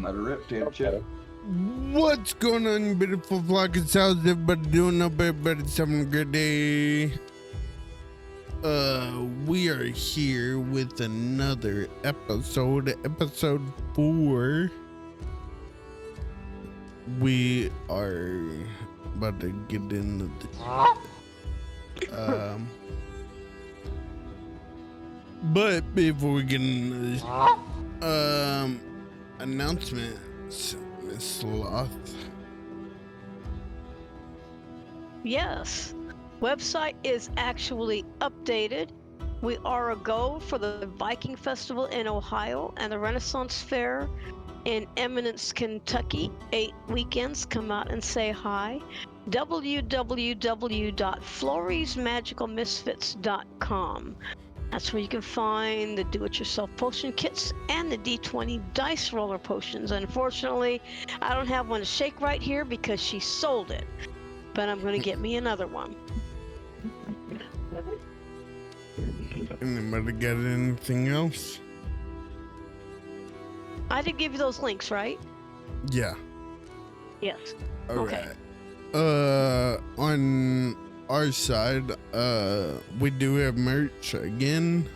Let her rip, Tater Chip. What's going on, beautiful vloggers? How's everybody doing? Hope everybody's having a good day. We are here with another episode 4. We are about to get into the but before we get into this, announcements, Miss Sloth. Yes, website is actually updated. We are a go for the Viking Festival in Ohio and the Renaissance Fair in Eminence, Kentucky. 8 weekends. Come out and say hi. www.floriesmagicalmisfits.com. That's where you can find the do-it-yourself potion kits and the D20 dice roller potions. Unfortunately, I don't have one to shake right here because she sold it, but I'm going to get me another one. Anybody got anything else? I did give you those links, right? Yeah. Yes. All Okay. right. On our side, we do have merch again.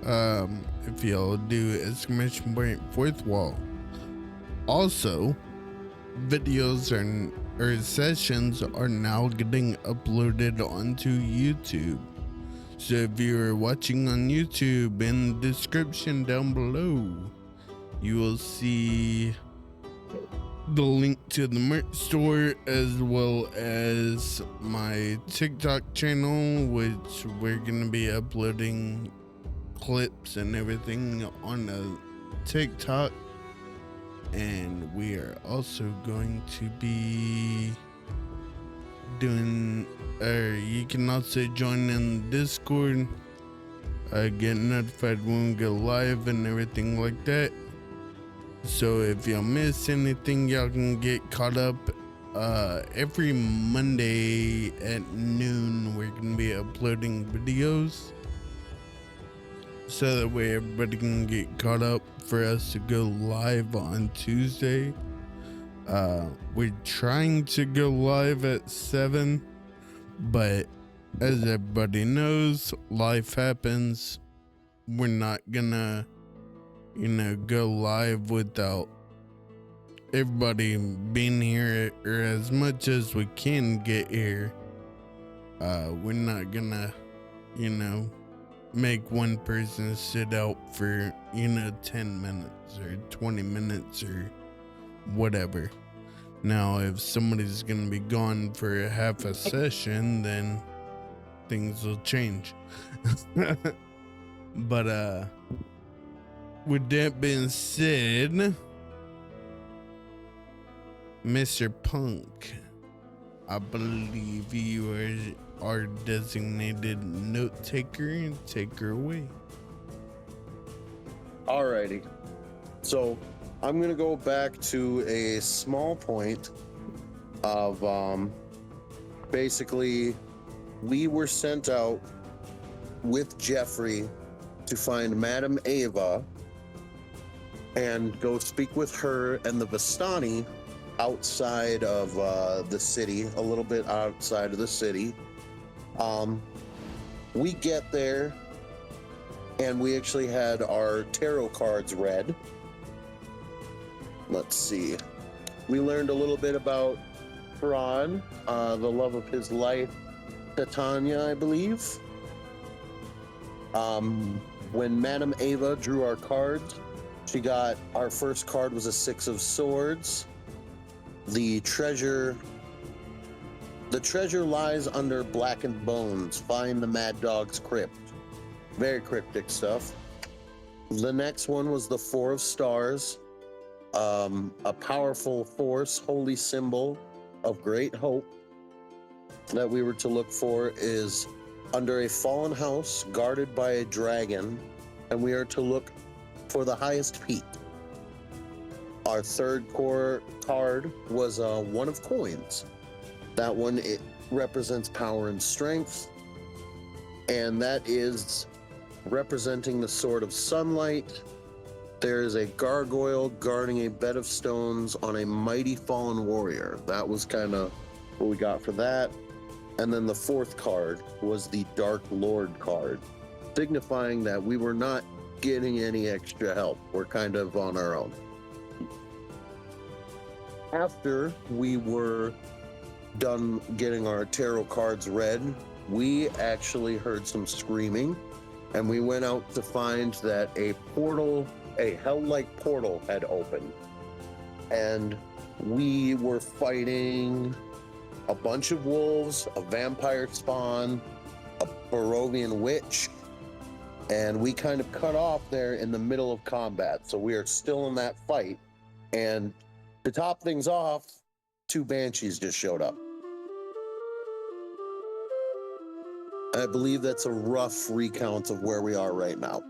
If y'all do exclamation point fourth wall. Also, videos or sessions are now getting uploaded onto YouTube. So if you're watching on YouTube, in the description down below, you will see the link to the merch store as well as my TikTok channel, which we're gonna be uploading clips and everything on a TikTok. And we are also going to be doing, you can also join in Discord, get notified when we go live and everything like that. So if y'all miss anything, y'all can get caught up. Every Monday at noon, we're gonna be uploading videos, so that way everybody can get caught up for us to go live on Tuesday. We're trying to go live at 7, but as everybody knows, life happens. We're not gonna, go live without everybody being here, or as much as we can get here. We're not gonna, make one person sit out for, 10 minutes or 20 minutes or whatever. Now, if somebody's gonna be gone for half a session, then things will change. But with that being said, Mr. Punk, I believe you are our designated note taker, and take her away. Alrighty. So I'm gonna go back to a small point of basically we were sent out with Jeffrey to find Madame Ava and go speak with her and the Vistani outside of the city, a little bit outside of the city. We get there and we actually had our tarot cards read. Let's see. We learned a little bit about Strahd, the love of his life, Titania, I believe. When Madame Ava drew our cards, she got, our first card was a 6 of Swords. The treasure lies under blackened bones. Find the Mad Dog's crypt. Very cryptic stuff. The next one was the 4 of Stars. A powerful force, holy symbol of great hope that we were to look for is under a fallen house guarded by a dragon, and we are to look for the highest peak. Our third core card was 1 of Coins. That one, it represents power and strength, and that is representing the Sword of Sunlight, There is a gargoyle guarding a bed of stones on a mighty fallen warrior. That was kind of what we got for that. And then the fourth card was the Dark Lord card, signifying that we were not getting any extra help. We're kind of on our own. After we were done getting our tarot cards read, we actually heard some screaming, and we went out to find that a hell-like portal had opened. And we were fighting a bunch of wolves, a vampire spawn, a Barovian witch, and we kind of cut off there in the middle of combat. So we are still in that fight. And to top things off, 2 banshees just showed up. I believe that's a rough recount of where we are right now.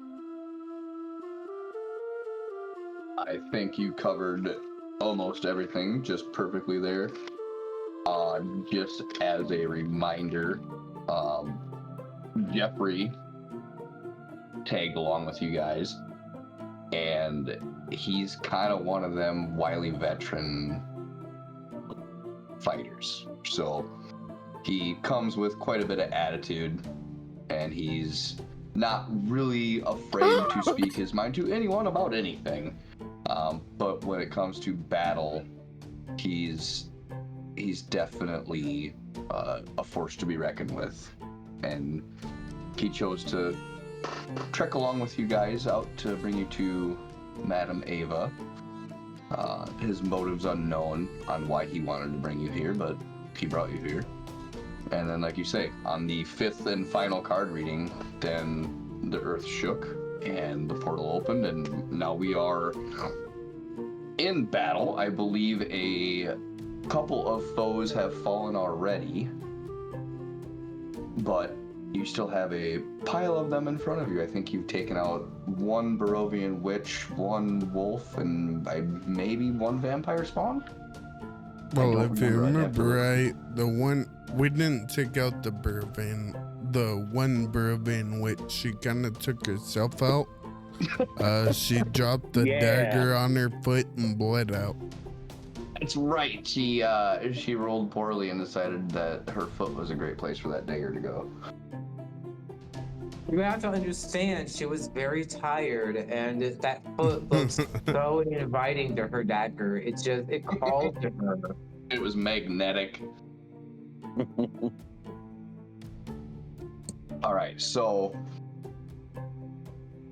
I think you covered almost everything just perfectly there. Just as a reminder, Jeffrey tagged along with you guys, and he's kind of one of them wily veteran fighters. So he comes with quite a bit of attitude, and he's not really afraid to speak his mind to anyone about anything. But when it comes to battle, he's definitely a force to be reckoned with. And he chose to trek along with you guys out to bring you to Madame Ava. His motives unknown on why he wanted to bring you here, but he brought you here. And then, like you say, on the 5th and final card reading, then the earth shook and the portal opened, and now we are in battle. I believe a couple of foes have fallen already, but you still have a pile of them in front of you. I think you've taken out 1 Barovian witch, 1 wolf, and maybe 1 vampire spawn? Well, if you remember right, we didn't take out the one Barovian witch. She kind of took herself out. She dropped the dagger on her foot and bled out. That's right. She rolled poorly and decided that her foot was a great place for that dagger to go. You have to understand, she was very tired, and that foot looks so inviting to her dagger. It called to her. It was magnetic. All right, so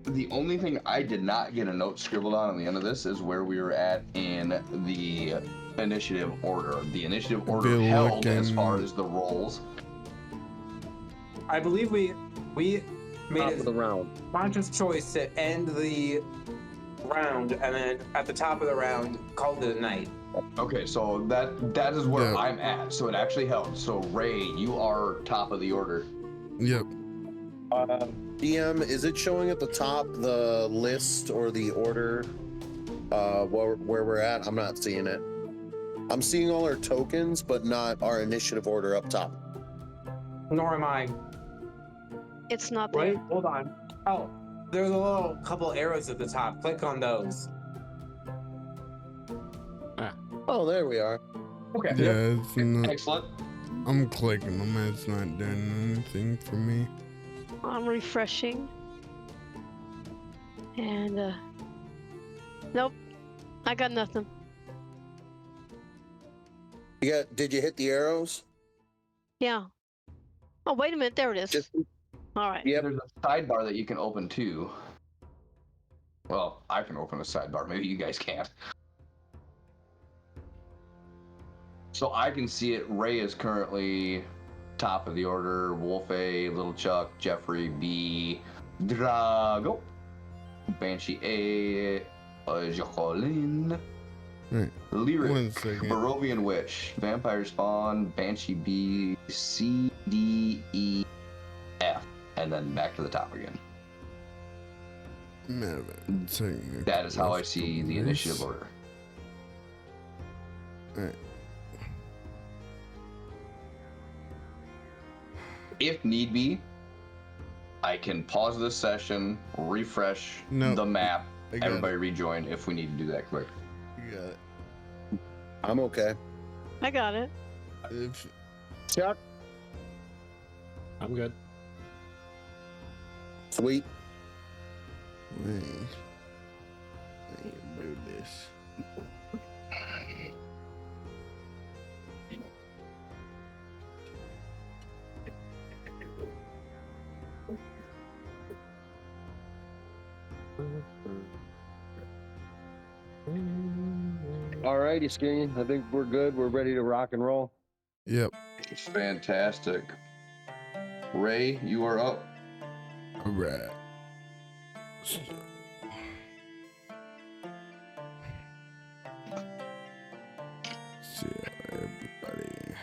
the only thing I did not get a note scribbled on the end of this is where we were at in the initiative order. The initiative order held as far as the rolls. I believe we made Top of the round. conscious choice to end the round, and then at the top of the round, called it a night. Okay, so that is where I'm at. So it actually helped. So Ray, you are top of the order. Yep. DM, is it showing at the top the list or the order where we're at? I'm not seeing it. I'm seeing all our tokens, but not our initiative order up top. Nor am I. It's not there. Wait, hold on. Oh, there's a little couple arrows at the top. Click on those. Oh, there we are. Okay. Yeah, it's not, Excellent. I'm clicking them. It's not doing anything for me. I'm refreshing. And, nope. I got nothing. Did you hit the arrows? Yeah. Oh, wait a minute. There it is. All right. Yeah, there's a sidebar that you can open too. Well, I can open a sidebar. Maybe you guys can't. So I can see it. Ray is currently top of the order. Wolf A, Little Chuck, Jeffrey B, Drago, Banshee A, Jacqueline, Right. Lyric, 1 second. Barovian Witch, Vampire Spawn, Banshee B, C, D, E, F, and then back to the top again. That is how I see the initiative order. Right. If need be, I can pause this session, refresh No. the map, I got everybody rejoin if we need to do that quick. it. You got it. I'm okay. I got it. If Chuck, I'm good. sweet. wait, I can do this. Alrighty, Skinny. I think we're good. We're ready to rock and roll. Yep. Fantastic. Ray, you are up. All right. So, everybody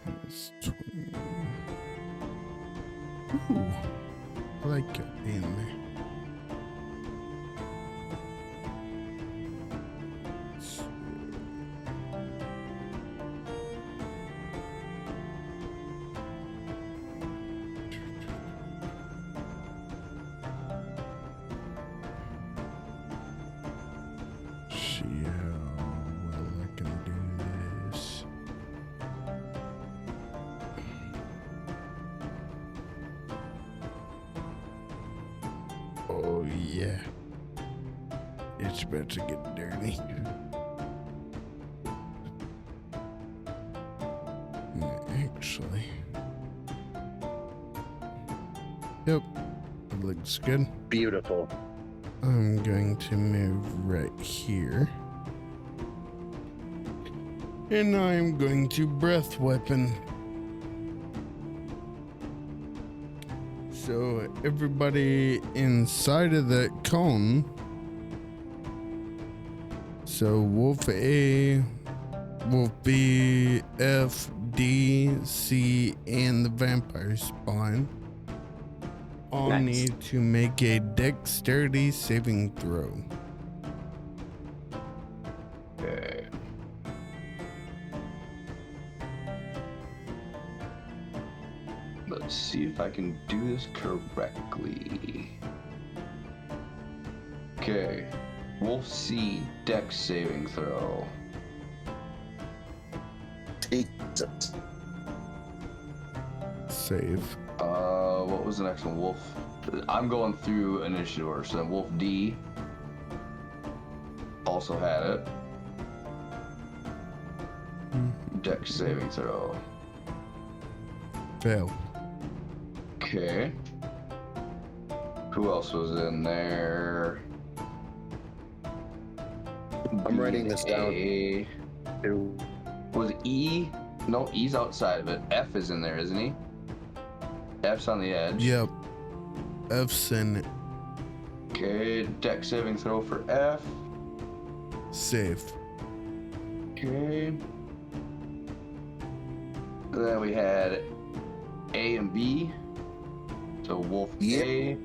has 20. Ooh, I like it in there. So, see how well I can do this. Oh yeah, it's about to get dirty. Actually, yep, it looks good. Beautiful. I'm going to move right here. And I'm going to breath weapon. So everybody inside of that cone. So Wolf A, Wolf B, F, D, C, and the vampire spawn all Nice. need to make a dexterity saving throw. Okay. Let's see if I can do this correctly. Okay. Wolf C, Dex saving throw. Jesus. Save. What was the next one? Wolf. I'm going through initiative order. So then Wolf D also had it. Dex saving throw. Fail. Okay. Who else was in there? I'm writing this down. A. Two. Was E? No, E's outside of it. F is in there, isn't he? F's on the edge. Yep. F's in it. Okay, deck saving throw for F. Save. Okay. And then we had A and B. So Wolf Yep. A.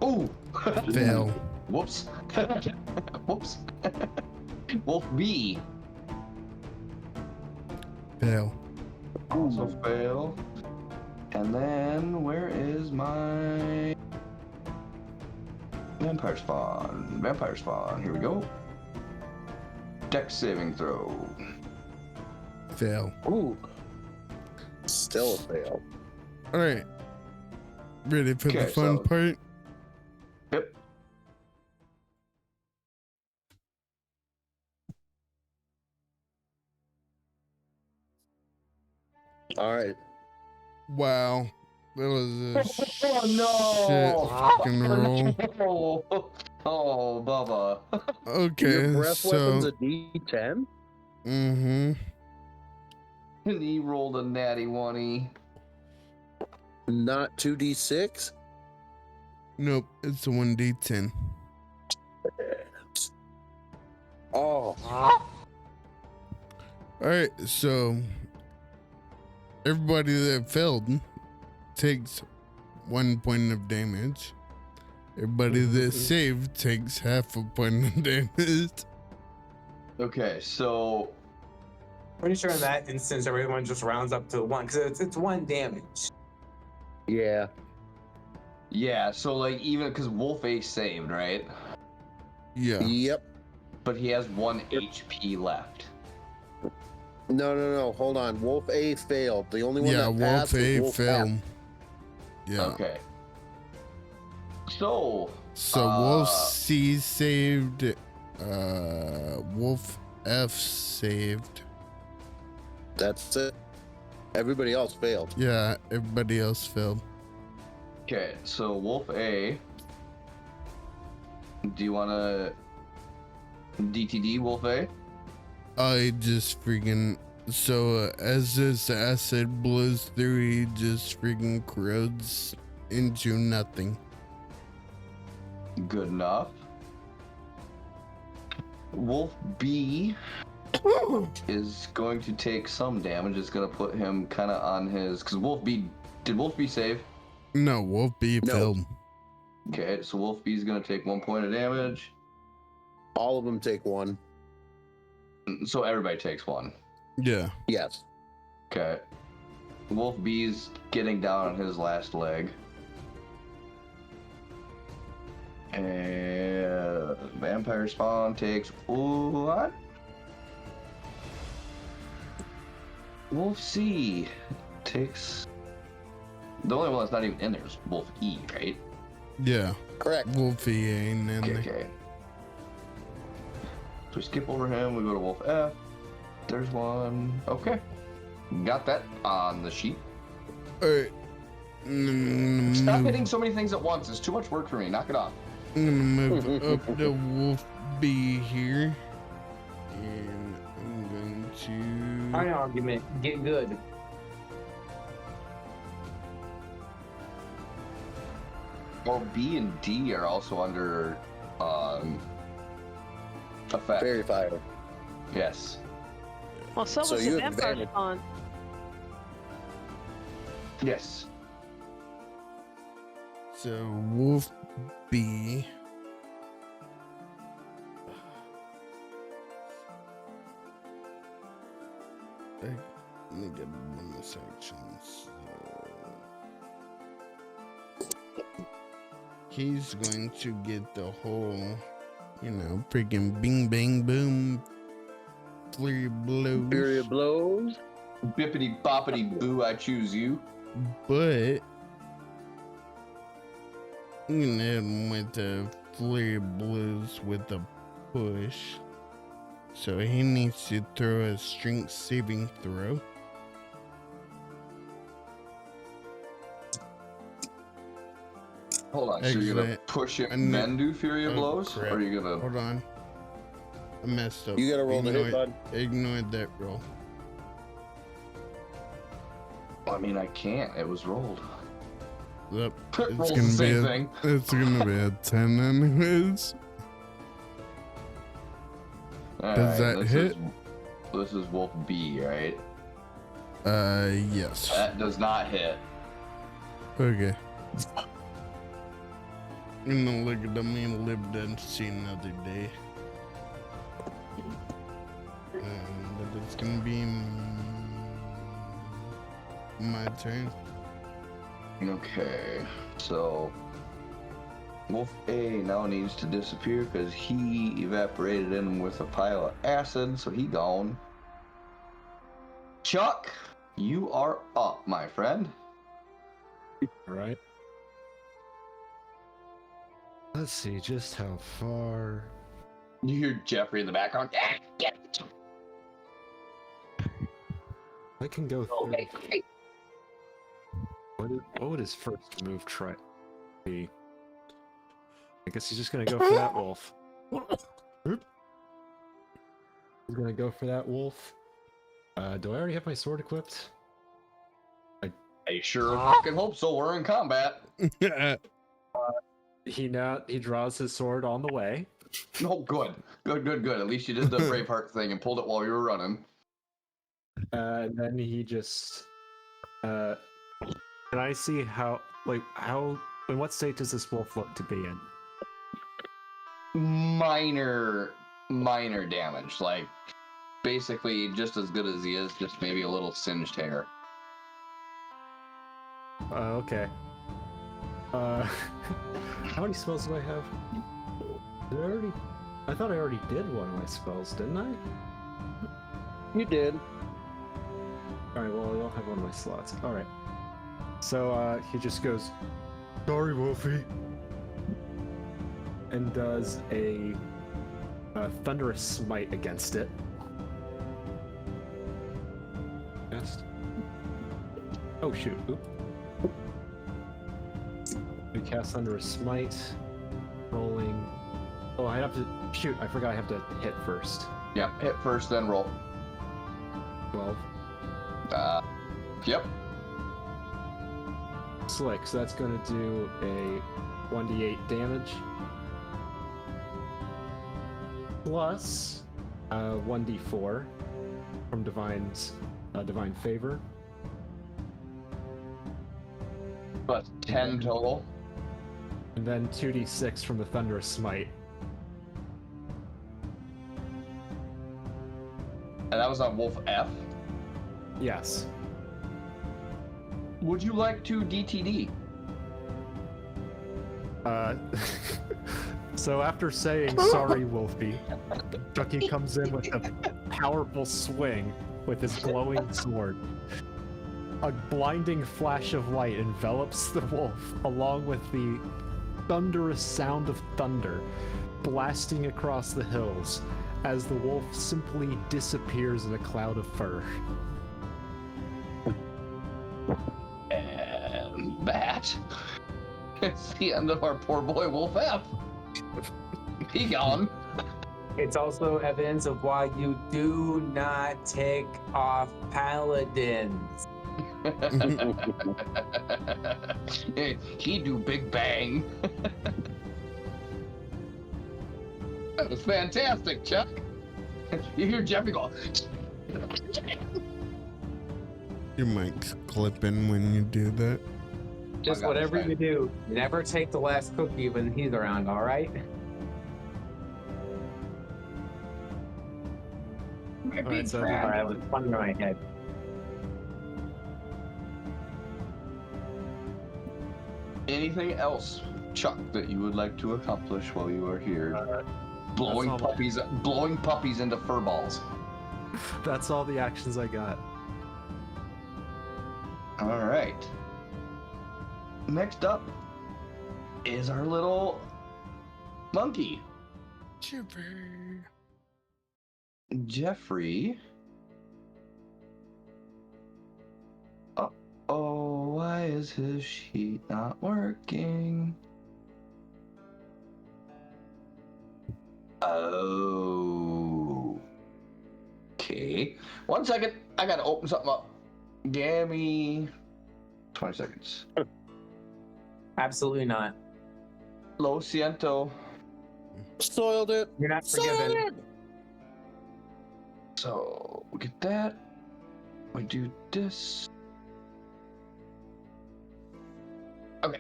Oh! Fail. Whoops. Whoops. Wolf B. Fail. Also fail. And then where is my vampire spawn? Vampire spawn. Here we go. Dex saving throw. Fail. Ooh. Still a fail. All right. Ready for the Okay, fun so- part? Yep. All right. Wow. That was a Oh no! shit fucking roll. Oh, Bubba. Okay, Your breath weapon's so a D10? mm-hmm. And he rolled a natty one-y. Not 2D6? Nope, it's a 1d10. Oh. All right, so everybody that failed takes 1 point of damage. Everybody that saved takes half a point of damage. Okay, so Pretty sure in that instance, everyone just rounds up to one because it's one damage. Yeah. Yeah, so like even because Wolf A saved, right? Yeah. Yep. But he has 1 HP left. No. Hold on. Wolf A failed. The only one Yeah, that Wolf passed was A Wolf failed. F. Yeah. Okay. So. So Wolf C saved. Wolf F saved. That's it. Everybody else failed. Yeah, everybody else failed. Okay, so Wolf A. Do you want to DTD Wolf A? I just freaking. So as this acid blows through, he just freaking corrodes into nothing. Good enough. Wolf B is going to take some damage. It's going to put him kind of on his. Because Wolf B. Did Wolf B save? No, Wolf B No. failed. Okay, so Wolf B is going to take 1 point of damage. All of them take 1. So everybody takes 1. Yeah. Yes. Okay. Wolf B's getting down on his last leg. And Vampire Spawn takes what? Wolf C takes. The only one that's not even in there is Wolf E, right? Yeah. Correct. Wolfie ain't in there. Okay. So we skip over him, we go to Wolf F. There's one. Okay. Got that on the sheet. Alright. Stop hitting so many things at once. It's too much work for me. Knock it off. I'm gonna move up to Wolf B here. And I'm going to. My argument, get good. Well, B and D are also under effect. Fairy fire. Yes. Well, so So was you the have vampire advantage. spawn. Yes. So Wolf B. Let me get bonus actions. He's going to get the whole, freaking bing bang boom, flurry blows. Fury of blows. Bippity boppity boo, I choose you. But I'm gonna hit him with the flurry blows with a push. So he needs to throw a strength saving throw. Hold on, so you're gonna Excellent. push him I and need- then do Fury of Oh, Blows? crap. Or are you gonna... Hold on. I messed up. You gotta roll the hit, bud. Ignore that roll. I mean, I can't. It was rolled. Yep. Rolls the same thing. It's gonna be a 10 anyways. Does that this hit? This is Wolf B, right? Yes. That does not hit. Okay. I'm gonna look at them and live to see another day. But it's gonna be my turn. Okay, so Wolf A now needs to disappear because he evaporated in with a pile of acid, so he gone. Chuck, you are up, my friend. All right. Let's see just how far. You hear Jeffrey in the background. I can go through. Okay, great. What would his first move try be? I guess he's just gonna go for that wolf. He's gonna go for that wolf. Do I already have my sword equipped? I sure fucking hope so. We're in combat. He draws his sword on the way. Oh, good. Good. At least you did the Braveheart thing and pulled it while you were running. And then he just can I see how in what state does this wolf look to be in? Minor damage. Like, basically just as good as he is, just maybe a little singed hair. Okay. How many spells do I have? Did I already? I thought I already did one of my spells, didn't I? You did. Alright, well, I don't have one of my slots. Alright. So, he just goes, "Sorry, Wolfie," and does a thunderous smite against it. Yes. Oh, shoot. Oop. We cast thunderous smite. Rolling. Oh, I have to. Shoot, I forgot I have to hit first. Yep, hit first, then roll. 12. Yep. Slick, so that's going to do a 1d8 damage. Plus 1d4 from Divine Favor. Plus 10 total. And then 2d6 from the Thunderous Smite. And that was on Wolf F. Yes. Would you like to DTD? So after saying sorry, Wolfie, Chucky comes in with a powerful swing with his glowing sword. A blinding flash of light envelops the wolf, along with the thunderous sound of thunder blasting across the hills as the wolf simply disappears in a cloud of fur. And that is the end of our poor boy Wolf F. He gone. It's also evidence of why you do not take off paladins. He do Big Bang. That was fantastic, Chuck. You hear Jeffy go. Your mic's clipping when you do that. Just God, whatever that's you do, never take the last cookie when he's around, all right? Alright, so All right, that was fun in my head. Anything else, Chuck, that you would like to accomplish while you are here? Blowing that's all. puppies into fur balls. That's all the actions I got. All right. Next up is our little monkey, Jeffrey. Oh, why is his sheet not working? Oh. Okay. 1 second. I gotta open something up. Give me 20 seconds. Absolutely not. Lo siento. Soiled it. You're not Soiled forgiven. it. So we get that. We do this. Okay.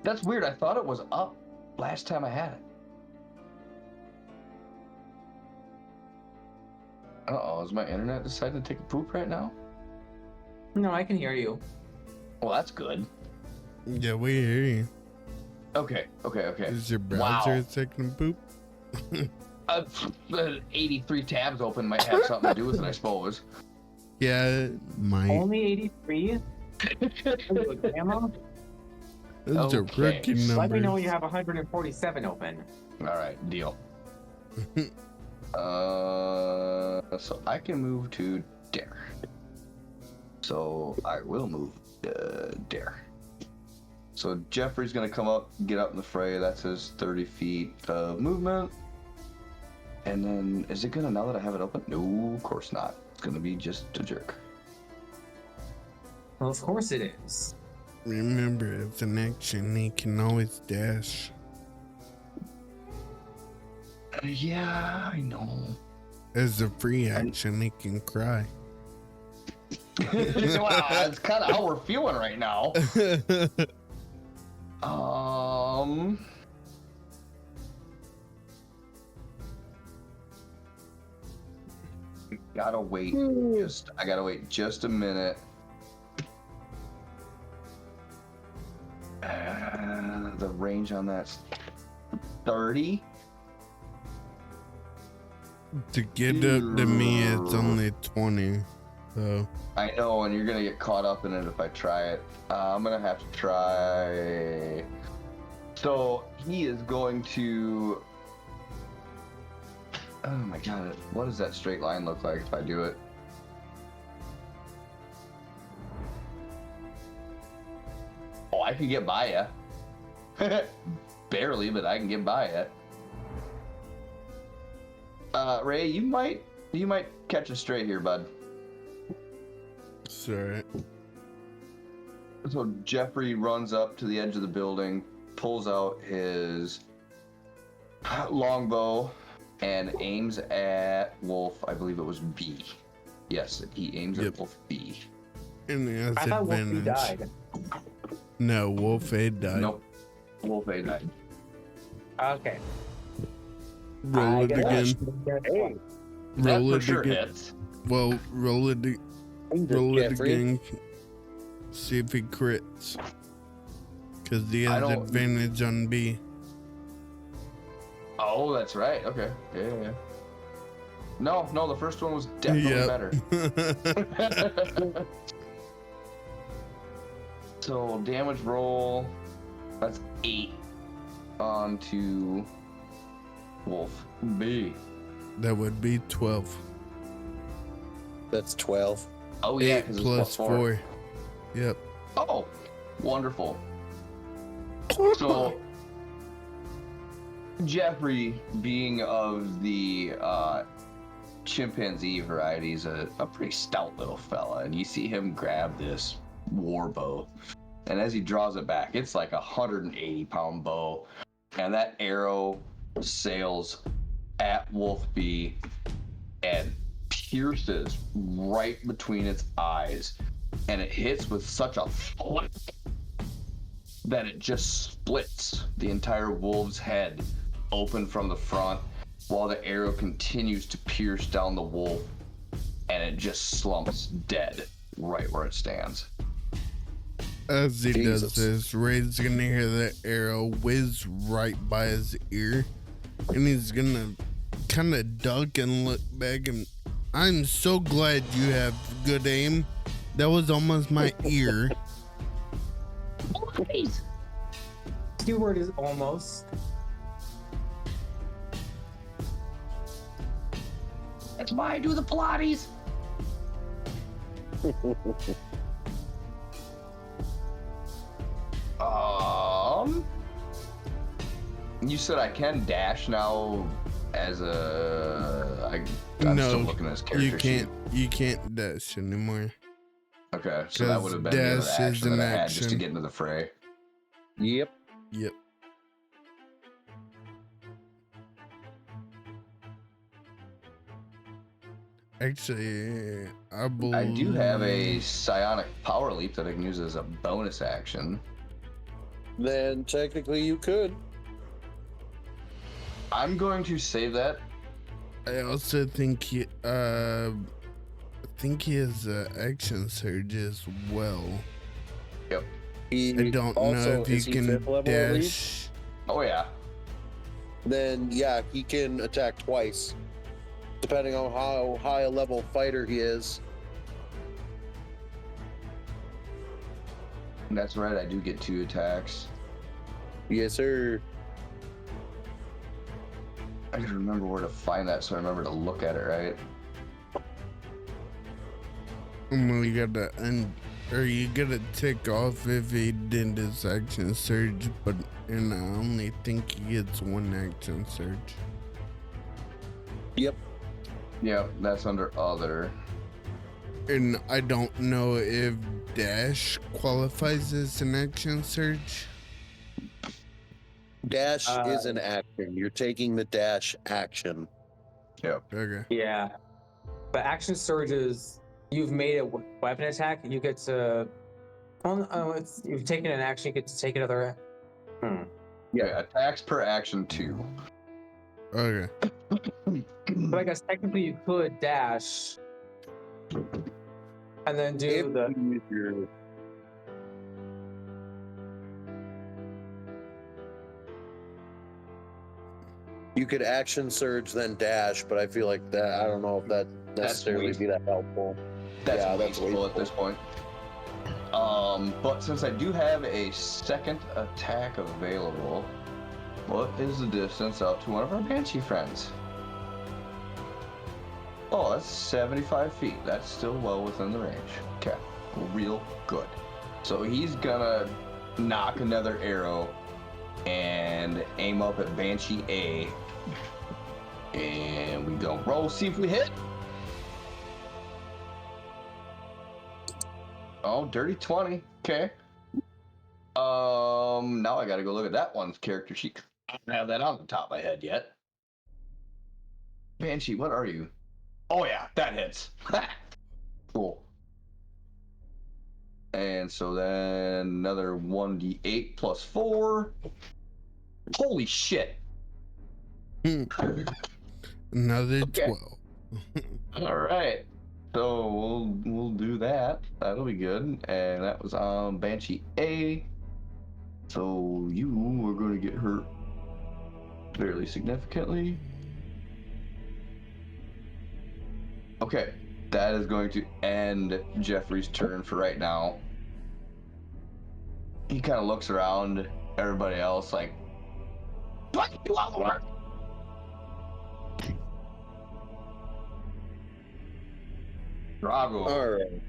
That's weird. I thought it was up last time I had it. Uh-oh, is my internet deciding to take a poop right now? No, I can hear you. Well, that's good. Yeah, we hear you. Okay. Is your browser Wow. taking a poop? 83 tabs open might have something to do with it, I suppose. Yeah, it might. Only 83? Grandma? Those are Okay. rookie numbers. Let me know when you have 147 open. All right, deal. So I can move to there. So I will move there. So Jeffrey's gonna come up, get up in the fray. That's his 30 feet of movement. And then, is it gonna, now that I have it open? No, of course not. It's gonna be just a jerk. Well, of course it is. Remember, it's an action. He can always dash. Yeah, I know. As a free action, he can cry. Wow, that's kind of how we're feeling right now. Gotta wait. I gotta wait just a minute. the range on that's 30. To get up to me, it's only 20. So I know, and you're gonna get caught up in it if I try it. I'm gonna have to try. So he is going to. Oh my god! What does that straight line look like if I do it? Oh, I can get by ya. Barely, but I can get by ya. Ray, you might catch a straight here, bud. sorry. So Jeffrey runs up to the edge of the building, pulls out his longbow, and aims at Wolf. I believe it was B. Yes, he aims at Wolf B. And he has I thought Wolfie advantage. died. No, Wolf A died. Nope. Wolf A died. Okay. Roll it again. Hey, Roll That for it sure again. hits. Well, roll it. Roll it Jeffrey. again. See if he crits. Because he I has don't- advantage on B. Oh, that's right. Okay. Yeah. No, the first one was definitely better. So damage roll, that's 8 onto Wolf B. That would be 12. That's 12. Oh yeah, 8 because plus it's plus 4. 4. Yep. Oh, wonderful. So Jeffrey, being of the chimpanzee variety, is a pretty stout little fella, and you see him grab this war bow, and as he draws it back, it's like a 180-pound bow, and that arrow sails at Wolf B and pierces right between its eyes, and it hits with such a thwack that it just splits the entire wolf's head open from the front, while the arrow continues to pierce down the wolf, and it just slumps dead right where it stands. As he Jesus. does this, Ray's gonna hear that arrow whiz right by his ear, and he's gonna kind of duck and look back. And I'm so glad you have good aim. That was almost my ear. Keyword is almost. That's why I do the Pilates. You said I can dash now as I'm still No, looking at his character you can't. sheet. You can't dash anymore. Okay, so that 'Cause would have been the other dash is action an that I had just to action. get into the fray. Yep. Yep. Actually, I believe I do have a psionic power leap that I can use as a bonus action. Then technically you could. I'm going to save that. I also think he has action surge as well. He I don't know also, if is you he can fifth level at least? dash. Oh yeah. Then yeah, he can attack twice, depending on how high a level fighter he is. That's right, I do get 2 attacks. Yes, sir. I gotta remember where to find that so I remember to look at it right. Well, you gotta tick off if he did his action surge, and I only think he gets 1 action surge. Yep. Yep, that's under other. And I don't know if dash qualifies as an action surge. Dash is an action. You're taking the dash action. Yep. Okay. Yeah. But action surges, you've made a weapon attack, you get to. You've taken an action, you get to take another. Yeah, attacks per action 2. Okay. But I guess technically you could dash and then do If the. you use your You could action surge then dash, but I feel like that. I don't know if that necessarily be that helpful. That's Yeah, wasteful at this point. But since I do have a second attack available, what is the distance out to one of our Banshee friends? Oh, that's 75 feet. That's still well within the range. Okay, real good. So he's gonna knock another arrow and aim up at Banshee A. And we go roll, see if we hit. Oh, dirty 20. Okay. Now I gotta go look at that one's character sheet. I don't have that on the top of my head yet. Banshee, what are you? Oh yeah, that hits. Cool. And so then another 1d8 plus 4. Holy shit. Another Okay. 12. All right. So we'll do that. That'll be good. And that was on Banshee A. So you are going to get hurt fairly significantly. Okay. That is going to end Jeffrey's turn for right now. He kind of looks around, everybody else like, do I do all the work? Drago. All right.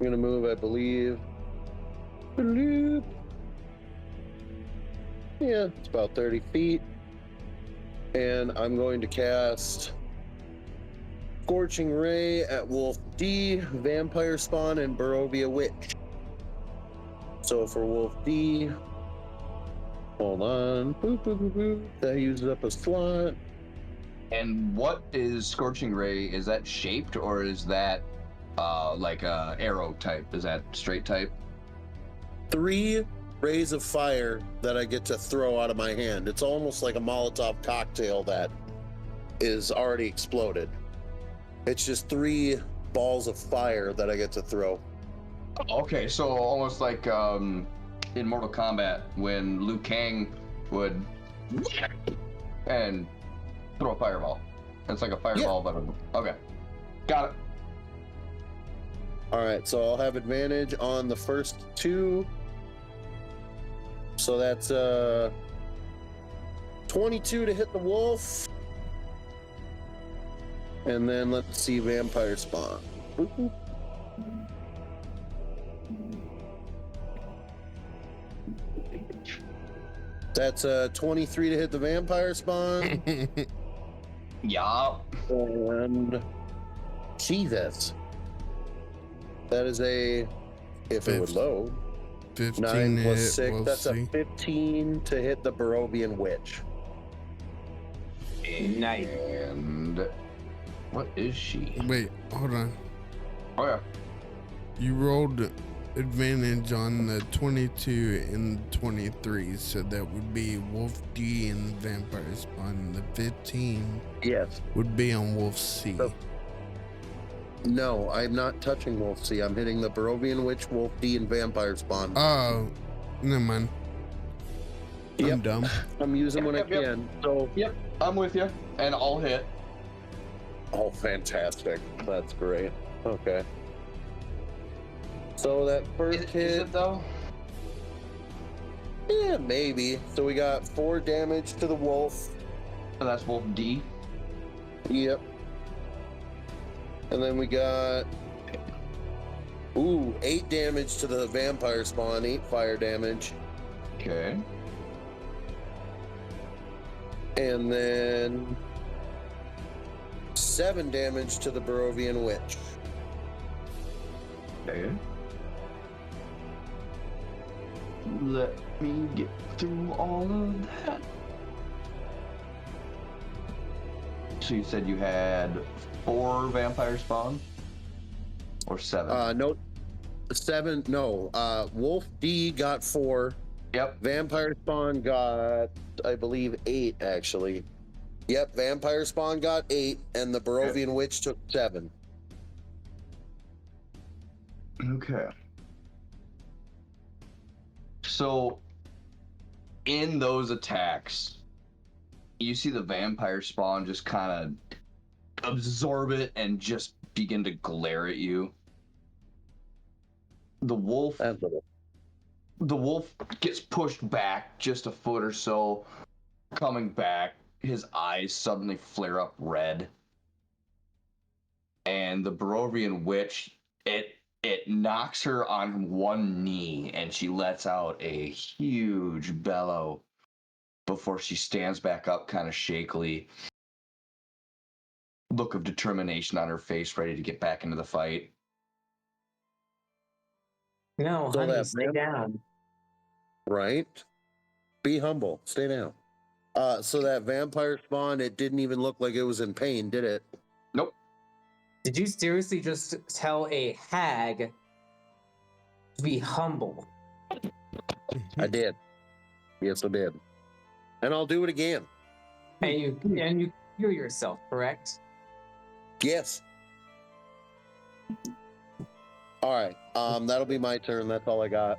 I'm gonna move, I believe. Yeah, it's about 30 feet. And I'm going to cast Scorching Ray at Wolf D, Vampire Spawn, and Barovia Witch. So for Wolf D, hold on. Boop, boop, boop, boop. That uses up a slot. And what is Scorching Ray? Is that shaped or is that like a arrow type? Is that straight type? 3 rays of fire that I get to throw out of my hand. It's almost like a Molotov cocktail that is already exploded. It's just 3 balls of fire that I get to throw. Okay, so almost like in Mortal Kombat when Liu Kang would and throw a fireball. It's like a fireball, but okay, got it. All right, so I'll have advantage on the first 2. So that's 22 to hit the wolf. And then let's see Vampire Spawn. Boop, boop. That's 23 to hit the Vampire Spawn. Yeah. And Jesus. That is a, if it would load, 15 9 plus hit, 6. we'll That's see. a 15 to hit the Barovian Witch. Nice. And what is she? Wait, hold on. Oh yeah. You rolled advantage on the 22 and 23, so that would be Wolf D and Vampire Spawn. The 15 Yes. would be on Wolf C. Oh. No, I'm not touching Wolf C. I'm hitting the Barovian Witch, Wolf D, and Vampire Spawn. Oh, never mind. I'm Yep. dumb. I'm using when I Yep. can. So, Yep, I'm with you. And I'll hit. oh, fantastic. That's great. Okay. So that first Is hit, it though? yeah, maybe. So we got 4 damage to the wolf. And that's Wolf D. Yep. And then we got 8 damage to the Vampire Spawn, 8 fire damage. Okay. And then 7 damage to the Barovian Witch. Okay. Let me get through all of that. So you said you had 4 vampire spawn? Or 7? No, 7. No, Wolf D got 4. Yep. Vampire Spawn got, I believe, 8 actually. Yep, Vampire Spawn got 8, and the Barovian Witch took 7. Okay. So, in those attacks, You see the vampire spawn just kind of absorb it and just begin to glare at you. The wolf gets pushed back just a foot or so, coming back. His eyes suddenly flare up red. And the Barovian witch, it knocks her on one knee, and she lets out a huge bellow before she stands back up kind of shakily. Look of determination on her face, ready to get back into the fight. No, So honey, that stay down. Right? Be humble. Stay down. So that vampire spawn, it didn't even look like it was in pain, did it? Nope. Did you seriously just tell a hag to be humble? I did. Yes, I did. And I'll do it again. And you heal yourself, correct? Yes. All right. That'll be my turn. That's all I got.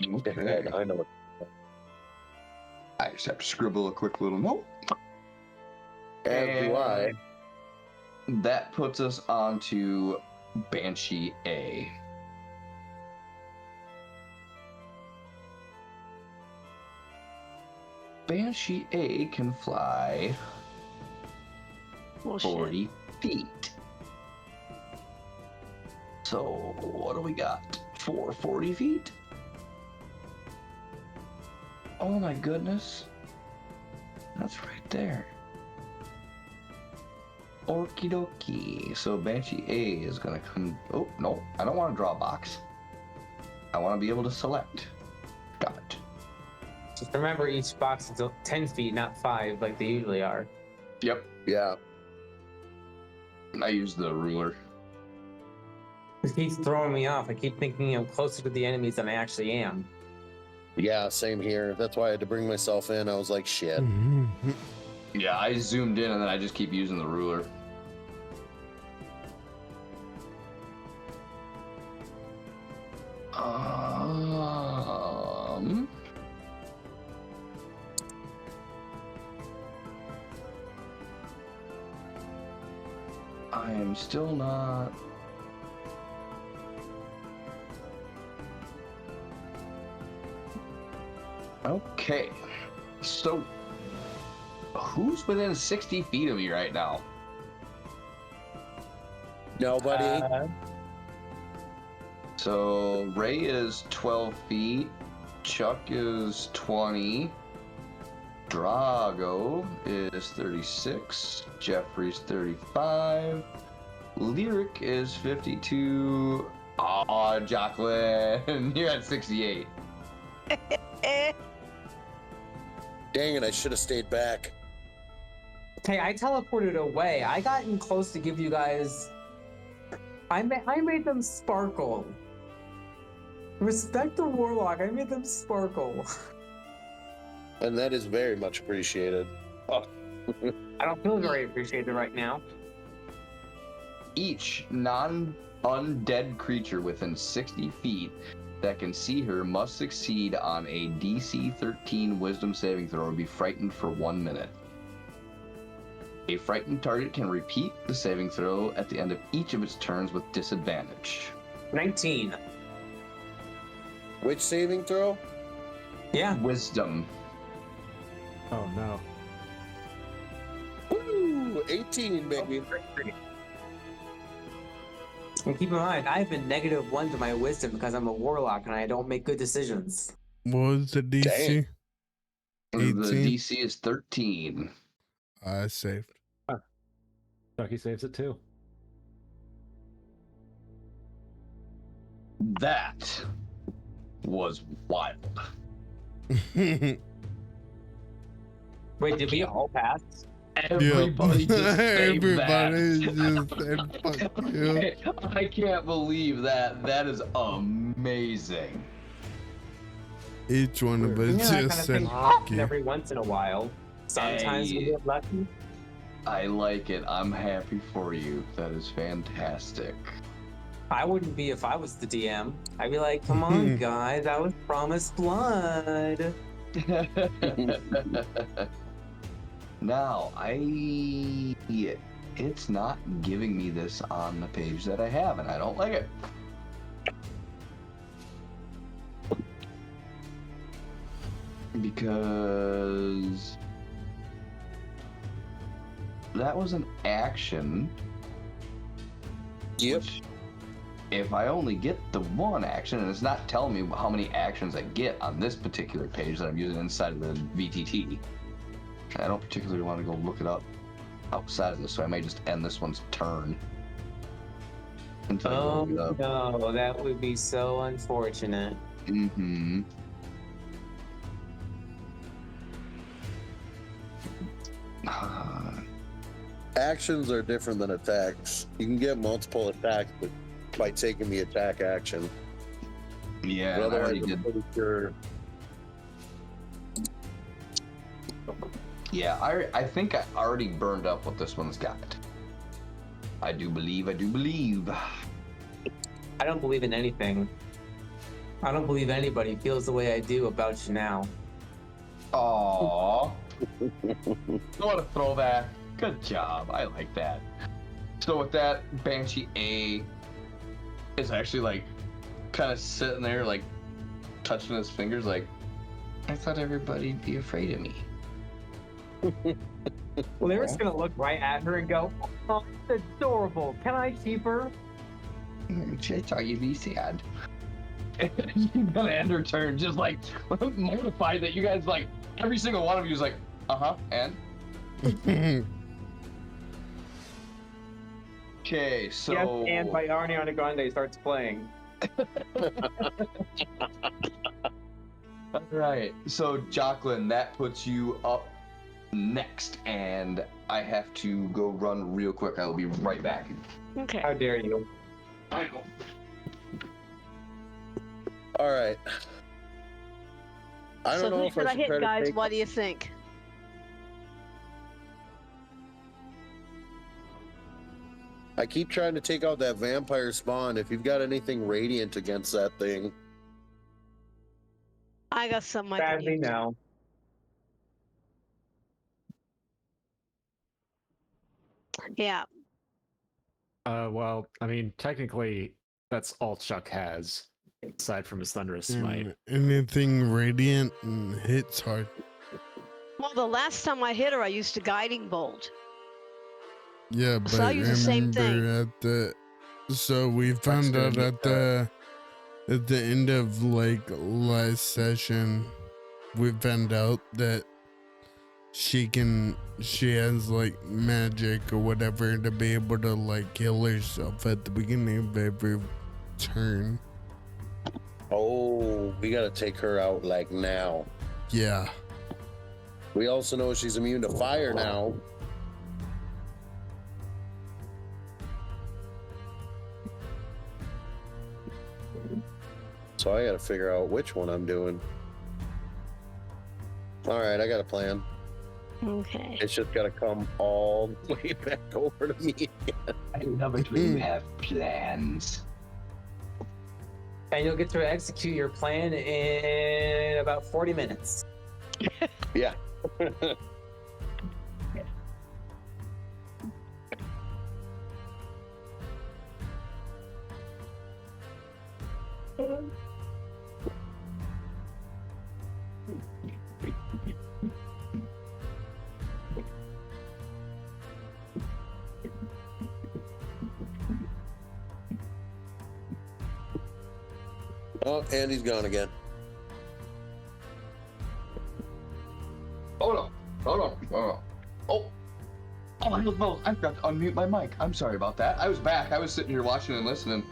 Okay. I know it. I just have to scribble a quick little note. As do I. That puts us on to Banshee A. Banshee A can fly Bullshit. 40 feet. So what do we got? 40 feet? Oh my goodness. That's right there. Okie dokie. So Banshee A is gonna come. Oh, no. I don't want to draw a box. I want to be able to select. Got it. Just remember, each box is 10 feet, not 5, like they usually are. Yep. Yeah. I use the ruler. It keeps throwing me off. I keep thinking I'm closer to the enemies than I actually am. Yeah, same here. That's why I had to bring myself in. I was like, shit. Yeah, I zoomed in and then I just keep using the ruler. I am still not. Okay, so who's within 60 feet of me right now? Nobody. So Ray is 12 feet, Chuck is 20, Drago is 36, Jeffrey's 35, Lyric is 52. Aw, Jacqueline, you're at 68. Dang it, I should have stayed back. Hey, I teleported away. I got in close to give you guys... I made them sparkle. Respect the warlock. I made them sparkle. And that is very much appreciated. I don't feel very appreciated right now. Each non-undead creature within 60 feet that can see her must succeed on a DC 13 Wisdom saving throw or be frightened for 1 minute. A frightened target can repeat the saving throw at the end of each of its turns with disadvantage. 19. Which saving throw? Yeah. Wisdom. Oh no. Woo! 18, baby. And keep in mind, I have a -1 to my wisdom because I'm a warlock and I don't make good decisions. What was the DC? Dang. The 18? DC is 13. I saved. Chucky saves it too. That was wild. Wait, did we all pass? Everybody just saved Everybody that. just said fuck you. I can't believe that. That is amazing. Each one of us that just kind said of fuck thing you. every once in a while. Sometimes we Hey. get lucky. I like it. I'm happy for you. That is fantastic. I wouldn't be if I was the DM. I'd be like, come on, guys, that was promised blood. Now, it's not giving me this on the page that I have, and I don't like it. Because that was an action. Yep. Which, if I only get the one action, and it's not telling me how many actions I get on this particular page that I'm using inside of the VTT, I don't particularly want to go look it up outside of this, so I may just end this one's turn. Until I go Oh look it up. no, that would be so unfortunate. Mm-hmm. Actions are different than attacks. You can get multiple attacks by taking the attack action. Yeah, But I otherwise, already I'm did. pretty sure. Yeah, I think I already burned up what this one's got. I do believe. I don't believe in anything. I don't believe anybody feels the way I do about you now. Aww. What a throwback. Good job. I like that. So with that, Banshee A is actually like kind of sitting there like touching his fingers like, I thought everybody'd be afraid of me. Well, they're just gonna look right at her and go, "Oh, it's adorable. Can I keep her?" I thought you'd be sad. You're gonna end her turn just like mortified that you guys like every single one of you is like, and okay, so Yes, and by Ariana Grande starts playing. all right, so Jocelyn, that puts you up next, and I have to go run real quick. I will be right back. Okay. How dare you? I know. All right. I don't So know who if should I should hit, try to guys? take. What do you think? I keep trying to take out that vampire spawn. If you've got anything radiant against that thing, I got something I can Sadly, use. no. Yeah. Well, I mean, technically, that's all Chuck has, aside from his Thunderous Smite. Anything radiant and hits hard. Well, the last time I hit her, I used a guiding bolt. Yeah, So but I use the same thing. remember at the so we found gonna out get at the end of like last session, we found out that she has like magic or whatever to be able to like heal herself at the beginning of every turn. oh, we got to take her out like now. Yeah. We also know she's immune to fire now. So I got to figure out which one I'm doing. All right, I got a plan. Okay. It's just got to come all the way back over to me. I love it when you have plans. And you'll get to execute your plan in about 40 minutes. Yeah. Oh, Andy's gone again. Hold on. Oh, I forgot to unmute my mic. I'm sorry about that. I was back. I was sitting here watching and listening.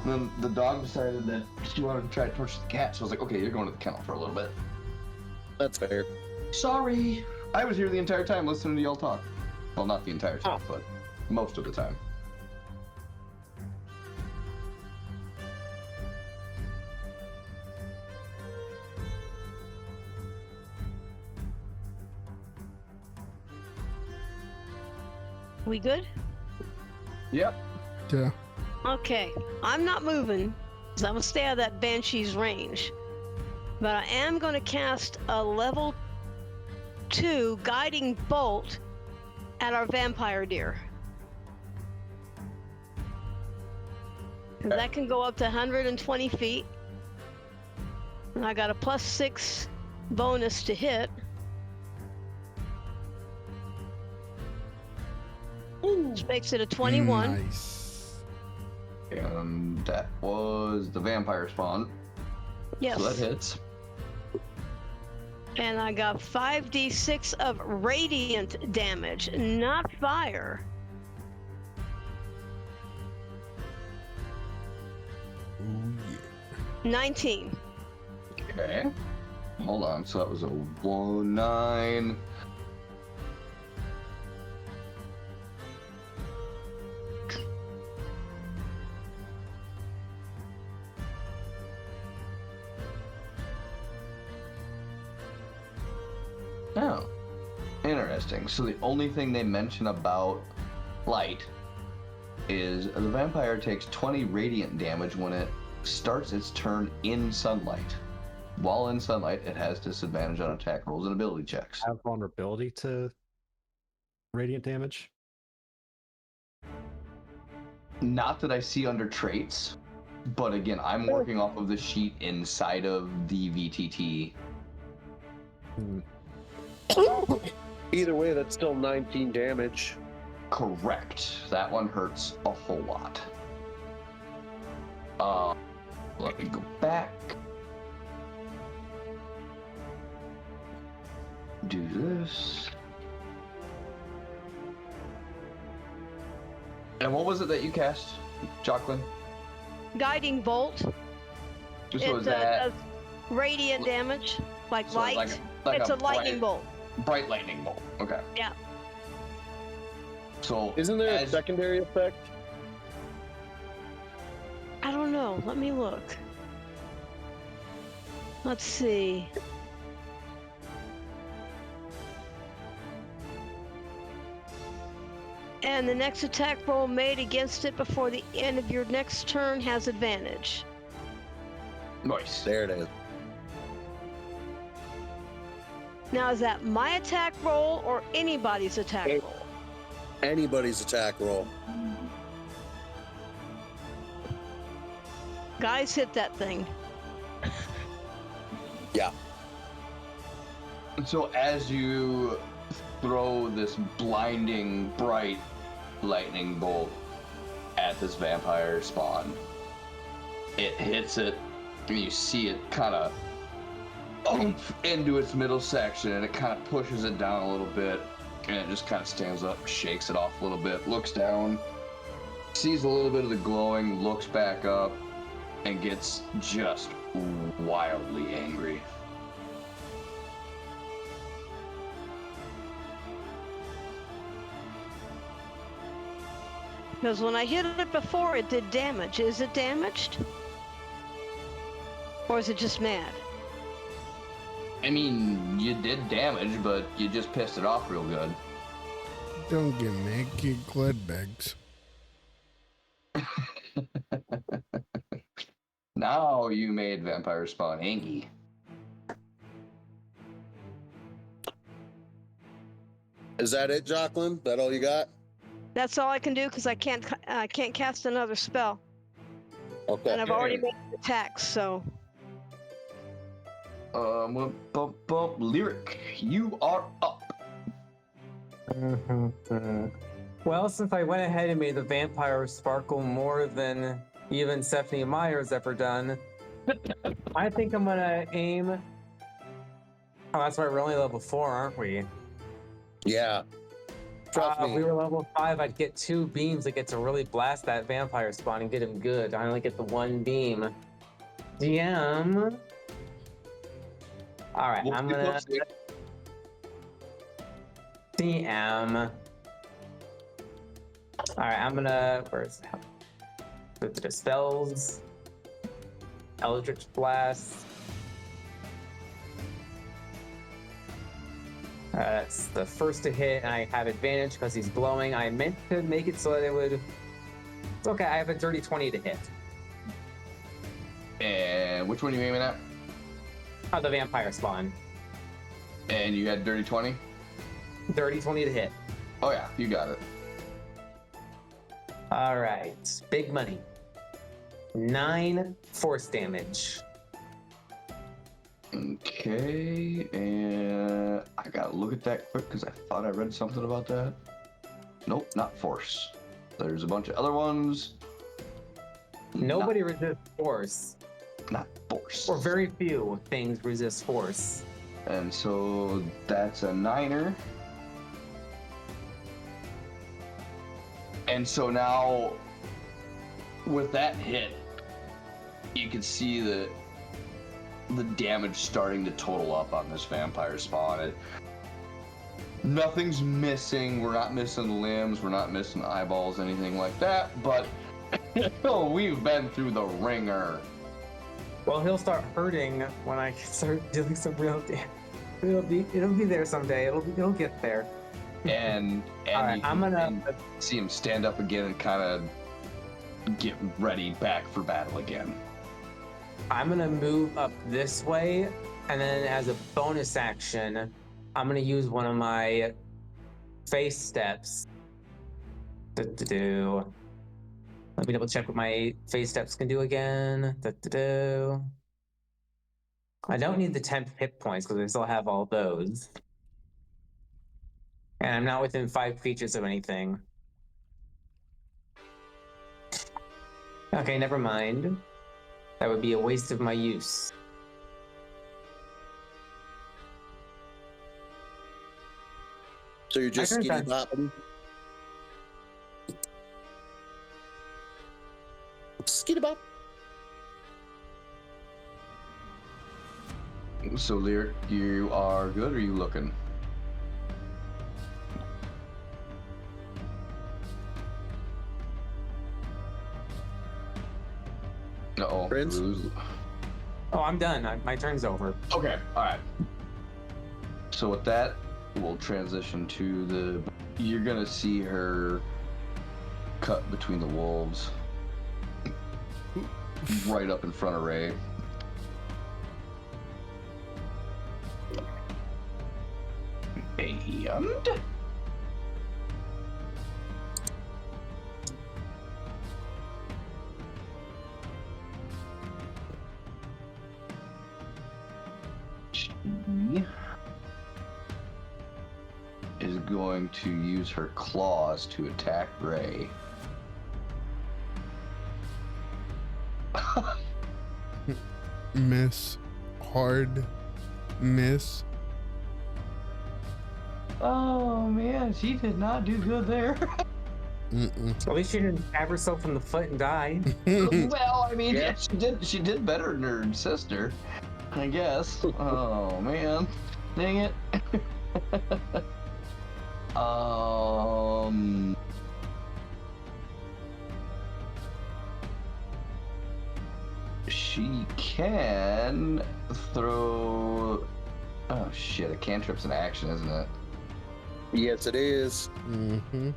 And then the dog decided that she wanted to try to torture the cat. So I was like, okay, you're going to the kennel for a little bit. That's fair. Sorry. I was here the entire time listening to y'all talk. Well, not the entire time, but most of the time. We good? Yep. Yeah. Okay. I'm not moving, because I'm going to stay out of that Banshee's range. But I am going to cast a level 2 guiding bolt at our vampire deer. That can go up to 120 feet. And I got a +6 bonus to hit. Which makes it a 21. Nice. And that was the vampire spawn. Yes. So that hits. And I got 5d6 of radiant damage, not fire. Ooh, yeah. 19. Okay. Hold on. So that was a 1, 9. Oh, interesting. So the only thing they mention about light is the vampire takes 20 radiant damage when it starts its turn in sunlight. While in sunlight, it has disadvantage on attack rolls and ability checks. Have vulnerability to radiant damage. Not that I see under traits, but again, I'm working off of the sheet inside of the VTT. Hmm. Either way, that's still 19 damage. Correct. That one hurts a whole lot. Let me go back. Do this. And what was it that you cast, Jocelyn? Guiding bolt. Just It was that does radiant damage, like so light. like It's a lightning bolt. Bright lightning bolt. Okay. Yeah. So Isn't there a as- secondary effect? I don't know. Let me look. Let's see. And the next attack roll made against it before the end of your next turn has advantage. Nice. There it is. Now, is that my attack roll or anybody's attack Hey. roll? Anybody's attack roll. Guys, hit that thing. Yeah. So as you throw this blinding bright lightning bolt at this vampire spawn, it hits it, and you see it kind of into its middle section, and it kind of pushes it down a little bit, and it just kind of stands up, shakes it off a little bit, looks down, sees a little bit of the glowing, looks back up, and gets just wildly angry. Because when I hit it before, it did damage. Is it damaged? Or is it just mad? I mean, you did damage, but you just pissed it off real good. Don't get mad, get glad bags. Now you made vampire spawn angry. Is that it, Jocelyn? That all you got? That's all I can do because I can't cast another spell. Okay. And I've already made attacks, so. Lyric, you are up. Well, since I went ahead and made the vampire sparkle more than even Stephanie Meyer's ever done, I think I'm gonna aim. Oh, that's right, we're only level 4, aren't we? Yeah. Trust If me. we were level 5, I'd get 2 beams. I get to really blast that vampire spawn and get him good. I only get the 1 beam. DM. All right, I'm gonna DM. All right, I'm gonna. Where's the spells? Eldritch Blast. That's the first to hit, and I have advantage because he's glowing. I meant to make it so that it would. It's okay. I have a dirty 20 to hit. And which one are you aiming at? the vampire spawn. And you had dirty 20? Dirty 20 to hit. Oh yeah, you got it. All right, big money. 9 force damage. Okay, and I gotta look at that quick because I thought I read something about that. Nope, not force. There's a bunch of other ones. Nobody resists force, Not force. or very few things resist force. And so that's a 9er. And so now, with that hit, you can see the damage starting to total up on this vampire spawn. Nothing's missing. We're not missing limbs. We're not missing eyeballs, anything like that. But we've been through the ringer. Well, he'll start hurting when I start doing some real damage. It'll be there someday. It'll get there. And All right, I'm gonna see him stand up again and kind of get ready back for battle again. I'm gonna move up this way, and then as a bonus action, I'm gonna use one of my face steps. Let me double check what my face steps can do again. I don't need the 10 hit points because I still have all those. And I'm not within 5 features of anything. Okay, never mind. That would be a waste of my use. So you're just I skinny heard that. bopping? Skinny bop. So, Lyric, you are good, or are you looking? Uh-oh. Prince? Oh, I'm done. My turn's over. Okay, alright. So with that, we'll transition to the... You're gonna see her cut between the wolves. Right up in front of Ray. And... she is going to use her claws to attack Ray. Miss. Hard. Miss. Oh man, she did not do good there. At least she didn't stab herself in the foot and die. Well, I mean, Yeah. she did better than her sister, I guess. Oh man, dang it. She can throw. Oh shit! A cantrip's an action, isn't it? Yes, it is. Mm-hmm.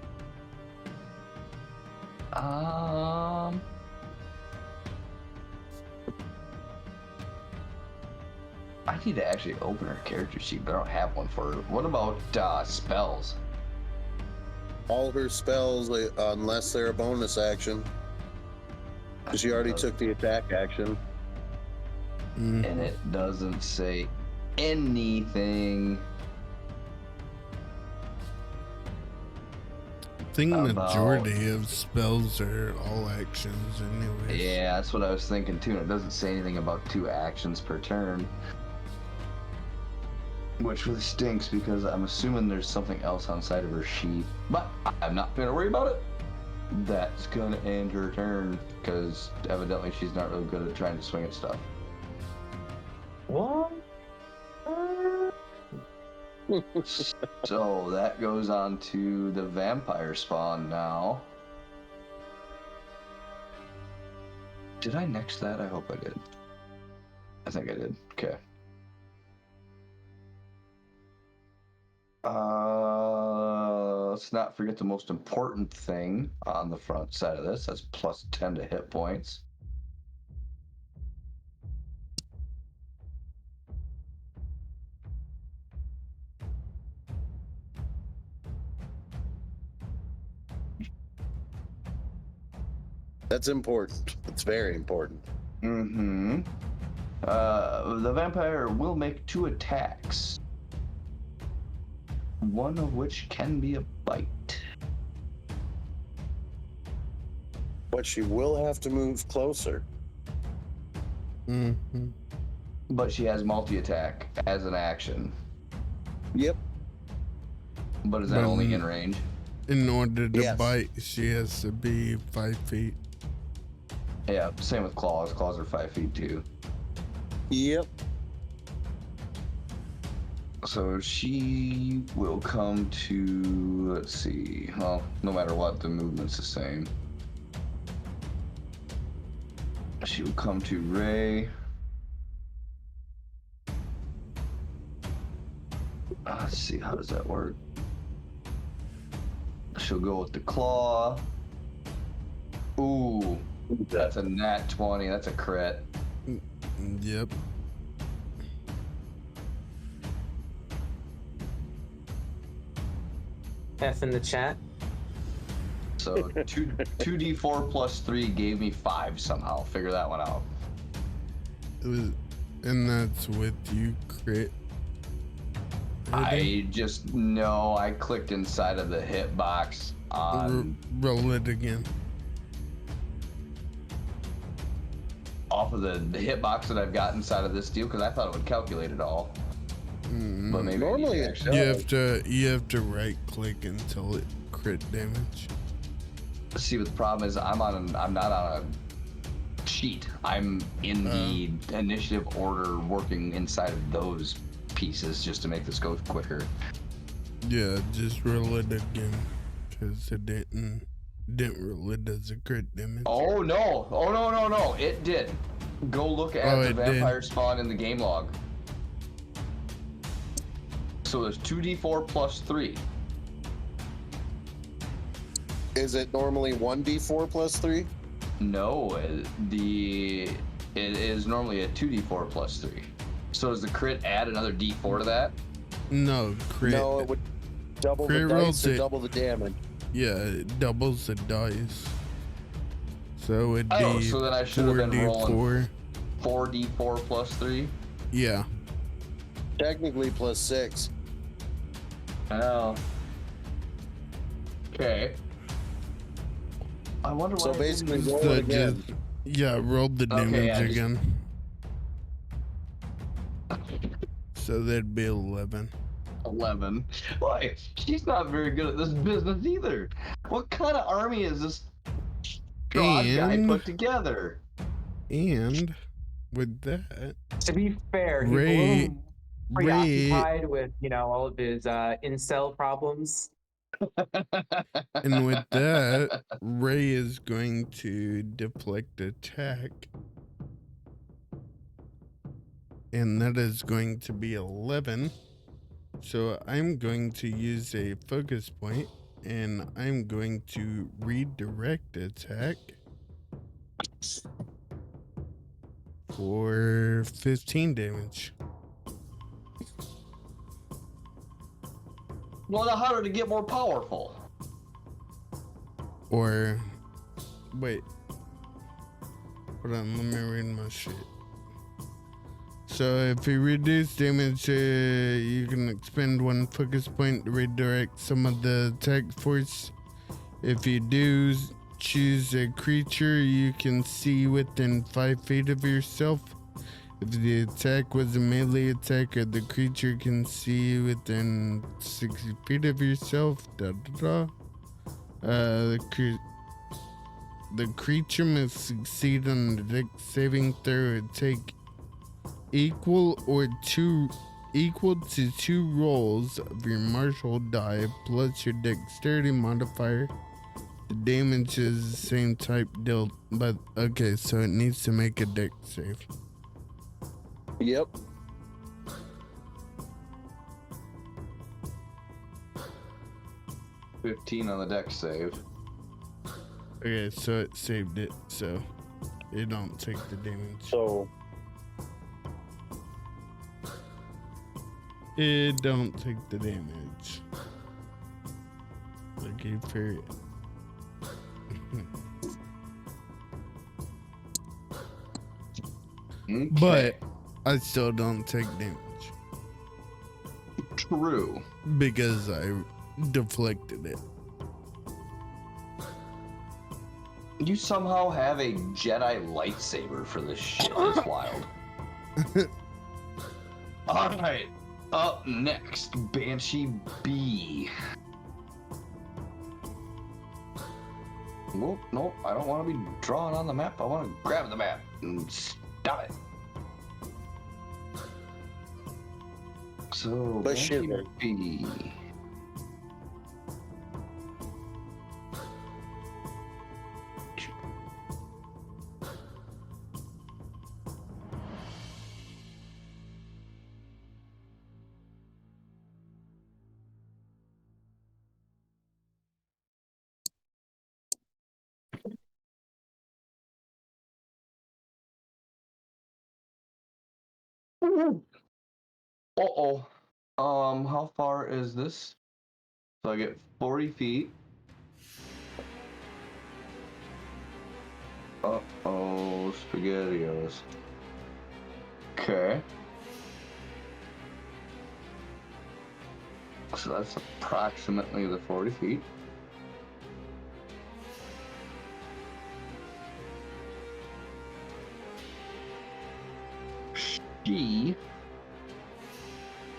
I need to actually open her character sheet, but I don't have one for her. What about spells? All her spells, unless they're a bonus action. She already took the attack action. Mm-hmm. And it doesn't say anything. I think About- majority of spells are all actions anyways. Yeah, that's what I was thinking too. And it doesn't say anything about 2 actions per turn. Which really stinks because I'm assuming there's something else on the side of her sheet. But I'm not going to worry about it. That's going to end her turn because evidently she's not really good at trying to swing at stuff. What? So that goes on to the vampire spawn now. Did I next that? I hope I did. I think I did. Okay. Let's not forget the most important thing on the front side of this. That's plus 10 to hit points. That's important. It's very important. Mm-hmm. The vampire will make 2 attacks. One of which can be a bite. But she will have to move closer. Mm-hmm. But she has multi-attack as an action. Yep. But is that But only in range? In order to Yes. bite, she has to be 5 feet. Yeah, same with claws. Claws are 5 feet too. Yep. So she will come to, let's see, well, no matter what, the movement's the same. She will come to Ray. Let's see, how does that work? She'll go with the claw. Ooh, that's a nat 20. That's a crit. Yep. F in the chat. So 2d4 plus 3 gave me 5 somehow. Figure that one out. It was, and that's with you crit. I just know I clicked inside of the hitbox on Roll it again. off of the hitbox that I've got inside of this deal because I thought it would calculate it all. But maybe Normally I it need to actually You have to right click until it crit damage. see what the problem is. I'm not on a sheet. I'm in the initiative order working inside of those pieces just to make this go quicker. Yeah, just roll it again. Cause it didn't roll it as a crit damage. Oh no, it did. Go look at the vampire spawn in the game log. So there's 2d4 plus 3. Is it normally 1d4 plus 3? No, it is normally a 2d4 plus 3. So does the crit add another d4 to that? No, crit. No, it would double the Crit dice rolls or it. double the damage. Yeah, it doubles the dice. So it'd Oh, be so then I should have been 4d4. rolling 4d4 plus 3? Yeah. Technically plus 6. Oh. Okay. I wonder why. So basically roll So it again. roll the damage Okay, yeah, again. So that'd be 11. 11. Why? She's not very good at this business either. What kind of army is this Strahd guy And- put together? And with that, To be fair, he's a Ray, little preoccupied with, all of his incel problems. and with that, Ray is going to deflect attack. And that is going to be 11. So I'm going to use a focus point, and I'm going to redirect attack for 15 damage. Well, now how did it get more powerful? Or, wait. Hold on, let me read my shit. So if you reduce damage, you can expend 1 focus point to redirect some of the attack force. If you do, choose a creature you can see within 5 feet of yourself. If the attack was a melee attack or the creature can see within 60 feet of yourself, the creature must succeed on the dex saving throw or take equal to 2 rolls of your martial die plus your dexterity modifier. The damage is the same type dealt, but okay, so it needs to make a dex save. Yep. $15 on the dex save. Okay, so it saved it, so it don't take the damage. So It don't take the damage. Okay, period. but I still don't take damage True. because I deflected it. You somehow have a Jedi lightsaber for this shit. It's wild. Alright. Up next, Banshee B. Nope, nope. I don't want to be drawing on the map. I want to grab the map and stop it. So, But Banshee shiver. B. Uh-oh. How far is this? So I get 40 feet. Uh-oh, SpaghettiOs. Okay. So that's approximately the 40 feet. She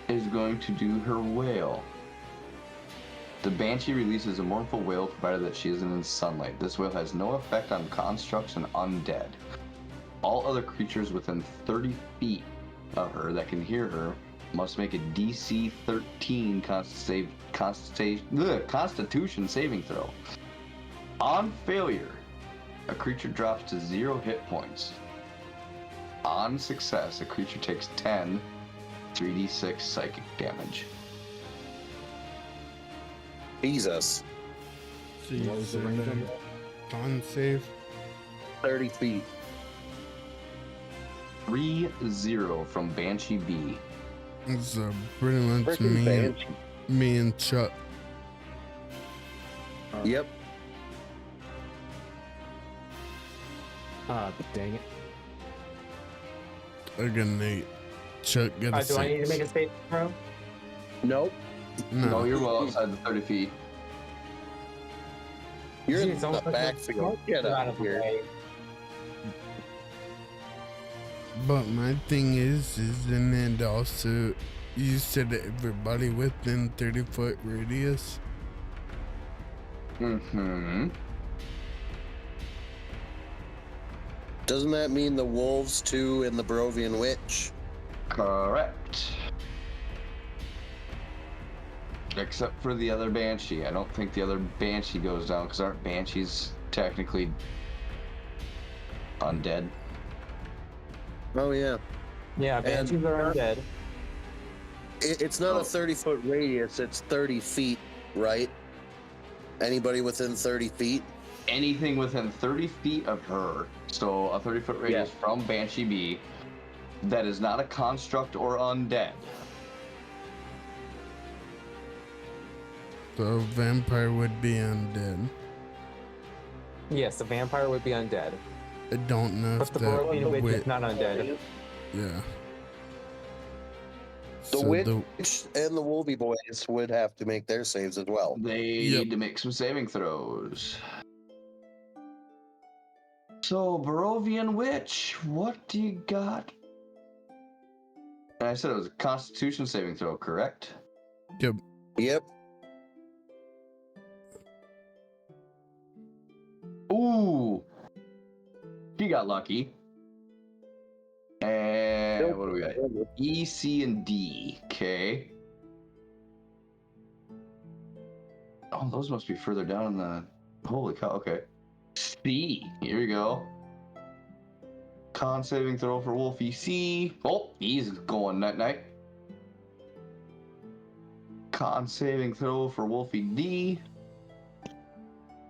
is going to do her wail. The Banshee releases a mournful wail provided that she isn't in sunlight. This wail has no effect on constructs and undead. All other creatures within 30 feet of her that can hear her must make a DC 13 Constitution saving throw. On failure, a creature drops to 0 hit points. On success, a creature takes 10 3d6 psychic damage. Jesus. So you What was the said range on a that? con save? 30 feet. 3-0 from Banshee B. So pretty much Freaking Banshee. me and Chuck. Yep. Dang it. I got an 8. Chuck got a 6. Do I need to make a save throw? Nope. No, you're well outside the 30 feet. You're in Jeez, the almost like backfield. Get out of the here. way. But my thing is and then also, you said everybody within 30-foot radius. Mm-hmm. Doesn't that mean the wolves too and the Barovian witch? Correct. Except for the other Banshee. I don't think the other Banshee goes down, because aren't Banshees technically undead? Oh yeah. Yeah, banshees are undead. It's not Oh. a 30-foot radius. It's 30 feet, right? Anybody within 30 feet? Anything within 30 feet of her, so a 30-foot radius from Banshee B, that is not a construct or undead. So vampire would be undead. Yes, the vampire would be undead. I don't know But if the that Barovian witch is wit- not undead. Yeah. The So witch and the Wolvie boys would have to make their saves as well. They Yep. need to make some saving throws. So, Barovian Witch, what do you got? And I said it was a Constitution saving throw, correct? Yep. Yep. Ooh! She got lucky. And what do we got? E, C, and D. Okay. Oh, those must be further down in the... Holy cow, okay. C. Here we go. Con saving throw for Wolfie C. Oh, he's going night-night. Con saving throw for Wolfie D.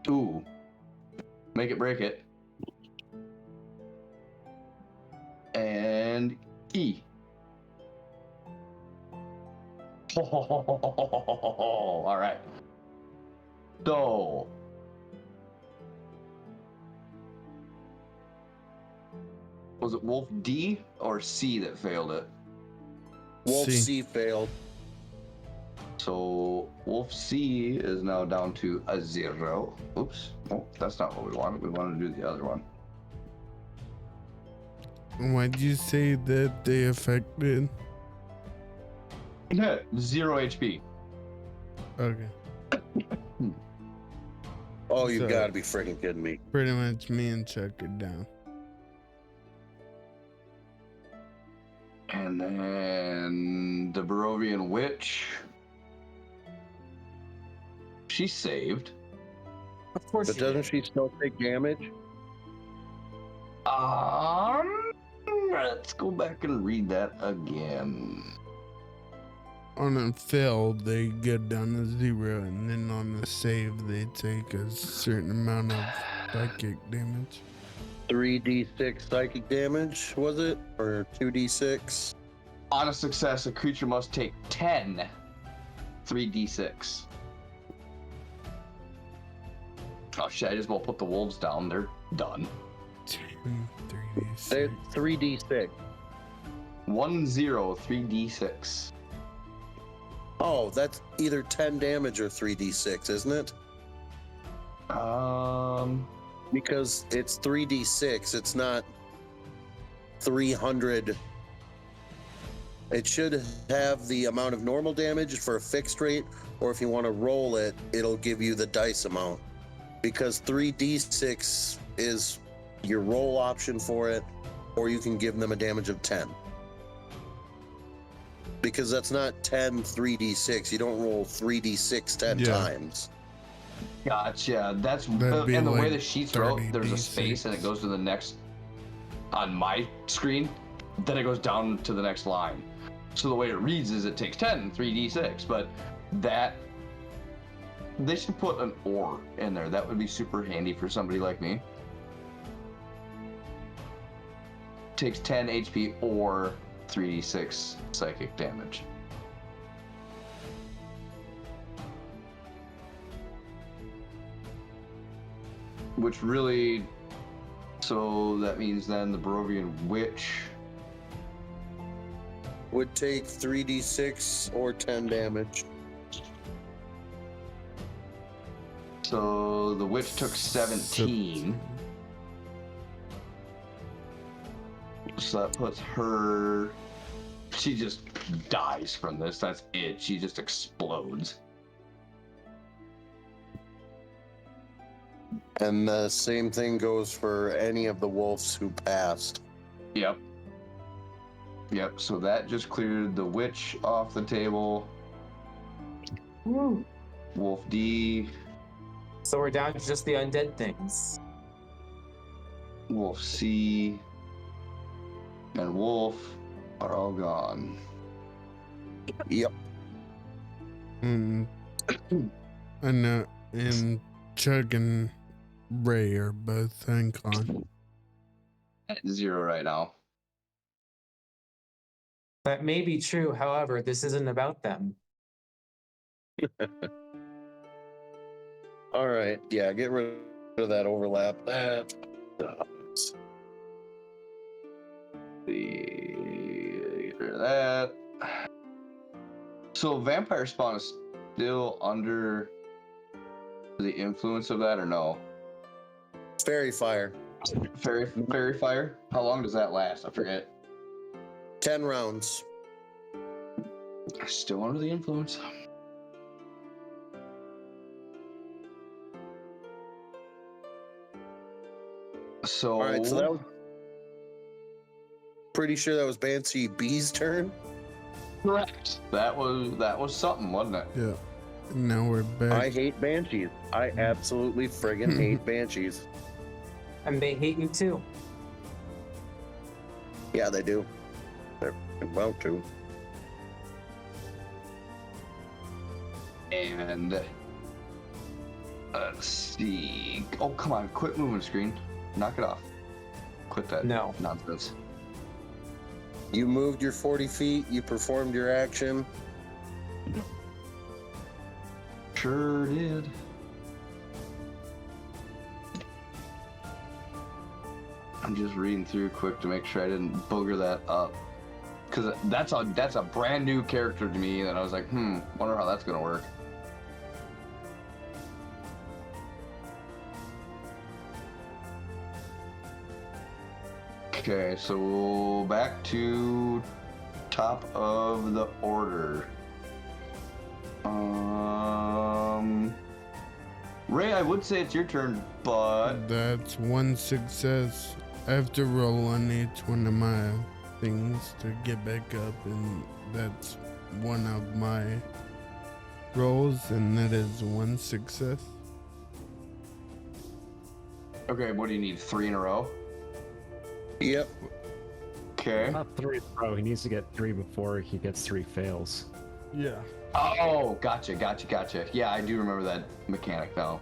Ooh. Make it break it. And E. All right. So Was it Wolf D or C that failed it? Wolf C. C failed. So Wolf C is now down to a 0. Oops. Oh, that's not what we wanted. We wanted to do the other one. Why'd you say that they affected? Yeah, 0 HP. Okay. Oh, you So- gotta be freaking kidding me. Pretty much me and Chuck are down. And then the Barovian Witch. She's saved. Of course But you doesn't did. she still take damage? Let's go back and read that again. On a fail, they get down to 0, and then on a save, they take a certain amount of psychic damage. 3d6 psychic damage, was it? Or 2d6? On a success, a creature must take 10 3d6. Oh shit, I just will put the wolves down. They're done. 10, 3d6. They're 3d6. 1 0 3d6. Oh, that's either 10 damage or 3d6, isn't it? Because it's 3d6, it's not 300. It should have the amount of normal damage for a fixed rate, or if you want to roll it, it'll give you the dice amount. Because 3d6 is your roll option for it, or you can give them a damage of 10. Because that's not 10 3d6. You don't roll 3d6 10 Yeah. times. Gotcha. That's That'd be and the way like the sheets wrote, 30 there's a D6. space and it goes to the next on my screen. Then it goes down to the next line. So the way it reads is it takes 10 3d6, but that they should put an or in there. That would be super handy for somebody like me. Takes 10 HP or 3d6 psychic damage. Which really, so that means then the Barovian Witch. Would take 3d6 or 10 damage. So the Witch took 17. So that puts her. She just dies from this. That's it. She just explodes. And the same thing goes for any of the wolves who passed. Yep. Yep. So that just cleared the Witch off the table. Woo. Wolf D, So we're down to just the undead things. Wolf C, and Wolf are all gone. Yep. And Chuck and Ray are both uncon. At 0 right now. That may be true, however, this isn't about them. All right. Yeah, get rid of that overlap. That sucks. Get rid of that. So vampire spawn is still under the influence of that or no? Fairy fire. Fairy fire? How long does that last? I forget. 10 rounds. Still under the influence. So, All right, so that was pretty sure that was Banshee B's turn. correct. That was something, wasn't it? Yeah. Now we're I back. hate Banshees. I absolutely friggin' hate Banshees. And they hate you too. Yeah, they do. They're about to. And let's see. Oh, come on, quit moving screen. Knock it off. Quit that No. nonsense. You moved your 40 feet. You performed your action. Sure did. I'm just reading through quick to make sure I didn't booger that up. Because that's a brand new character to me, and I was like, wonder how that's going to work. Okay, so back to top of the order. Ray, I would say it's your turn, but That's one success. I have to roll on each one of my things to get back up, and that's one of my rolls, and that is one success. okay, what do you need? 3 in a row? Yep. Okay. Not 3 in a row. He needs to get 3 before he gets 3 fails. Yeah. Oh, gotcha. Yeah, I do remember that mechanic now.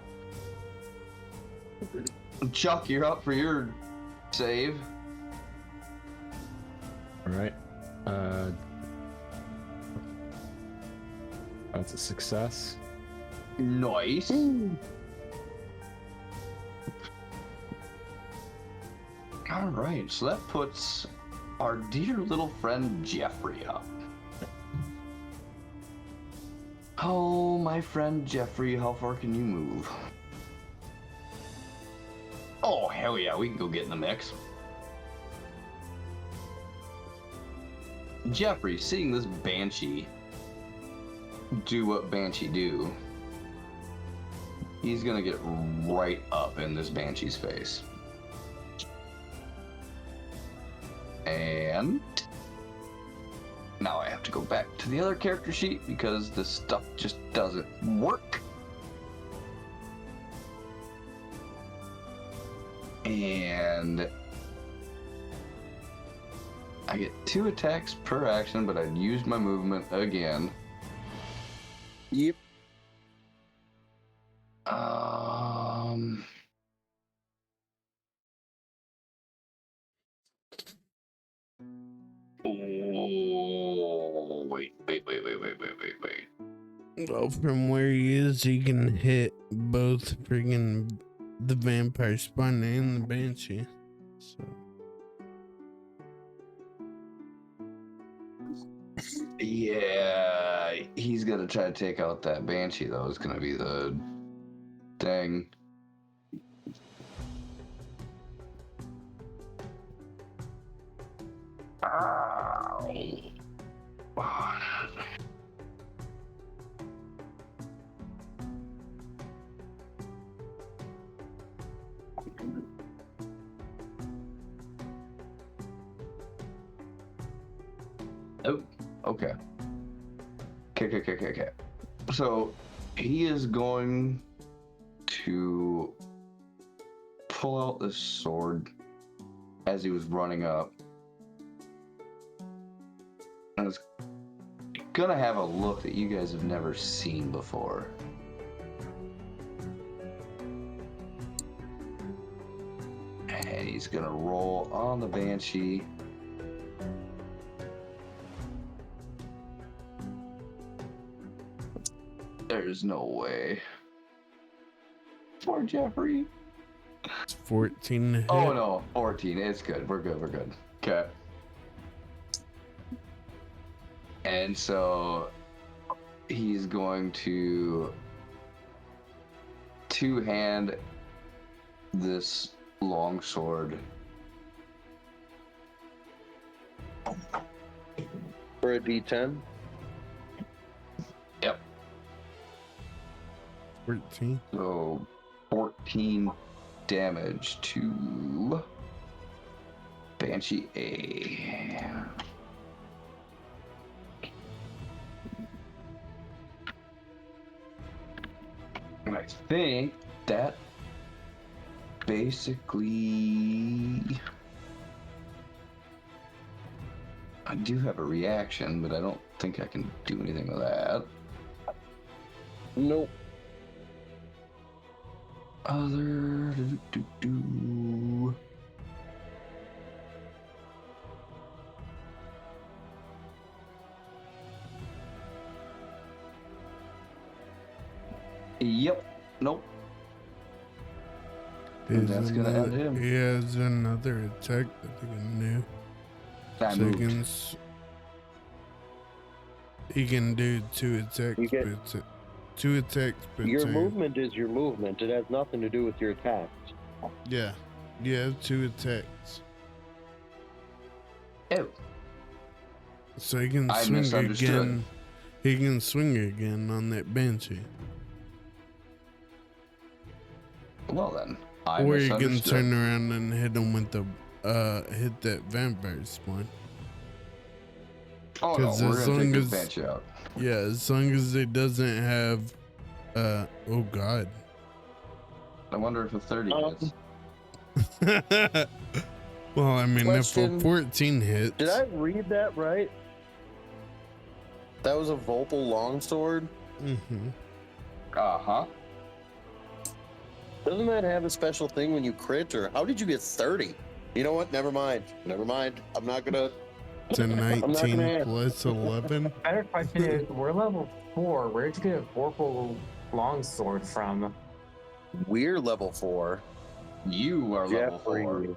Chuck, you're up for your save. All right. That's a success. Nice. All right, so that puts our dear little friend Jeffrey up. Oh, my friend Jeffrey, how far can you move? Oh, hell yeah, we can go get in the mix. Jeffrey, seeing this Banshee do what Banshee do, he's gonna get right up in this Banshee's face. And now I have to go back to the other character sheet because this stuff just doesn't work. And I get 2 attacks per action, but I used my movement again. Yep. Oh, wait. Well, from where he is, he can hit both friggin' the vampire spawn and the banshee. So Yeah, he's gonna try to take out that Banshee, though. It's gonna be the thing. Oh, okay. Okay. So he is going to pull out this sword as he was running up. And it's gonna have a look that you guys have never seen before. And he's gonna roll on the Banshee. There's no way. Poor Jeffrey. it's 14 to hit. Oh no, 14. It's good. We're good. Okay. And so he's going to two-hand this long sword. For a D10. Yep. 14. So 14 damage to Banshee A. And I think that basically... I do have a reaction, but I don't think I can do anything with that. Nope. Other... Yep. Nope. And that's gonna end him. He has another attack that he can do. That So moved. he can do 2 attacks. You get- but it's 2 attacks, but Your movement is your movement. It has nothing to do with your attacks. Yeah, you have 2 attacks. Oh. So he can I swing misunderstood. again. He can swing again on that banshee. Well then, I Or you can misunderstood. turn around and hit him with the hit that vampire spawn. Oh no, 'Cause we're as gonna take long this as- banshee out. Yeah, as long as it doesn't have oh god. I wonder if a 30 hits. Well, I mean, Question. if a 14 hits. Did I read that right? That was a Vopal longsword. Mm-hmm. Uh-huh. Doesn't that have a special thing when you crit, or how did you get 30? You know what? Never mind. Never mind. I'm not gonna. It's a not 19 gonna ask. plus 11. Better question is, we're level 4. Where'd you get a Vorpal longsword from? We're level 4. You are level Jeffrey. 4.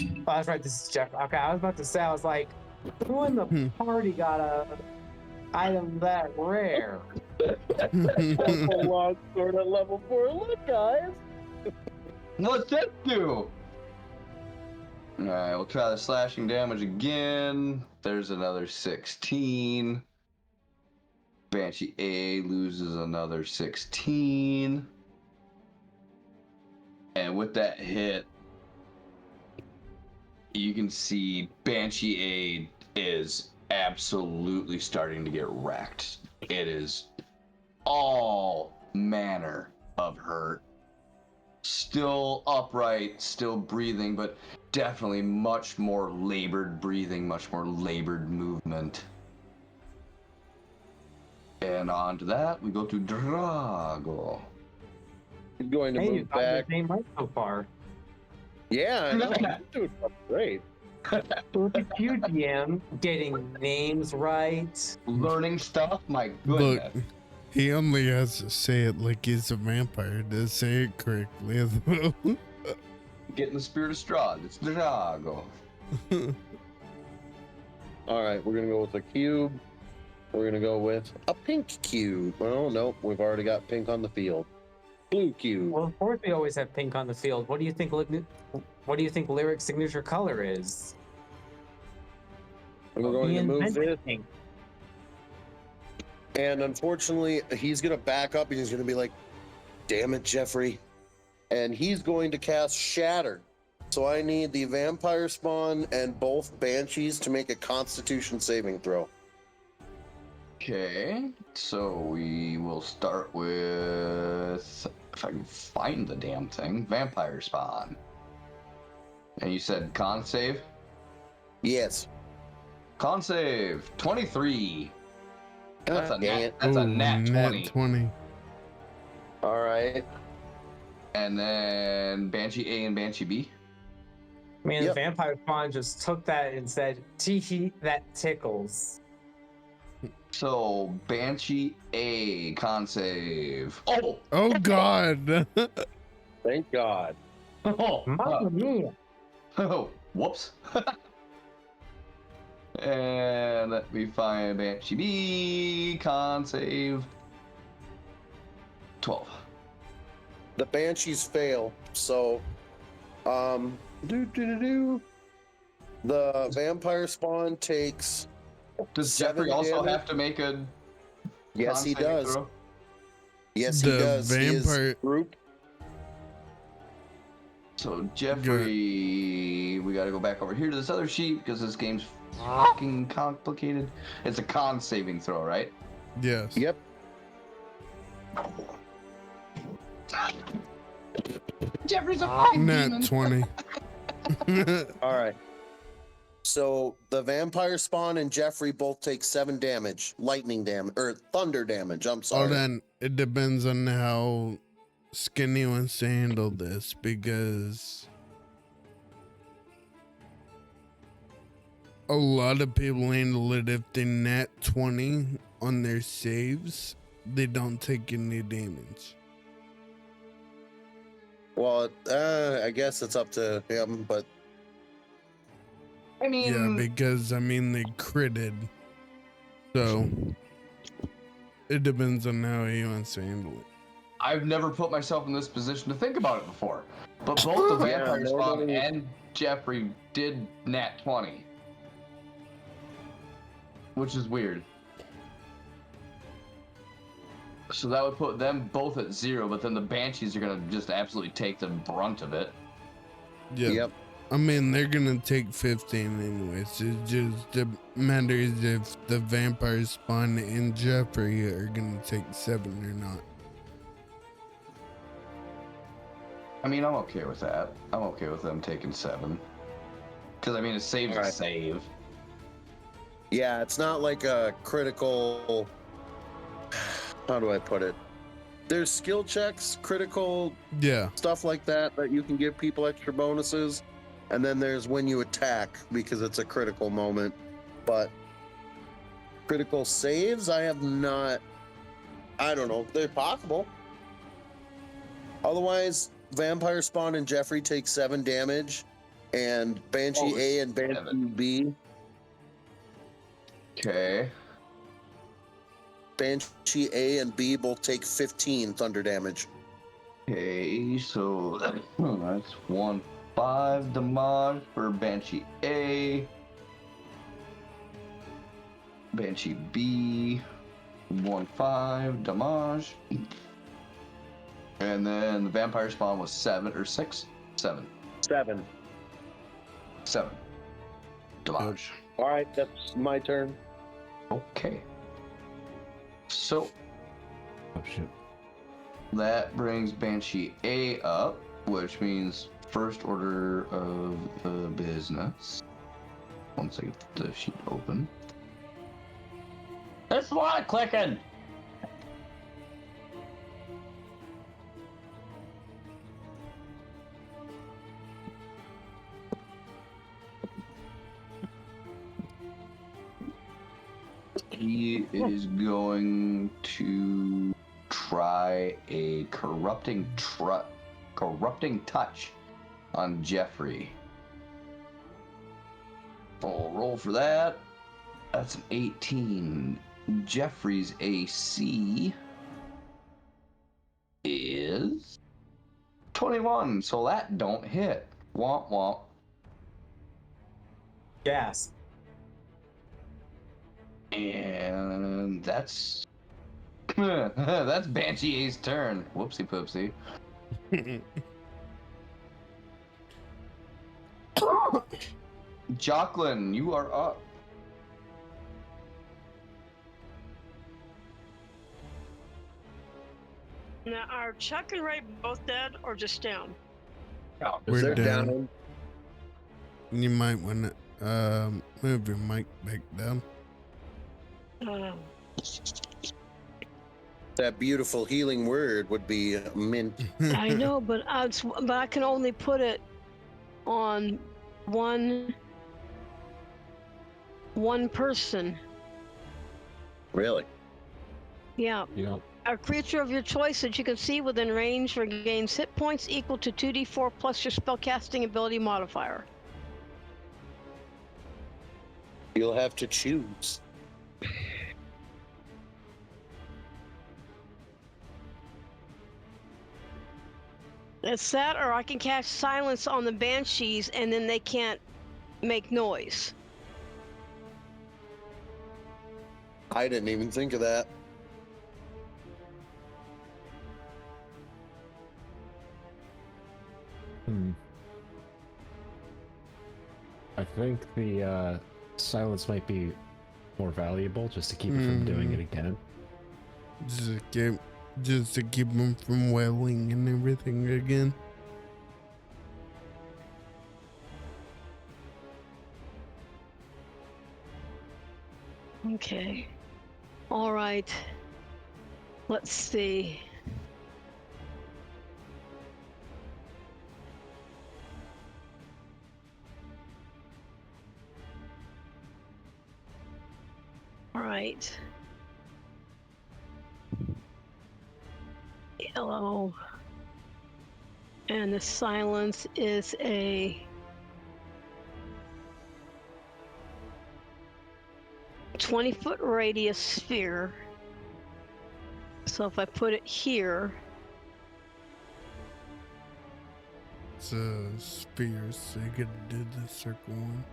Oh, that's right. This is Jeff. Okay, I was about to say, I was like, who in the party got a item that rare? Vopal longsword at level 4. Look, guys. What's that do? Alright, we'll try the slashing damage again. There's another 16. Banshee A loses another 16. And with that hit, you can see Banshee A is absolutely starting to get wrecked. It is all manner of hurt. Still upright, still breathing, but definitely much more labored breathing, much more labored movement. And on to that, we go to Drago. He's going to Hey, you move got the back. same right so far. Yeah, I know. You're doing great. Look at you, GM, getting names right. Learning stuff, my Look, goodness. he only has to say it like he's a vampire to say it correctly. Getting the spirit of Strahd. It's Drago. All right, we're gonna go with a cube. We're gonna go with A pink cube. Well, nope. We've already got pink on the field. blue cube. Well, of course we always have pink on the field. What do you think? What do you think Lyric's signature color is? And we're going He to move invented this. pink. And unfortunately, he's gonna back up and he's gonna be like, "Damn it, Jeffrey!" And he's going to cast Shatter. So I need the vampire spawn and both banshees to make a Constitution saving throw. Okay, so we will start with, if I can find the damn thing, vampire spawn. And you said con save? Yes. Con save 23. That's a God dang nat. it. That's a Ooh, nat 20. 20. All right. And then Banshee A and Banshee B. Man, Yep. the vampire spawn just took that and said, "Tee that tickles." So Banshee A con save. Oh, Oh god. Thank God. oh, Mamma mia! oh, whoops. And let me find Banshee B con save 12. The banshees fail. So, the vampire spawn takes. Does 7 Jeffrey also damage. have to make a Yes, con he saving does. throw? Yes, he The does. He is vampire- group. So Jeffrey, we gotta go back over here to this other sheet because this game's fucking complicated. It's a con saving throw, right? Yes. Yep. Jeffrey's a fucking Nat demon. 20. All right. So the vampire spawn and Jeffrey both take 7 damage, lightning damage or thunder damage. I'm sorry. Hold on. It depends on how Skinny wants to handle this because a lot of people handle it if they nat 20 on their saves, they don't take any damage. Well, I guess it's up to him, but I mean, Yeah, because I mean they critted, so it depends on how he wants to handle it. I've never put myself in this position to think about it before. But both the Yeah, Vampire Spawn normally- and Jeffrey did nat 20. Which is weird. So that would put them both at 0, but then the Banshees are going to just absolutely take the brunt of it. Yeah. Yep. I mean, they're gonna take 15 anyways. It just matters if the Vampire Spawn and Jeffrey are gonna take 7 or not. I mean, I'm okay with that. I'm okay with them taking 7. Because, I mean, a save's a Alright. save. yeah, it's not like a critical. How do I put it? There's skill checks, critical Yeah. stuff like that you can give people extra bonuses, and then there's when you attack because it's a critical moment. But critical saves, I have not. I don't know. They're possible. Otherwise, Vampire Spawn and Jeffrey take 7 damage, and Banshee Oh, A and Banshee 7. B. Okay. Banshee A and B both take 15 thunder damage. Okay, so that's 1-5 damage for Banshee A. Banshee B, 1-5 damage. And then the Vampire Spawn was 7 or 6? 7. 7. 7 damage. All right, that's my turn. Okay. So Oh shit. that brings Banshee A up, which means first order of business. Once I get the sheet open. There's a lot clicking! He is going to try a corrupting touch on Jeffrey. I'll roll for that. That's an 18. Jeffrey's AC is 21, so that don't hit. Womp womp. Gas. And that's that's Banshee A's turn. Whoopsie poopsie. Jocelyn, you are up. Now, are Chuck and Ray both dead or just down? We're They're down. You might want to move your mic back down. Uh, That beautiful healing word would be mint. I know, but I can only put it on one person. Really? Yeah. You know, A creature of your choice that you can see within range regains hit points equal to 2d4 plus your spellcasting ability modifier. You'll have to choose. It's that, or I can cast silence on the banshees and then they can't make noise. I didn't even think of that. I think the silence might be more valuable just to keep it from doing it again. Just to keep them from wailing and everything again. Okay. All right. Let's see. All right. Yellow And the silence is a 20-foot radius sphere. So if I put it here, It's a sphere, so you gotta do the circle one.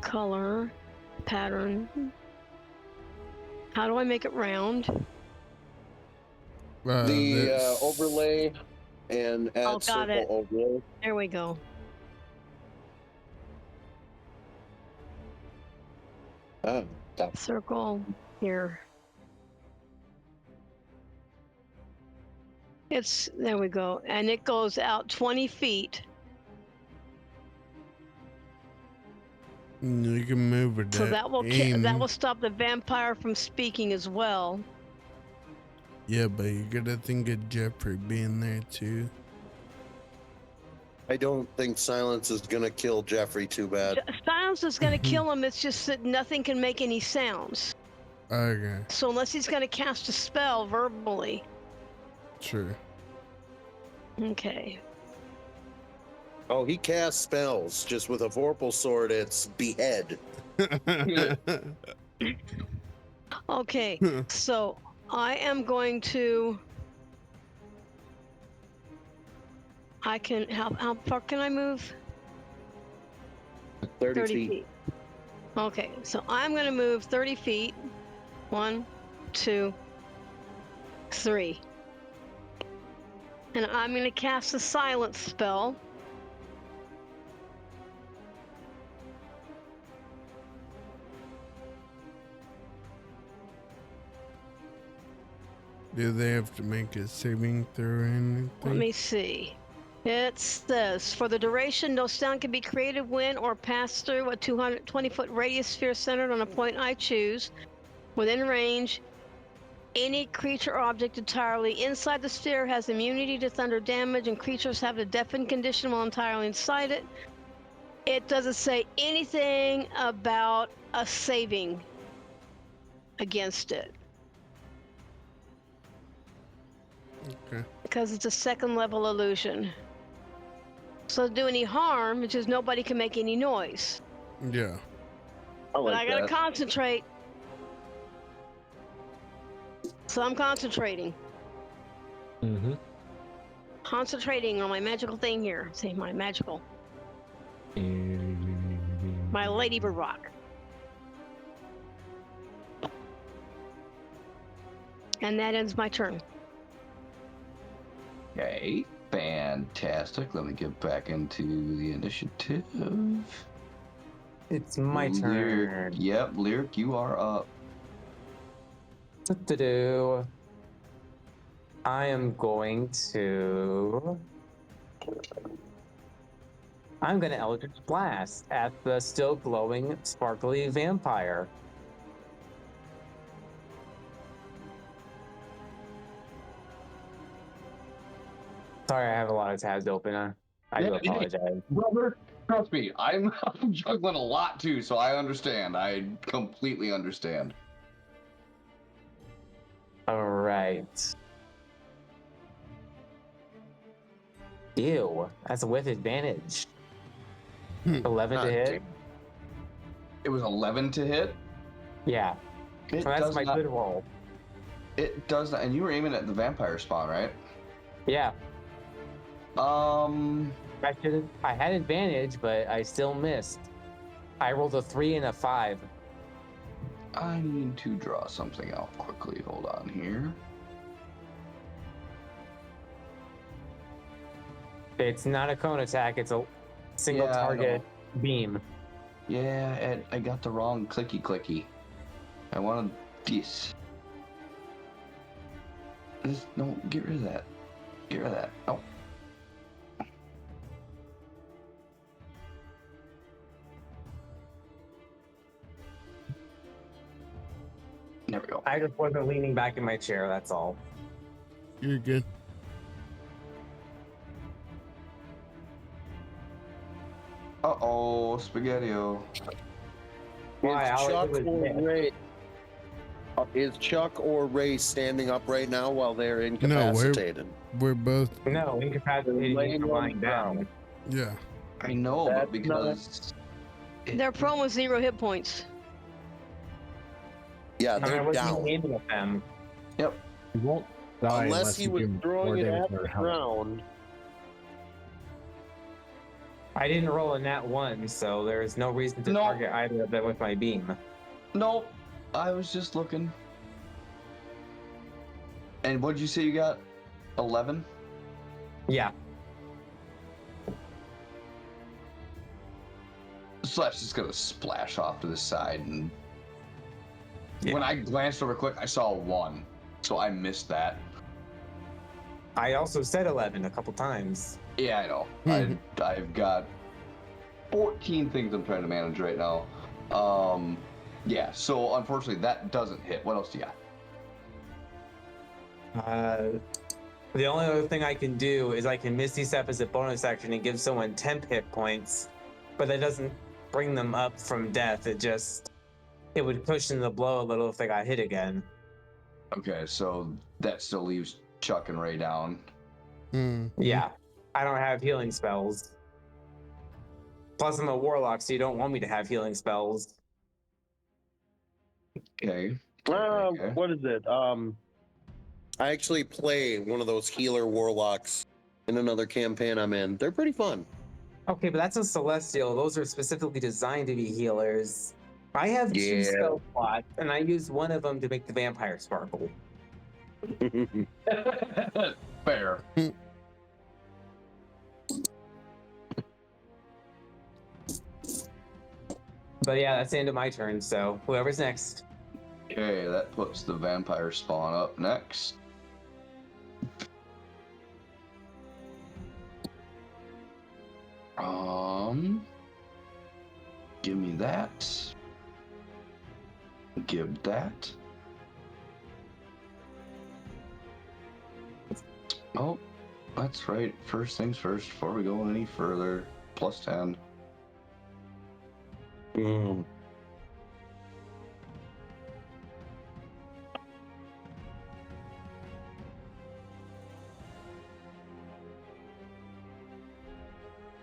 color, pattern. How do I make it round? The That's- overlay and add Oh, got circle it. overlay. There we go. Oh, that- Circle here. There we go. And it goes out 20 feet. You can move it. So at that aim. will stop the vampire from speaking as well. Yeah, but you gotta think of Jeffrey being there too. I don't think silence is gonna kill Jeffrey too bad. Silence is going to kill him. It's just that nothing can make any sounds. Okay, So unless he's going to cast a spell verbally. sure. Okay. Oh, he casts spells. Just with a vorpal sword, it's behead. Okay. So I am going to. How far can I move? 30 feet. Okay, so I'm going to move 30 feet. 1, 2, 3. And I'm going to cast a silence spell. Do they have to make a saving throw or anything? Let me see. It says, for the duration, no sound can be created when or passed through a 220-foot radius sphere centered on a point I choose. Within range, any creature or object entirely inside the sphere has immunity to thunder damage, and creatures have a deafened condition while entirely inside it. It doesn't say anything about a saving against it, Okay. because it's a second level illusion. So to do any harm, it's just nobody can make any noise. Yeah. I But like I gotta that. concentrate. So I'm concentrating. Mm-hmm. Concentrating on my magical thing here. See, my magical. My ladybird rock. And that ends my turn. Okay, fantastic. Let me get back into the initiative. It's my Lyric, turn. yep, Lyric, you are up. What to do? I am going to. I'm going to Eldritch Blast at the still glowing, sparkly vampire. Sorry, I have a lot of tabs open. I do Yeah, apologize. Brother, trust me, I'm juggling a lot too, so I understand. I completely understand. All right. Ew, that's with advantage. 11 to God hit. damn. It was 11 to hit. Yeah, It so that's does my not. good roll. It does not. And you were aiming at the vampire spawn, right? Yeah, Um. I had advantage, but I still missed. I rolled a 3 and a 5. I need to draw something out quickly. Hold on here. It's not a cone attack, it's a single Yeah, I target beam. Yeah, I got the wrong clicky. I wanted this. No, get rid of that. Get rid of that. Oh. There we go. I just wasn't leaning back in my chair, that's all. You're good. Uh-oh, Spaghetti-O. Why, It's Alex? It chock was full of missed. rage. Is Chuck or Ray standing up right now while they're No, incapacitated? we're both. No, incapacitating Laying you for on lying the down. ground. Yeah. I know, That's but because They're prone with 0 hit points. Yeah, I mean, I they're wasn't down. aiming at them. You won't die Unless he you was do Throwing more it damage at than the their health. ground. I didn't roll a nat 1, so there's no reason to No. target either of them with my beam. nope. I was just looking. And what'd you say you got? 11? Yeah. Slash is gonna splash off to the side, and Yeah. when I glanced over quick, I saw a 1, so I missed that. I also said 11 a couple times. Yeah, I know. I've got 14 things I'm trying to manage right now. Yeah. So unfortunately, that doesn't hit. What else do you got? The only other thing I can do is I can Misty Step as a bonus action and give someone 10 hit points, but that doesn't bring them up from death. It would cushion the blow a little if they got hit again. Okay, so that still leaves Chuck and Ray down. Yeah. I don't have healing spells. Plus, I'm a warlock, so you don't want me to have healing spells. Okay. What is it? I actually play one of those healer warlocks in another campaign I'm in. They're pretty fun. Okay, but that's a celestial. Those are specifically designed to be healers. I have 2 Yeah. spell slots, and I use one of them to make the vampire sparkle. Fair. But yeah, that's the end of my turn, so whoever's next. Okay, that puts the vampire spawn up next. Give me that. Give that. Oh, that's right. First things first, before we go any further, plus 10.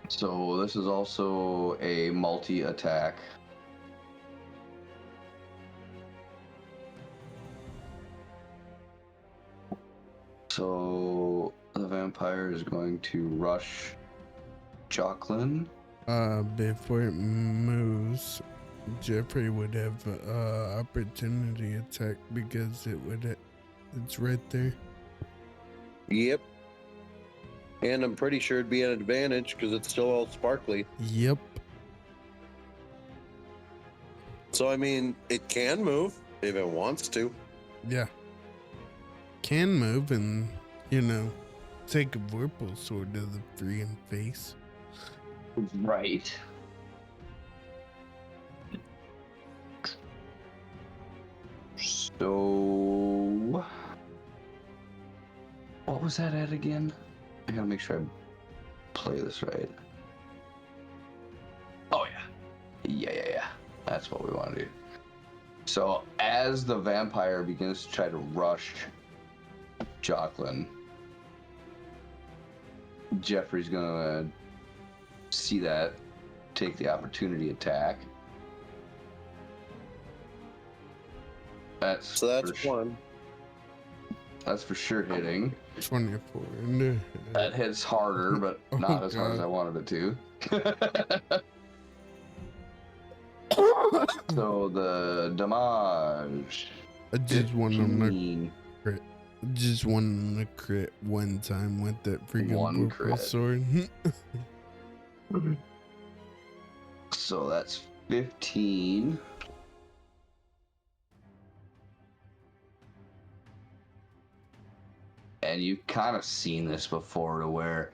So this is also a multi-attack. So the vampire is going to rush Jocelyn. Before it moves, Jeffrey would have opportunity attack because it's right there. Yep. And I'm pretty sure it'd be an advantage because it's still all sparkly. Yep. So, I mean, it can move if it wants to. Yeah. Can move and, take a Vorpal sword to the freaking face. Right. So, what was that at again? I gotta make sure I play this right. Oh yeah. Yeah. That's what we want to do. So as the vampire begins to try to rush Jocelyn, Jeffrey's gonna see that, take the opportunity attack. That's one. That's for sure hitting. 24. That hits harder, but not as hard as I wanted it to. So the damage. I just won on the 15. crit. Just won on the crit one time with that freaking One Vorpal crit. sword. So that's 15. And you've kind of seen this before, to where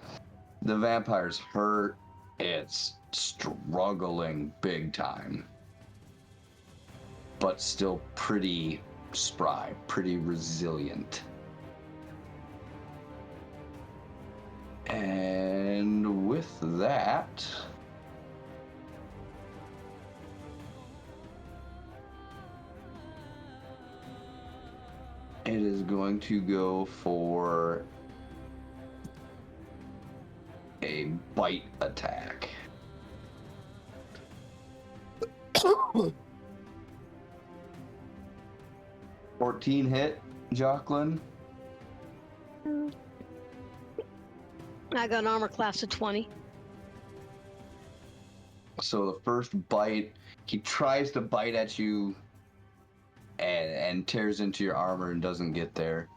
the vampire's hurt, it's struggling big time, but still pretty spry, pretty resilient. And with that, It is going to go for a bite attack. 14 hit, Jocelyn. I got an armor class of 20. So the first bite, he tries to bite at you and tears into your armor and doesn't get there.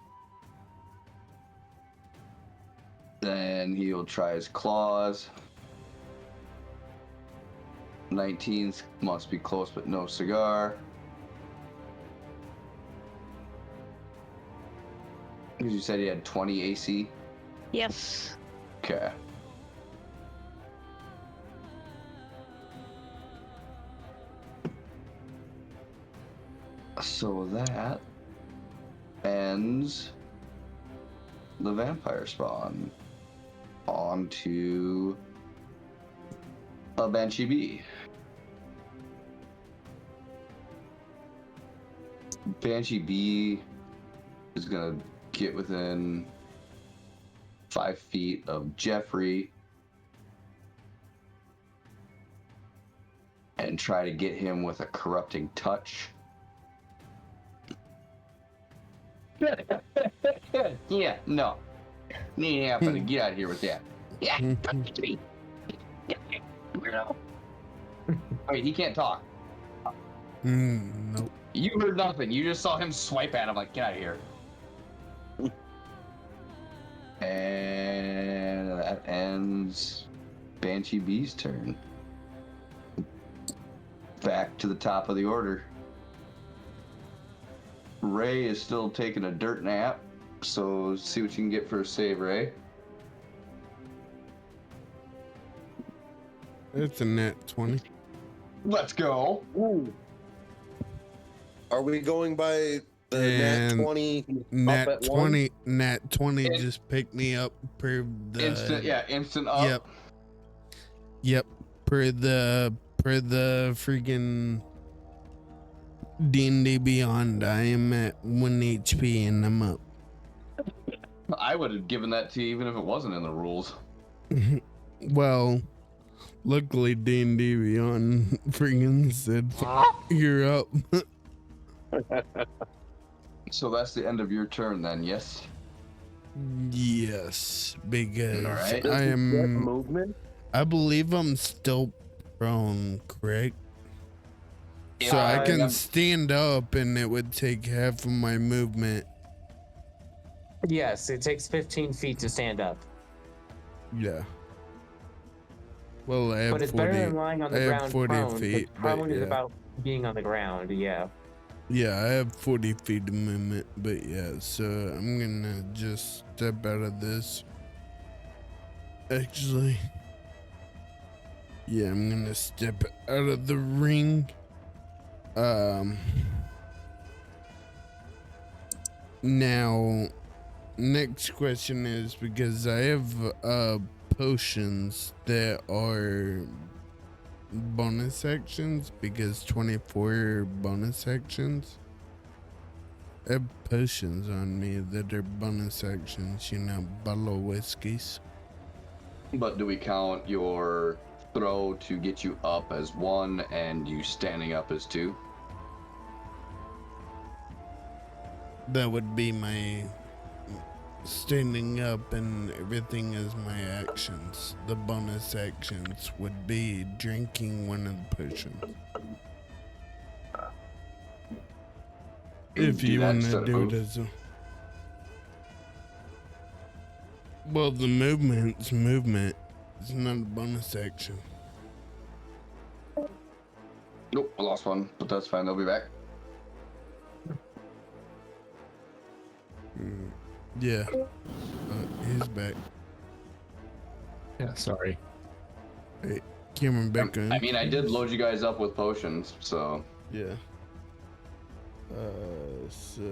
Then he'll try his claws. 19 must be close, but no cigar. Because you said he had 20 AC? Yes. Okay. So that ends the vampire spawn. On to a Banshee B. Banshee B is gonna get within 5 feet of Jeffrey and try to get him with a corrupting touch. Yeah, no. Ain't happening. Get out of here with that. Yeah, weirdo. Wait, he can't talk. Nope. You heard nothing. You just saw him swipe at him like, get out of here. And that ends Banshee B's turn. Back to the top of the order. Ray is still taking a dirt nap, so see what you can get for a save, Ray. It's a net 20. Let's go. Ooh. Are we going by the And nat 20 Nat up at 20, Nat 20 In- just picked me up per the Instant up. Yep. Yep. Per the freaking D&D Beyond, I am at 1 HP and I'm up. I would have given that to you even if it wasn't in the rules. Well, luckily D&D Beyond freaking said, you're up. So that's the end of your turn then, yes? Yes, because All right. Does I he get am, movement? I believe I'm still prone, correct? So I Yeah, can I'm- stand up and it would take half of my movement. Yes, it takes 15 feet to stand up. Yeah. Well, I have But it's 40. better than lying on I the have ground 40 prone. feet, But but prone is yeah. about being on the ground, yeah. Yeah, I have 40 feet of movement, but yeah, so I'm gonna just step out of this. Actually, yeah, I'm gonna step out of the ring. Now, next question is because I have potions that are bonus actions, because 24 bonus actions. I have potions on me that are bonus actions, you know, bottle of whiskeys. But do we count your throw to get you up as 1 and you standing up as 2? That would be my standing up, and everything is my actions. The bonus actions would be drinking one of the potions. If you that want instead to of do move? it as a... Well, the movement's movement. It's not a bonus action. Nope, I lost one, but that's fine. They'll be back. Yeah. He's back. Yeah, sorry. Cameron back on. I mean, I did load you guys up with potions, so Yeah. So...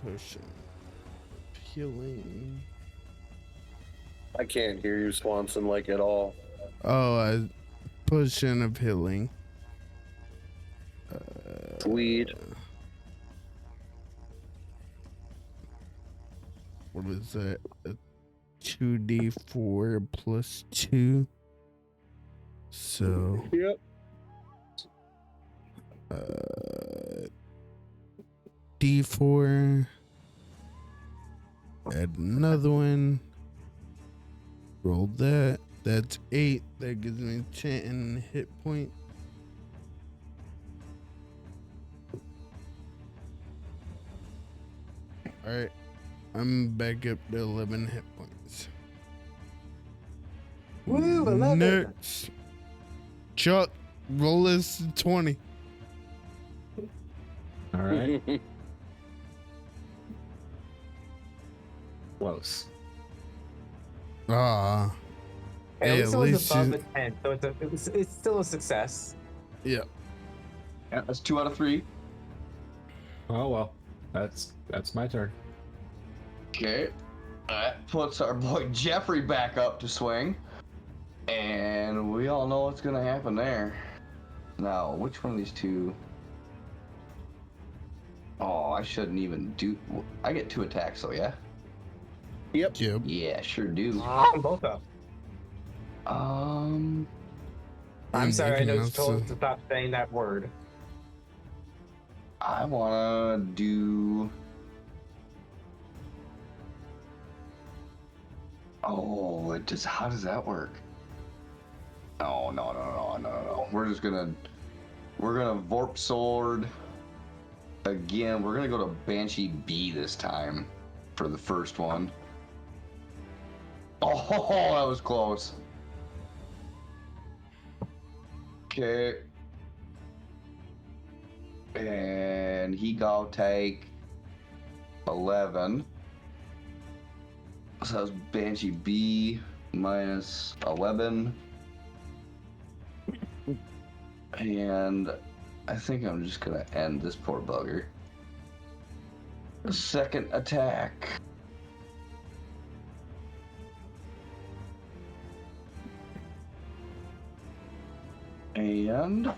Potion. Healing. I can't hear you, Swanson, like at all. Oh, a potion of healing. Sweet. What is that? A 2d4 plus 2. So, Yep. d4. Add another one. Roll that. That's 8. That gives me 10 hit points. Alright. I'm back up to 11 hit points. Woo, 11. Next. Chuck, roll this to 20. All right. Close. Ah. At Hey, least at it was least above you- a 10, so it's still a success. Yeah. Yeah, that's 2 out of 3. Oh well, that's my turn. Okay. That puts our boy Jeffrey back up to swing. And we all know what's going to happen there. Now, which one of these two? Oh, I shouldn't even do. I get 2 attacks, though, yeah? Yep. Yep. Yeah, sure do. Both up. Um, I'm And sorry, I even know you that's told us to stop saying that word. I want to do. Oh, it just. How does that work? No. We're gonna Vorp Sword again. We're gonna go to Banshee B this time for the first one. Oh, that was close. Okay. And he go take 11. So that was Banshee B minus 11. And I think I'm just gonna end this poor bugger. Second attack. And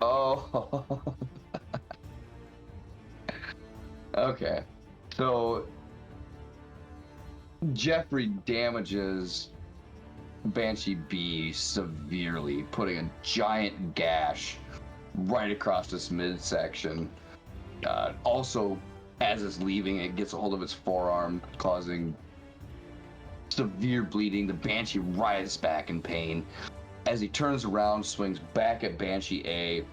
oh, okay. So Jeffrey damages Banshee B severely, putting a giant gash right across this midsection. Also, as it's leaving, it gets a hold of its forearm, causing severe bleeding. The Banshee writhes back in pain. As he turns around, swings back at Banshee A,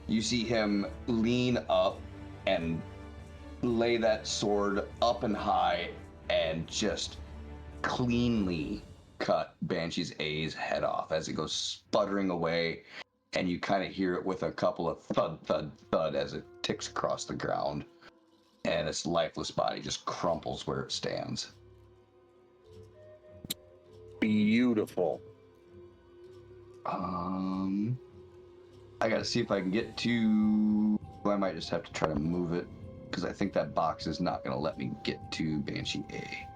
you see him lean up and lay that sword up and high and just cleanly cut Banshee's A's head off as it goes sputtering away, and you kind of hear it with a couple of thud, thud, thud as it ticks across the ground, and its lifeless body just crumples where it stands. Beautiful. I gotta see if I can get to. I might just have to try to move it because I think that box is not gonna let me get to Banshee A.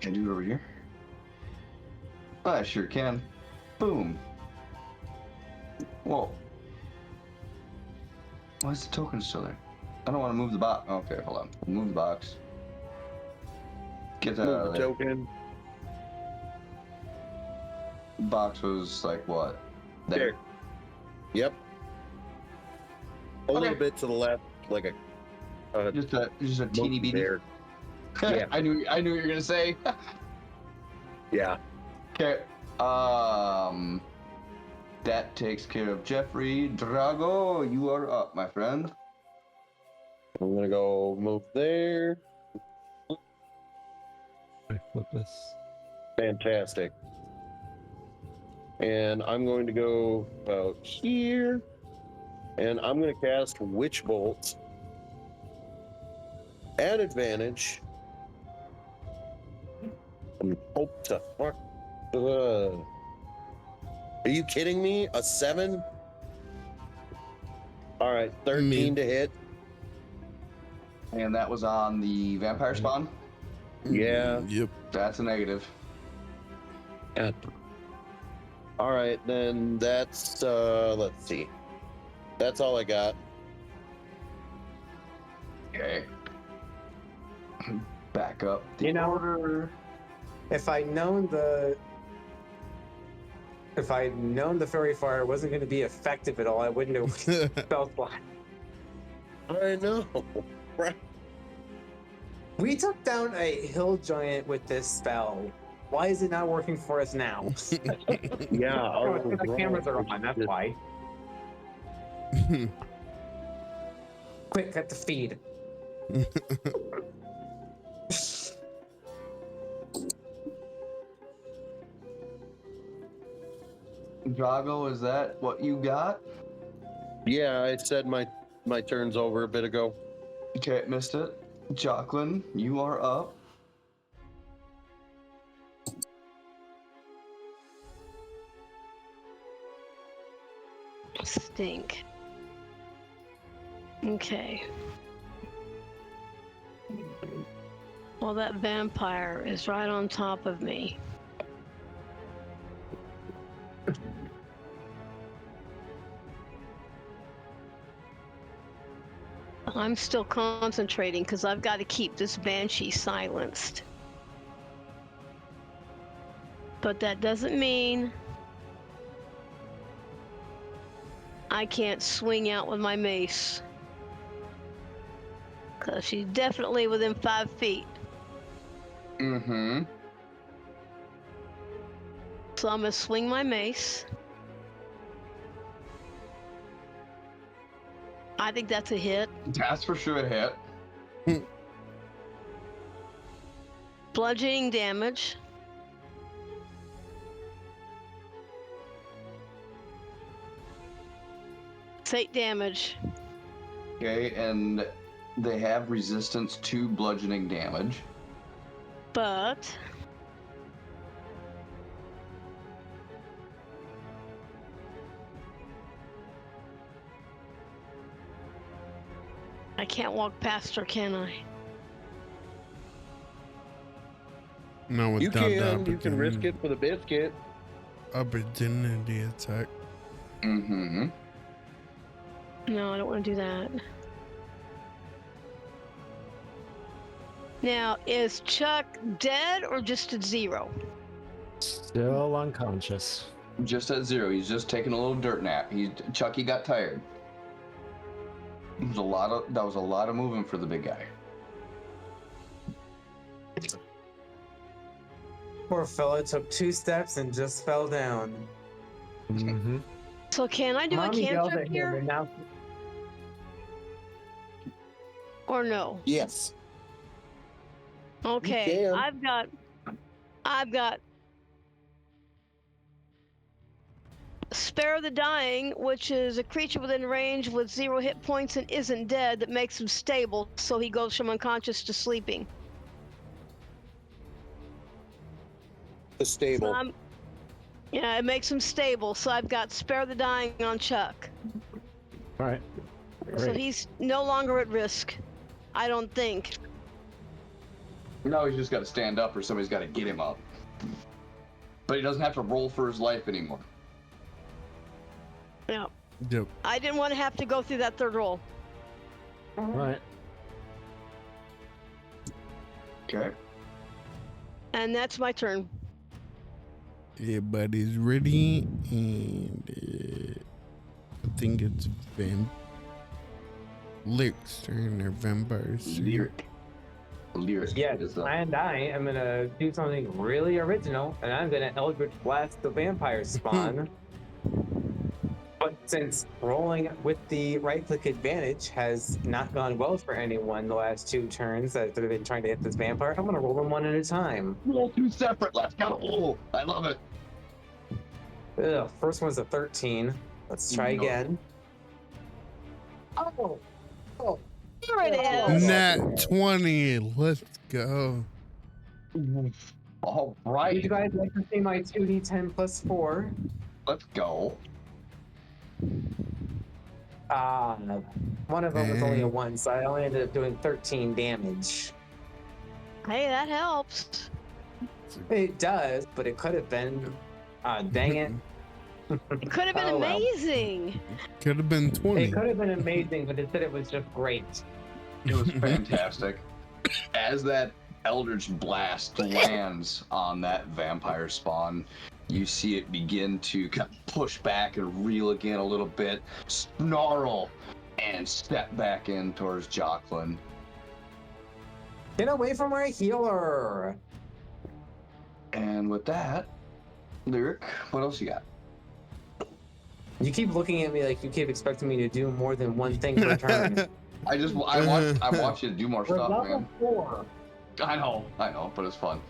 Can I do it over here? I sure can. Boom. Whoa. Why is the token still there? I don't want to move the box. Okay, hold on. Move the box. Get that out Move of the there. token. Box was like what? There. Yep. A Okay. little bit to the left, like a Just a teeny monkey beady. bear. Yeah. I knew what you were gonna say. Yeah. Okay. That takes care of Jeffrey. Drago, you are up, my friend. I'm gonna go move there. I flip this. Fantastic. And I'm going to go about here. And I'm going to cast Witch Bolt at advantage. And hope to fuck. Are you kidding me? A 7? All right, 13 to hit. And that was on the vampire spawn? Yeah. Yep. That's a negative. All right, then that's let's see. That's all I got. Okay. Back up. You know, if I'd known the fairy fire wasn't going to be effective at all, I wouldn't have spell slot. I know. Right. We took down a hill giant with this spell. Why is it not working for us now? Yeah. Oh, it's 'cause the cameras are on. That's why. Quick, cut the feed. Drago, is that what you got? Yeah, I said my turn's over a bit ago. Okay, missed it. Jocelyn, you are up. Stink. Okay. Well, that vampire is right on top of me. I'm still concentrating because I've got to keep this banshee silenced. But that doesn't mean I can't swing out with my mace. Because she's definitely within 5 feet. Mm-hmm. So I'm going to swing my mace. I think that's a hit. That's for sure a hit. Bludgeoning damage. Fate damage. Okay, and they have resistance to bludgeoning damage. But I can't walk past her, can I? No, You without the can. You can risk it for the biscuit. opportunity attack. Mm-hmm. No, I don't want to do that. Now, is Chuck dead or just at 0? Still unconscious. Just at 0. He's just taking a little dirt nap. Chucky got tired. That was a lot of moving for the big guy. Poor fella took 2 steps and just fell down. Mm-hmm. So can I do Mommy a yelled cantrip at him here and now or no? Yes. Okay, can. I've got Spare the Dying, which is a creature within range with 0 hit points and isn't dead that makes him stable, so he goes from unconscious to sleeping. The stable. So yeah, it makes him stable, so I've got Spare the Dying on Chuck. All right. So Great. he's no longer at risk, I don't think. No, he's just got to stand up or somebody's got to get him up. But he doesn't have to roll for his life anymore. Yeah. Yep. I didn't want to have to go through that third roll. All right. Okay. And that's my turn. Everybody's ready, and I think it's Lyrics turn or vampires. Lyric. yes, is up. and I am gonna do something really original, and I'm gonna Eldritch Blast the vampire spawn. But since rolling with the right-click advantage has not gone well for anyone the last 2 turns that have been trying to hit this vampire, I'm gonna roll them one at a time. Roll 2 separate. Let's go. Oh, I love it. Ugh, first one's a 13. Let's try No. again. Oh, Here it is. Nat 20. Let's go. All would right. you guys like to see my 2d10 plus 4? Let's go. One of them was only a Okay. 1, so I only ended up doing 13 damage. Hey, that helps. It does, but it could have been. Dang it. It could have been Oh, well. amazing. Could have been 20. It could have been amazing, but instead it was just great. It was fantastic. As that Eldritch Blast lands on that vampire spawn, you see it begin to kind of push back and reel again a little bit, snarl, and step back in towards Jocelyn. Get away from my healer! And with that, Lyric, what else you got? You keep looking at me like you keep expecting me to do more than one thing per turn. I want you to do more We're stuff, level man. 4. I know, but it's fun.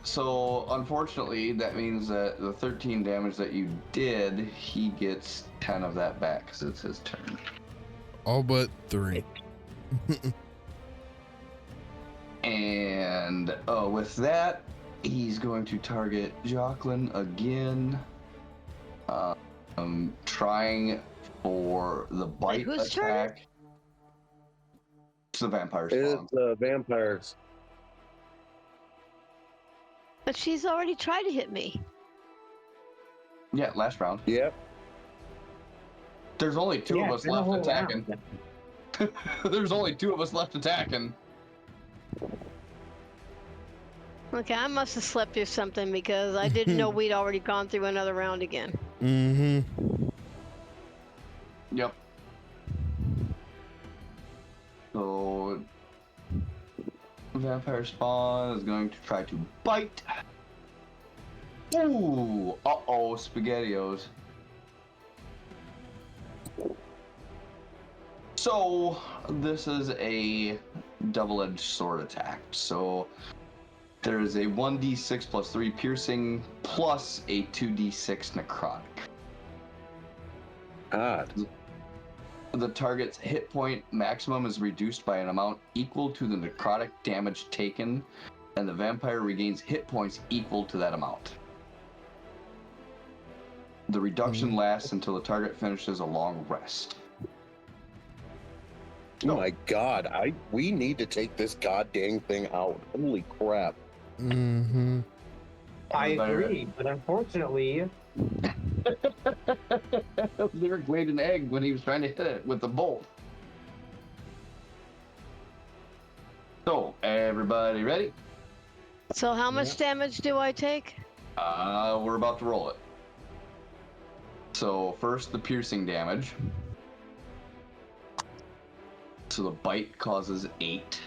So unfortunately, that means that the 13 damage that you did, he gets 10 of that back because it's his turn. All but 3. And with that, he's going to target Jocelyn again, trying for the bite whose turn? attack. It's the vampire It's spawn. vampires. But she's already tried to hit me. Yeah, last round. Yep. There's only two of us been a left whole attacking. round. There's only 2 of us left attacking. Okay, I must have slept or something because I didn't know we'd already gone through another round again. Mm-hmm. Yep. So, vampire spawn is going to try to bite. Ooh! Uh-oh, SpaghettiOs. So, this is a double-edged sword attack. So, there is a 1d6 plus 3 piercing plus a 2d6 necrotic. God. The target's hit point maximum is reduced by an amount equal to the necrotic damage taken, and the vampire regains hit points equal to that amount. The reduction lasts until the target finishes a long rest. Oh my God. We need to take this goddamn thing out. Holy crap. Mm-hmm. I Everybody agree, but unfortunately, Lyric laid an egg when he was trying to hit it with the bolt. So, everybody ready? So how much damage do I take? We're about to roll it. So, first the piercing damage. So the bite causes 8.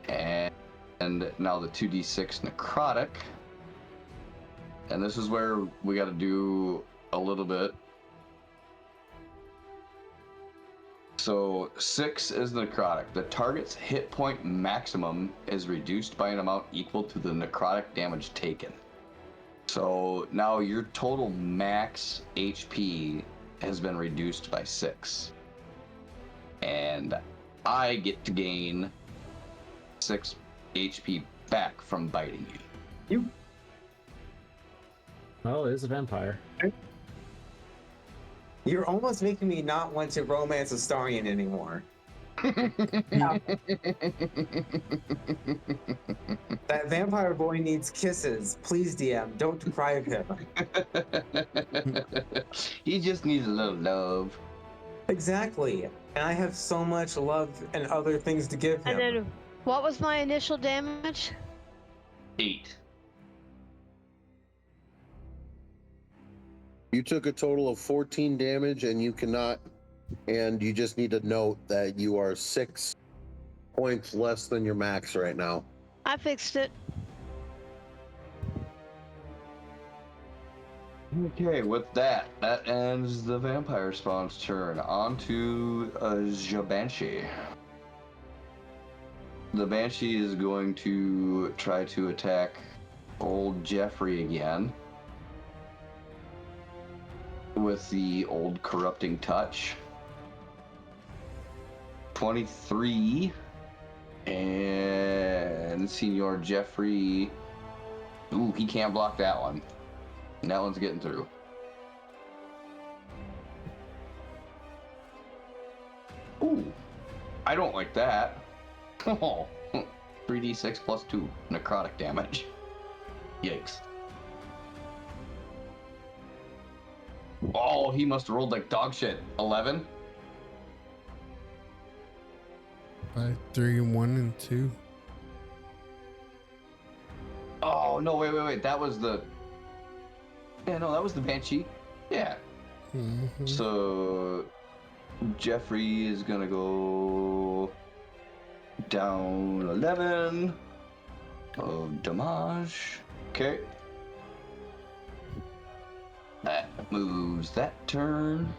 And now the 2d6 necrotic. And this is where we got to do a little bit. So 6 is the necrotic. The target's hit point maximum is reduced by an amount equal to the necrotic damage taken. So now your total max HP has been reduced by 6. And I get to gain 6 HP back from biting you. Well, it is a vampire. you're almost making me not want to romance Astarion anymore. That vampire boy needs kisses. Please, DM, don't deprive him. He just needs a little love. Exactly. And I have so much love and other things to give him. And then, what was my initial damage? 8. You took a total of 14 damage, and you just need to note that you are 6 points less than your max right now. I fixed it. Okay, with that ends the vampire spawn's turn. On to Banshee. The Banshee is going to try to attack old Jeffrey again with the old corrupting touch. 23, and Senior Jeffrey. Ooh, he can't block that one. And that one's getting through. Ooh, I don't like that. Oh, 3d6 plus 2 necrotic damage. Yikes. Oh, he must have rolled like dog shit. 11? 5, 3, 1, and 2. Oh, no, wait. That was the... Yeah, no, that was the Banshee. Yeah. Mm-hmm. So... Jeffrey is gonna go... down 11 of damage. Okay. That moves that turn.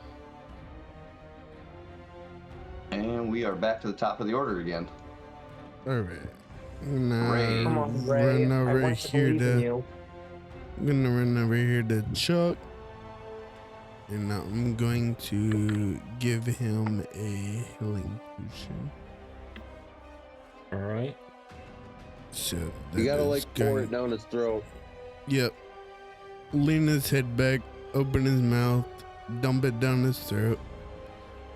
And we are back to the top of the order again. All right. Now, Ray. Come on, Ray. run I over want to here believe in to. you. I'm gonna run over here to Chuck, and I'm going to give him a healing potion. All right. So You gotta that like is pour going- it down his throat. Yep. Lean his head back, open his mouth, dump it down his throat.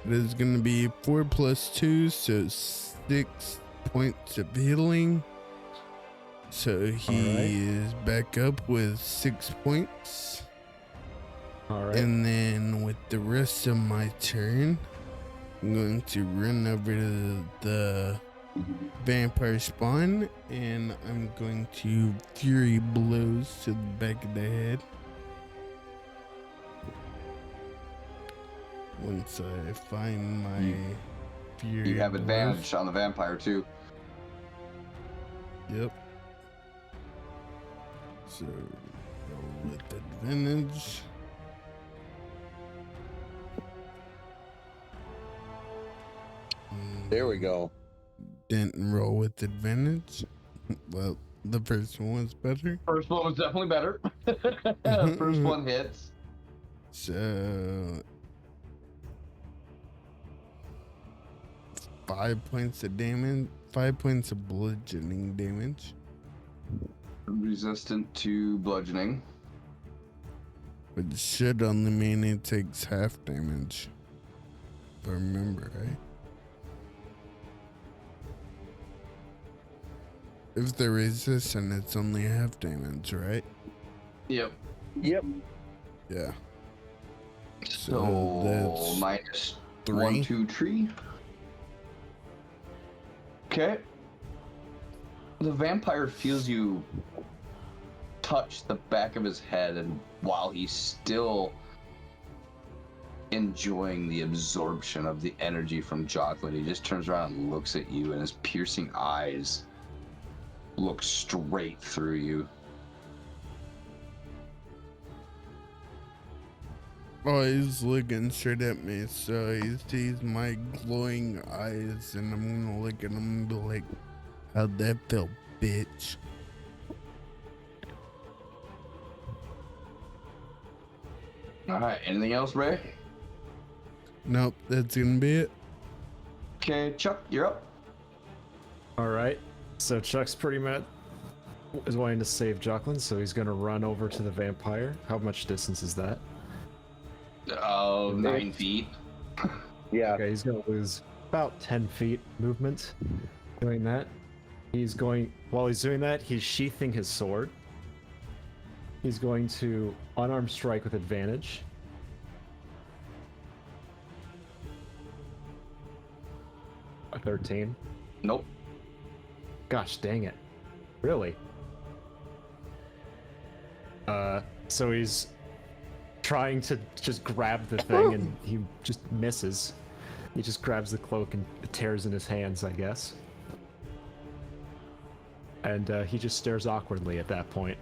It is gonna be 4 plus 2, so 6 points of healing. So he is back up with 6 points. All right. And then with the rest of my turn, I'm going to run over to the vampire spawn, and I'm going to fury blows to the back of the head. Once I find my fury You have blows. advantage on the vampire too. Yep. So roll with advantage. There we go. Didn't roll with advantage. Well, the first one was better. First one was definitely better. First one hits. So 5 points of damage, 5 points of bludgeoning damage. Resistant to bludgeoning. But it should only mean it takes half damage. If I remember right. If they're resistant, it's only half damage, right? Yep. Yep. Yeah. So that's minus 3. 1, 2, 3. Okay. The vampire feels you touch the back of his head, and while he's still enjoying the absorption of the energy from Jocelyn, he just turns around and looks at you, and his piercing eyes look straight through you. Oh, he's looking straight at me, so he sees my glowing eyes, and I'm gonna look at him and be like, how'd that feel, bitch? All right. Anything else, Ray? Nope, that's gonna be it. Okay, Chuck, you're up. All right. So Chuck's pretty much is wanting to save Jocelyn, so he's gonna run over to the vampire. How much distance is that? 9 feet. Yeah. Okay, he's gonna lose about 10 feet movement doing that. While he's doing that, he's sheathing his sword. He's going to unarmed strike with advantage. A 13. Nope. Gosh dang it. Really? So he's trying to just grab the thing and he just misses. He just grabs the cloak and it tears in his hands, I guess. And he just stares awkwardly at that point.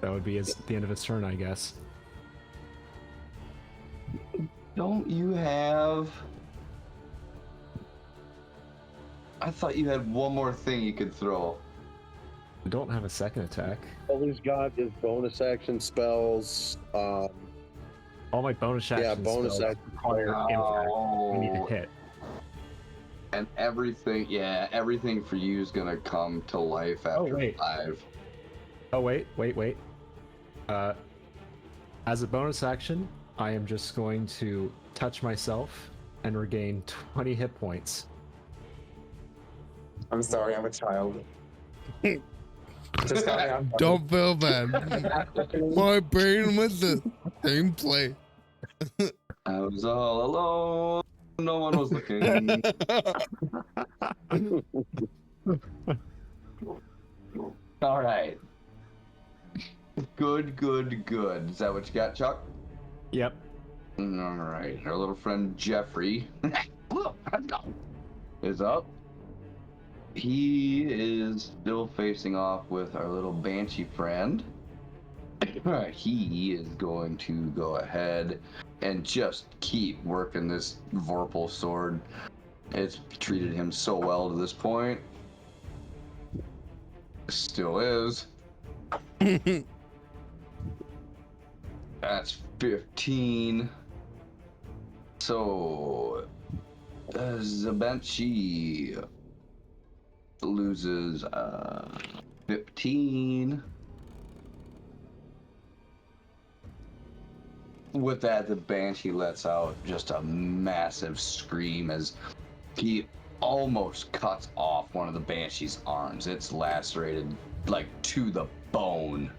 That would be the end of his turn, I guess. Don't you have... I thought you had one more thing you could throw. I don't have a second attack. All he's got is bonus action spells. All my bonus actions bonus spells action require impact. We need to hit. And everything for you is gonna come to life after wait. 5. Oh, wait. As a bonus action, I am just going to touch myself and regain 20 hit points. I'm sorry, I'm a child. Just tell me I'm Don't feel bad. My brain was the same place. I was all alone. No one was looking. All right. Good. Is that what you got, Chuck? Yep. All right. Our little friend Jeffrey is up. He is still facing off with our little banshee friend. He is going to go ahead and just keep working this Vorpal sword. It's treated him so well to this point. Still is. That's 15. So Zabanshi loses 15. With that, the Banshee lets out just a massive scream as he almost cuts off one of the Banshee's arms. It's lacerated like to the bone.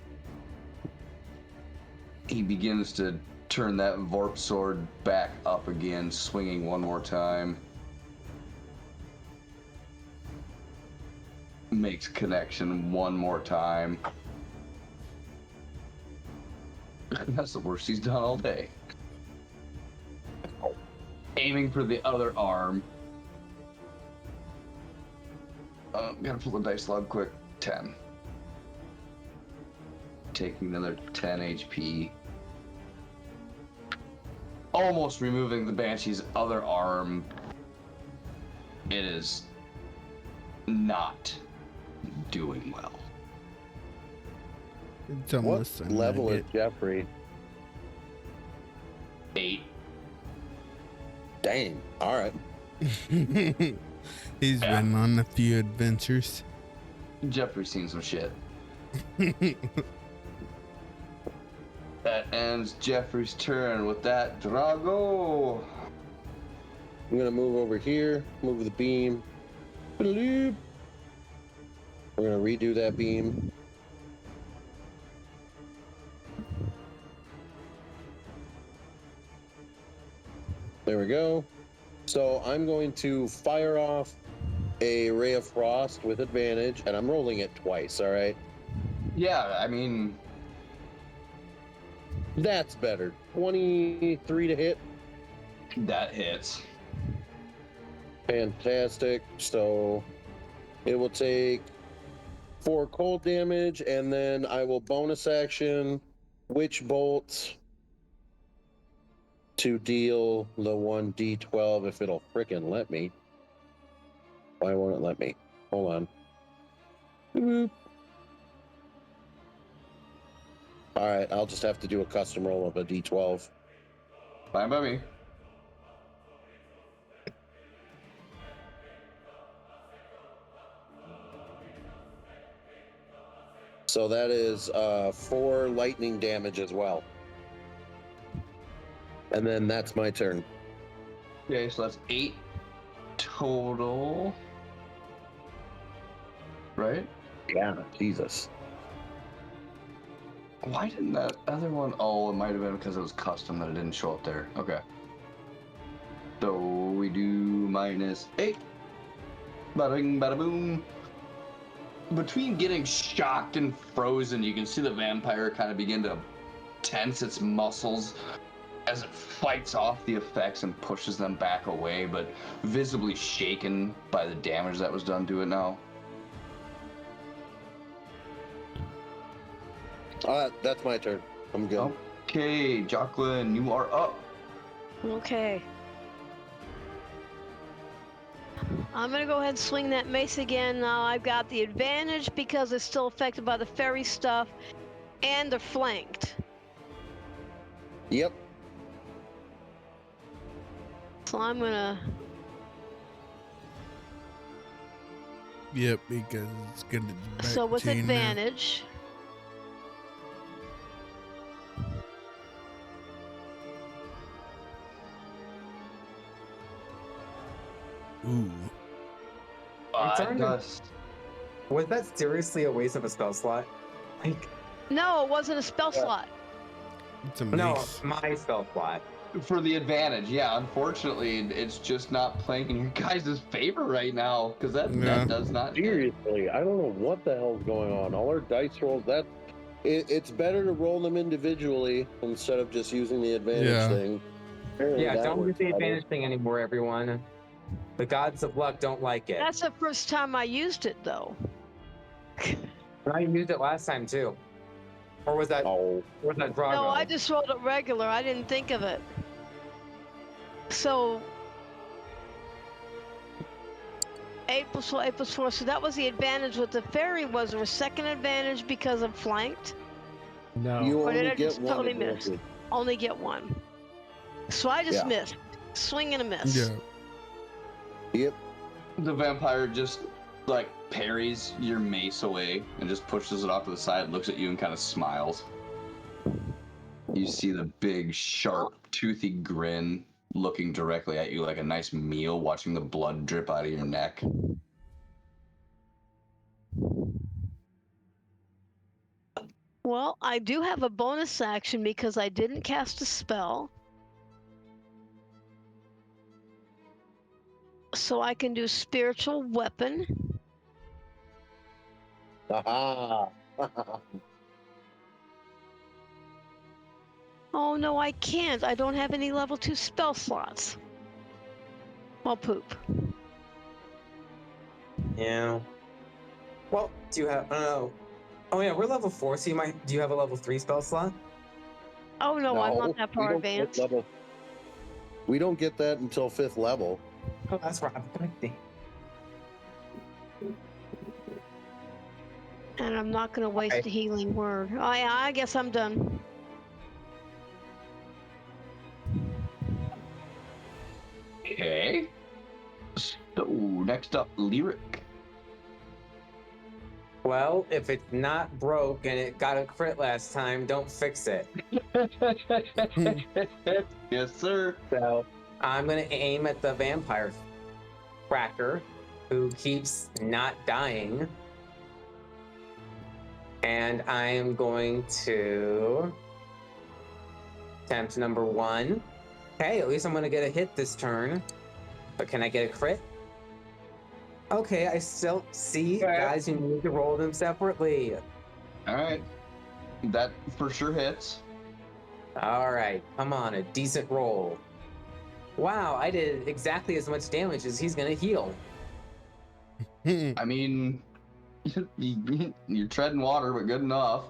He begins to turn that Vorp sword back up again, swinging one more time. Makes connection one more time. That's the worst he's done all day. Aiming for the other arm. Gotta pull the dice log quick. 10. Taking another 10 HP. Almost removing the Banshee's other arm. It is not doing well. It's almost What a level is nugget. Jeffrey? 8. Dang. All right. He's been on a few adventures. Jeffrey's seen some shit. That ends Jeffrey's turn. With that, Drago. I'm gonna move over here. Move the beam. Bloop. We're gonna redo that beam. There we go. So I'm going to fire off a ray of frost with advantage, and I'm rolling it twice. All right. Yeah, I mean, That's better. 23 to hit. that hits. Fantastic. So it will take 4 cold damage, and then I will bonus action Witch Bolt to deal the 1d12 if it'll frickin' let me. Why won't it let me? Hold on. Boop. All right, I'll just have to do a custom roll of a d12. Fine by me. So that is 4 lightning damage as well. And then that's my turn. Okay, so that's 8 total. Right? Yeah, Jesus. Why didn't that other one? Oh, it might have been because it was custom that it didn't show up there. Okay. So we do -8. Bada bing, bada boom. Between getting shocked and frozen, you can see the vampire kind of begin to tense its muscles as it fights off the effects and pushes them back away, but visibly shaken by the damage that was done to it now. That's my turn. I'm good. Okay, Jacqueline, you are up. Okay. I'm gonna go ahead and swing that mace again. Now I've got the advantage because it's still affected by the fairy stuff, and they're flanked. Yep. So I'm gonna Yep, because it's gonna back So with chain now. advantage. Ooh. I'm It starting to- does. Was that seriously a waste of a spell slot? Like, No, it wasn't a spell slot. It's a no, mace. my spell slot. For the advantage, yeah. Unfortunately, it's just not playing in your guys' favor right now because Yeah. that does not hit. Seriously, I don't know what the hell's going on. All our dice rolls, it's better to roll them individually instead of just using the advantage Yeah. thing. Apparently Yeah, that don't use works the better. advantage thing anymore, everyone. The gods of luck don't like it. That's the first time I used it, though. I used it last time too. Or was that Oh, Drago? No, I just rolled it regular. I didn't think of it. So 8 + 4, 8 + 4. So that was the advantage with the fairy. Was there a second advantage because of flanked? No. you Or did only I get just one totally miss? advantage. Only get one. So I just Yeah. missed. Swing and a miss. Yeah. Yep. The vampire just like parries your mace away and just pushes it off to the side, looks at you, and kind of smiles. You see the big, sharp, toothy grin looking directly at you like a nice meal, watching the blood drip out of your neck. Well, I do have a bonus action because I didn't cast a spell. So I can do spiritual weapon. Aha. Oh no, I can't. I don't have any level 2 spell slots. Well, poop. Yeah. Well, do you have? Oh yeah, we're level 4. So do you have a level 3 spell slot? Oh no, I'm not that we far don't get advanced. level. We don't get that until 5th level. Oh, that's right. And I'm not going to waste a healing word. I guess I'm done. Okay. So next up, Lyric. Well, if it's not broke and it got a crit last time, don't fix it. Yes, sir. So I'm gonna aim at the vampire cracker who keeps not dying. And I am going to attempt number 1. Okay, at least I'm gonna get a hit this turn. But can I get a crit? Okay, I still see, Okay. guys, you need to roll them separately. All right. That for sure hits. All right, come on, a decent roll. Wow, I did exactly as much damage as he's gonna heal. I mean, you're treading water, but good enough.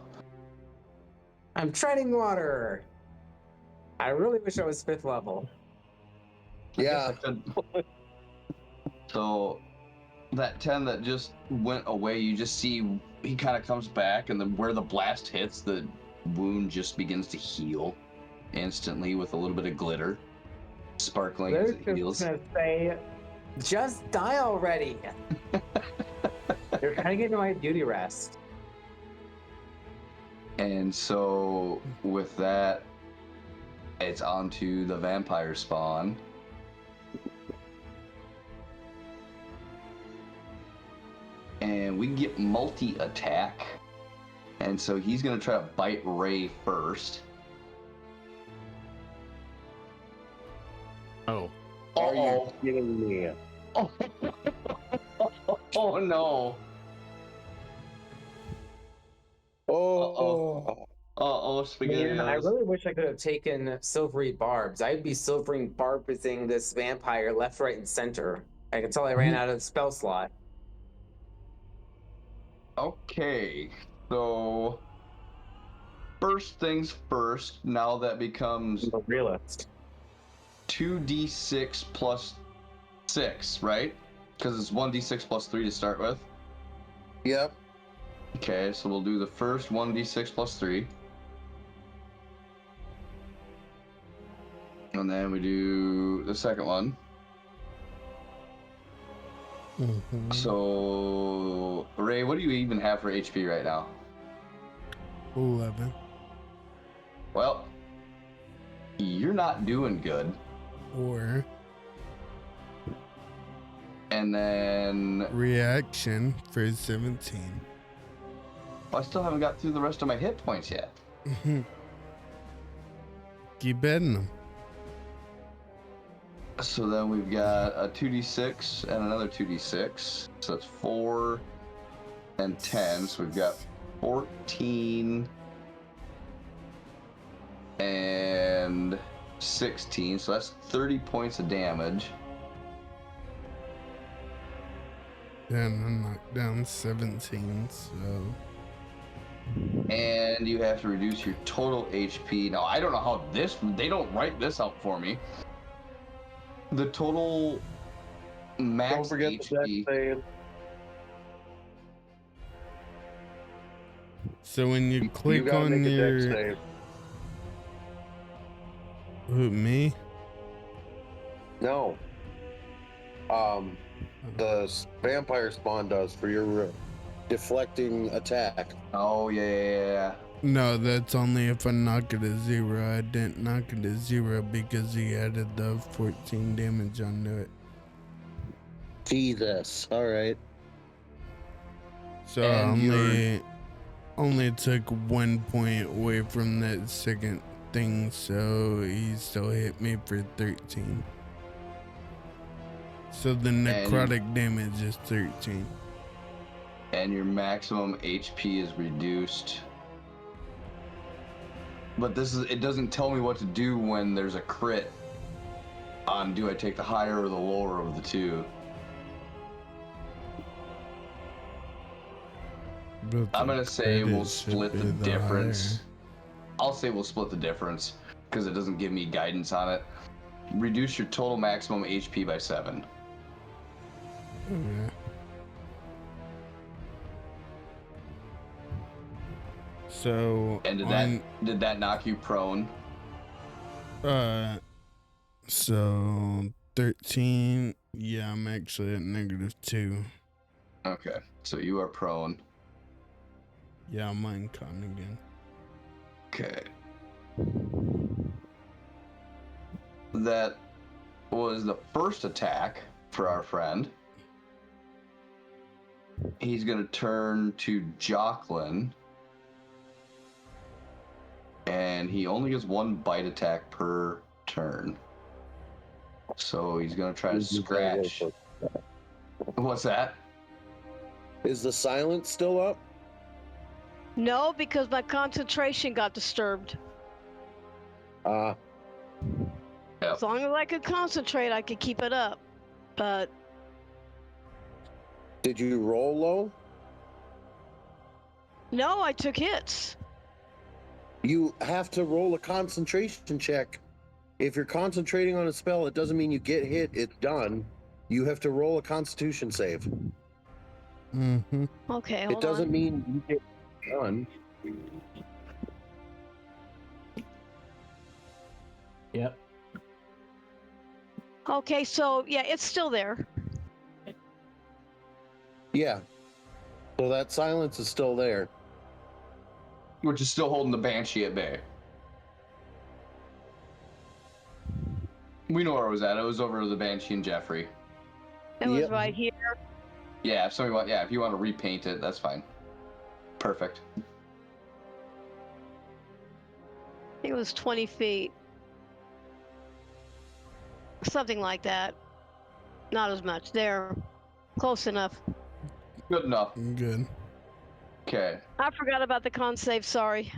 I'm treading water. I really wish I was 5th level. I guess Yeah. I could. So that 10 that just went away, you just see he kind of comes back, and then where the blast hits, the wound just begins to heal instantly with a little bit of glitter sparkling as it They're heals. just gonna say, just die already. They're trying to get into my duty rest. And so with that, it's on to the vampire spawn. And we get multi-attack. And so he's going to try to bite Ray first. Oh. Are you Uh-oh. kidding me? Oh. Oh no. Oh. Uh-oh, spaghetti. Man, I really wish I could have taken silvery barbs. I'd be silvering barbing this vampire left, right, and center. I can tell I ran out of the spell slot. Okay, so first things first, now that becomes I'm a realist. 2d6 plus 6, right? Because it's 1d6 plus 3 to start with. Yep. Okay, so we'll do the first 1d6 plus 3. And then we do the second one. Mhm. So, Ray, what do you even have for HP right now? 11. Well, you're not doing good. Or And then reaction for 17. I still haven't got through the rest of my hit points yet. Keep betting them. So then we've got a 2d6 and another 2d6. So it's 4 and 10. So we've got 14 and 16. So that's 30 points of damage. Then I knocked down 17, so And you have to reduce your total HP. Now, I don't know how they don't write this out for me. The total max Don't forget the deck HP. save. so when you You click gotta on make a deck your save. who, me? No. The vampire spawn does for your deflecting attack. Oh, yeah. No, that's only if I knock it to 0. I didn't knock it to 0 because he added the 14 damage onto it. Jesus. All right. So I And only took 1 point away from that second thing, so he still hit me for 13. So the necrotic damage is 13. And your maximum HP is reduced. But it doesn't tell me what to do when there's a crit on do I take the higher or the lower of the two. But I'm gonna say we'll credit should split be the the difference. higher. I'll say we'll split the difference because it doesn't give me guidance on it. Reduce your total maximum HP by 7. Okay. So And did that knock you prone? So 13. Yeah, I'm actually at -2. Okay, so you are prone. Yeah, I'm on con again. Okay. That was the first attack for our friend. He's gonna turn to Jocelyn. And he only gets 1 bite attack per turn. So he's gonna try to scratch. What's that? Is the silence still up? No, because my concentration got disturbed. Yep. As long as I could concentrate, I could keep it up. But Did you roll low? no, I took hits. You have to roll a concentration check. If you're concentrating on a spell, it doesn't mean you get hit, it's done. You have to roll a constitution save. Mm-hmm. Okay, It hold doesn't on. mean you get done. Yep. Okay, so yeah, it's still there. Yeah. So that silence is still there. Which is still holding the Banshee at bay. We know where it was at. It was over the Banshee and Jeffrey. It was Yep. right here. Yeah, if you want to repaint it, that's fine. Perfect. I think it was 20 feet. Something like that. Not as much. There. Close enough. Good enough. Good. Okay. I forgot about the con save, sorry.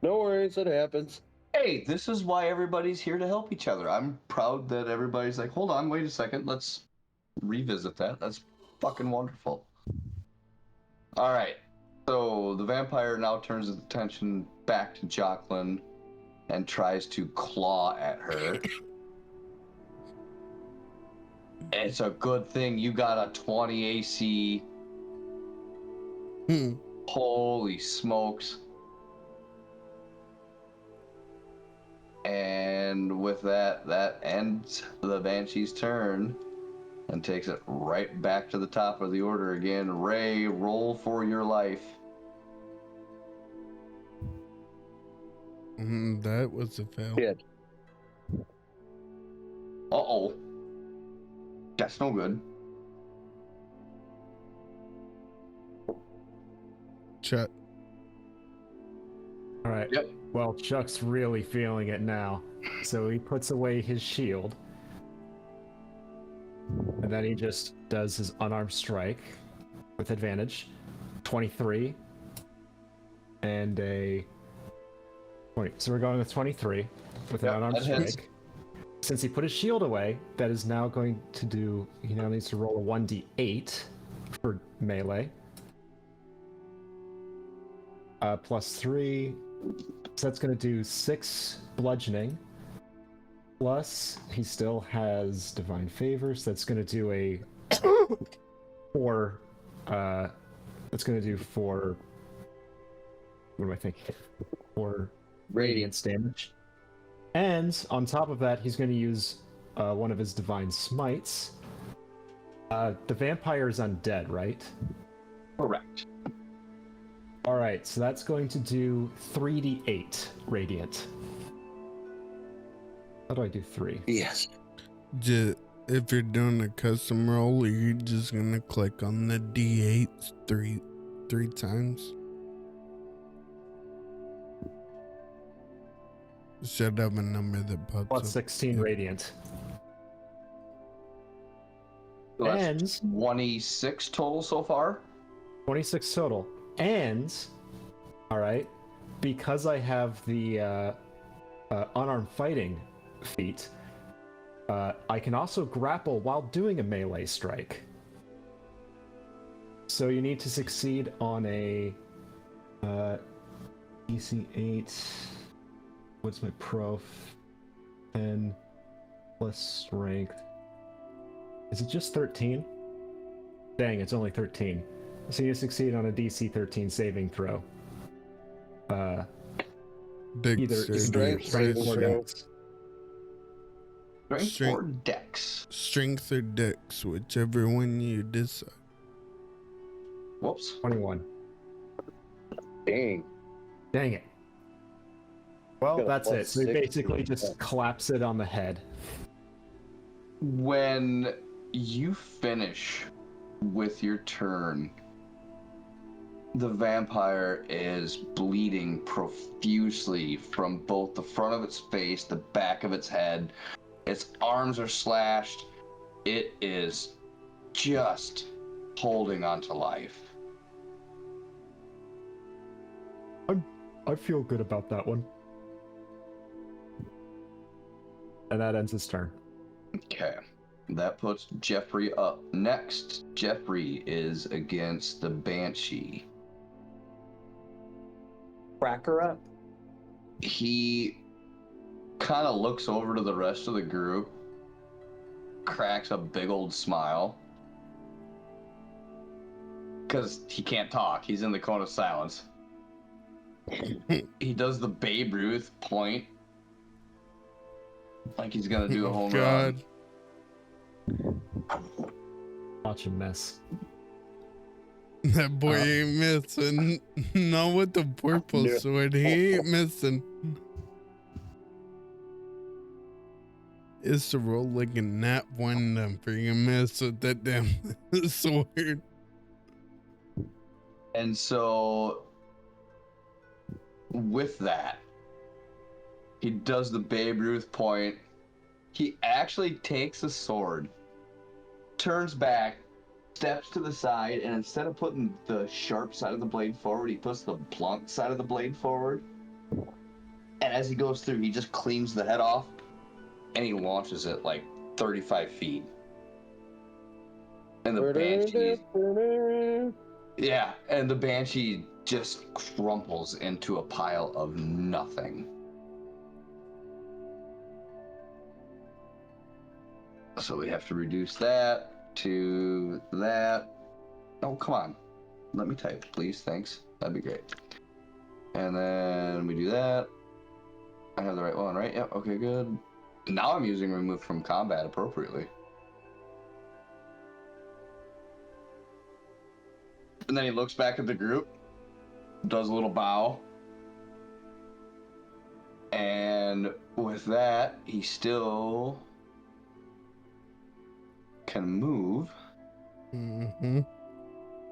No worries, it happens. Hey, this is why everybody's here to help each other. I'm proud that everybody's like, hold on, wait a second, let's revisit that. That's fucking wonderful. All right. So the vampire now turns his attention back to Jocelyn and tries to claw at her. It's a good thing you got a 20 AC. Holy smokes. And with that ends the Banshee's turn. and takes it right back to the top of the order again. Ray, roll for your life. That was a fail. Hit. Uh-oh. That's no good. Chuck. All right. Yep. Well, Chuck's really feeling it now, so he puts away his shield, and then he just does his unarmed strike with advantage. 23 and a 20. So we're going with 23 with an Yep, unarmed that hits. strike. Since he put his shield away, that is now going to do. He now needs to roll a 1d8 for melee. Plus 3. So that's going to do 6 bludgeoning. Plus, he still has divine favor, so that's going to do a 4. That's going to do 4. What am I thinking? 4 radiance damage. And on top of that, he's going to use one of his divine smites. The vampire is undead, right? Correct. All right, so that's going to do 3d8 radiant. How do I do 3? Yes. If you're doing a custom roll, you're just gonna click on the D8 three times. Should have a number that pops Plus up. 16 radiant. So that's And 26 total so far. 26 total. And, all right, because I have the unarmed fighting feat, I can also grapple while doing a melee strike. So you need to succeed on a DC 8. What's my prof? 10 plus strength. Is it just 13? Dang, it's only 13. So you succeed on a DC 13 saving throw. Either Dexterity, strength or throw. dex. Strength Strength. or dex. strength or dex, whichever one you decide. Whoops. 21. Dang. Dang it. Well, Got a that's it. plus So you 6. basically just collapse it on the head. When you finish with your turn, the vampire is bleeding profusely from both the front of its face, the back of its head. Its arms are slashed. It is just holding on to life. I feel good about that one. And that ends his turn. Okay. That puts Jeffrey up. Next, Jeffrey is against the Banshee. Crack her up. He kind of looks over to the rest of the group, cracks a big old smile. Because he can't talk. He's in the cone of silence. He does the Babe Ruth point. Like he's going to do a home run. Watch him miss. That boy ain't missing. Not with the purple No. sword. He ain't missing. It's to roll like a nat 1 to freaking miss with that damn sword. And so, with that, he does the Babe Ruth point. He actually takes a sword, turns back, steps to the side, and instead of putting the sharp side of the blade forward, he puts the blunt side of the blade forward. And as he goes through, he just cleans the head off, and he launches it like 35 feet. And the Banshee... Yeah, and the Banshee just crumples into a pile of nothing. So we have to reduce that to that. Oh, come on. Let me type, please. Thanks. That'd be great. And then we do that. I have the right one, right? Yep, okay, good. Now I'm using remove from combat appropriately. And then he looks back at the group, does a little bow. And with that, he still can move. Mm-hmm.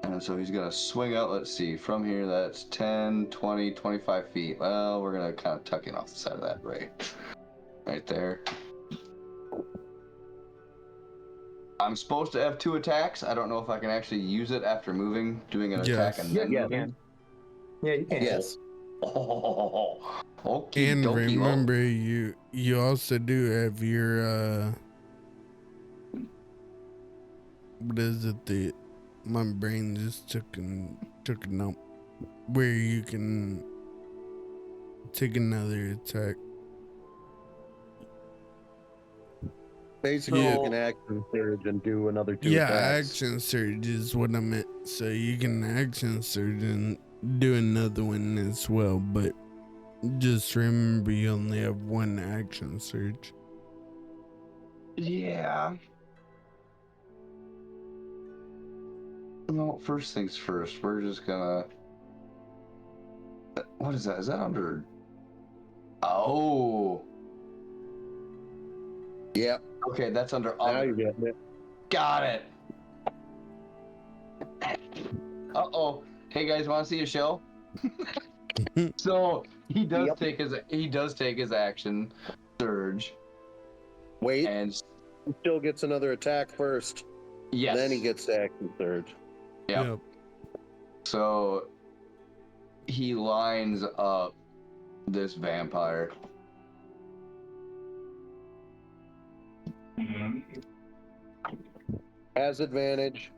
And so he's going to swing out, let's see, from here, that's 10, 20, 25 feet. Well, we're going to kind of tuck in off the side of that right there. I'm supposed to have 2 attacks. I don't know if I can actually use it after moving, doing an attack and then Yeah, moving. Yeah, you can. Yes. Oh, okay. And remember, you also do have your what is it? My brain just took a note where you can take another attack. Basically, Yeah. you can action surge and do another 2 Yeah, attacks. action surge is what I meant. So you can action surge and do another one as well, but just remember you only have 1 action surge. Yeah. No, first things first. We're just gonna. What is that? Is that under? Oh. Yep. Okay, that's under. Now you get it. Got it. Uh-oh. Hey guys, want to see a show? So he does Yep. take his action surge, Wait, and he still gets another attack first. yes, Then he gets the action surge. Yep. So he lines up this vampire. Has advantage.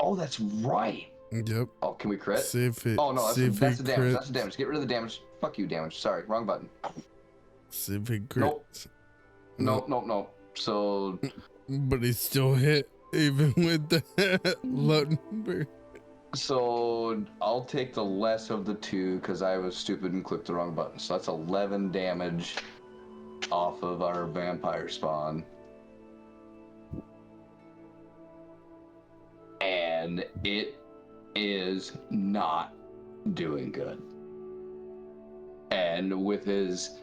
Oh, that's right. Yep. Oh, can we crit? See if it. Oh no, see if that's it the damage. crits. That's the damage. Get rid of the damage. Fuck you, damage. Sorry, wrong button. See if it crits. Nope. Nope. So But he still hit even with the low number. So I'll take the less of the 2 because I was stupid and clicked the wrong button. So that's 11 damage off of our vampire spawn. And it is not doing good. And with his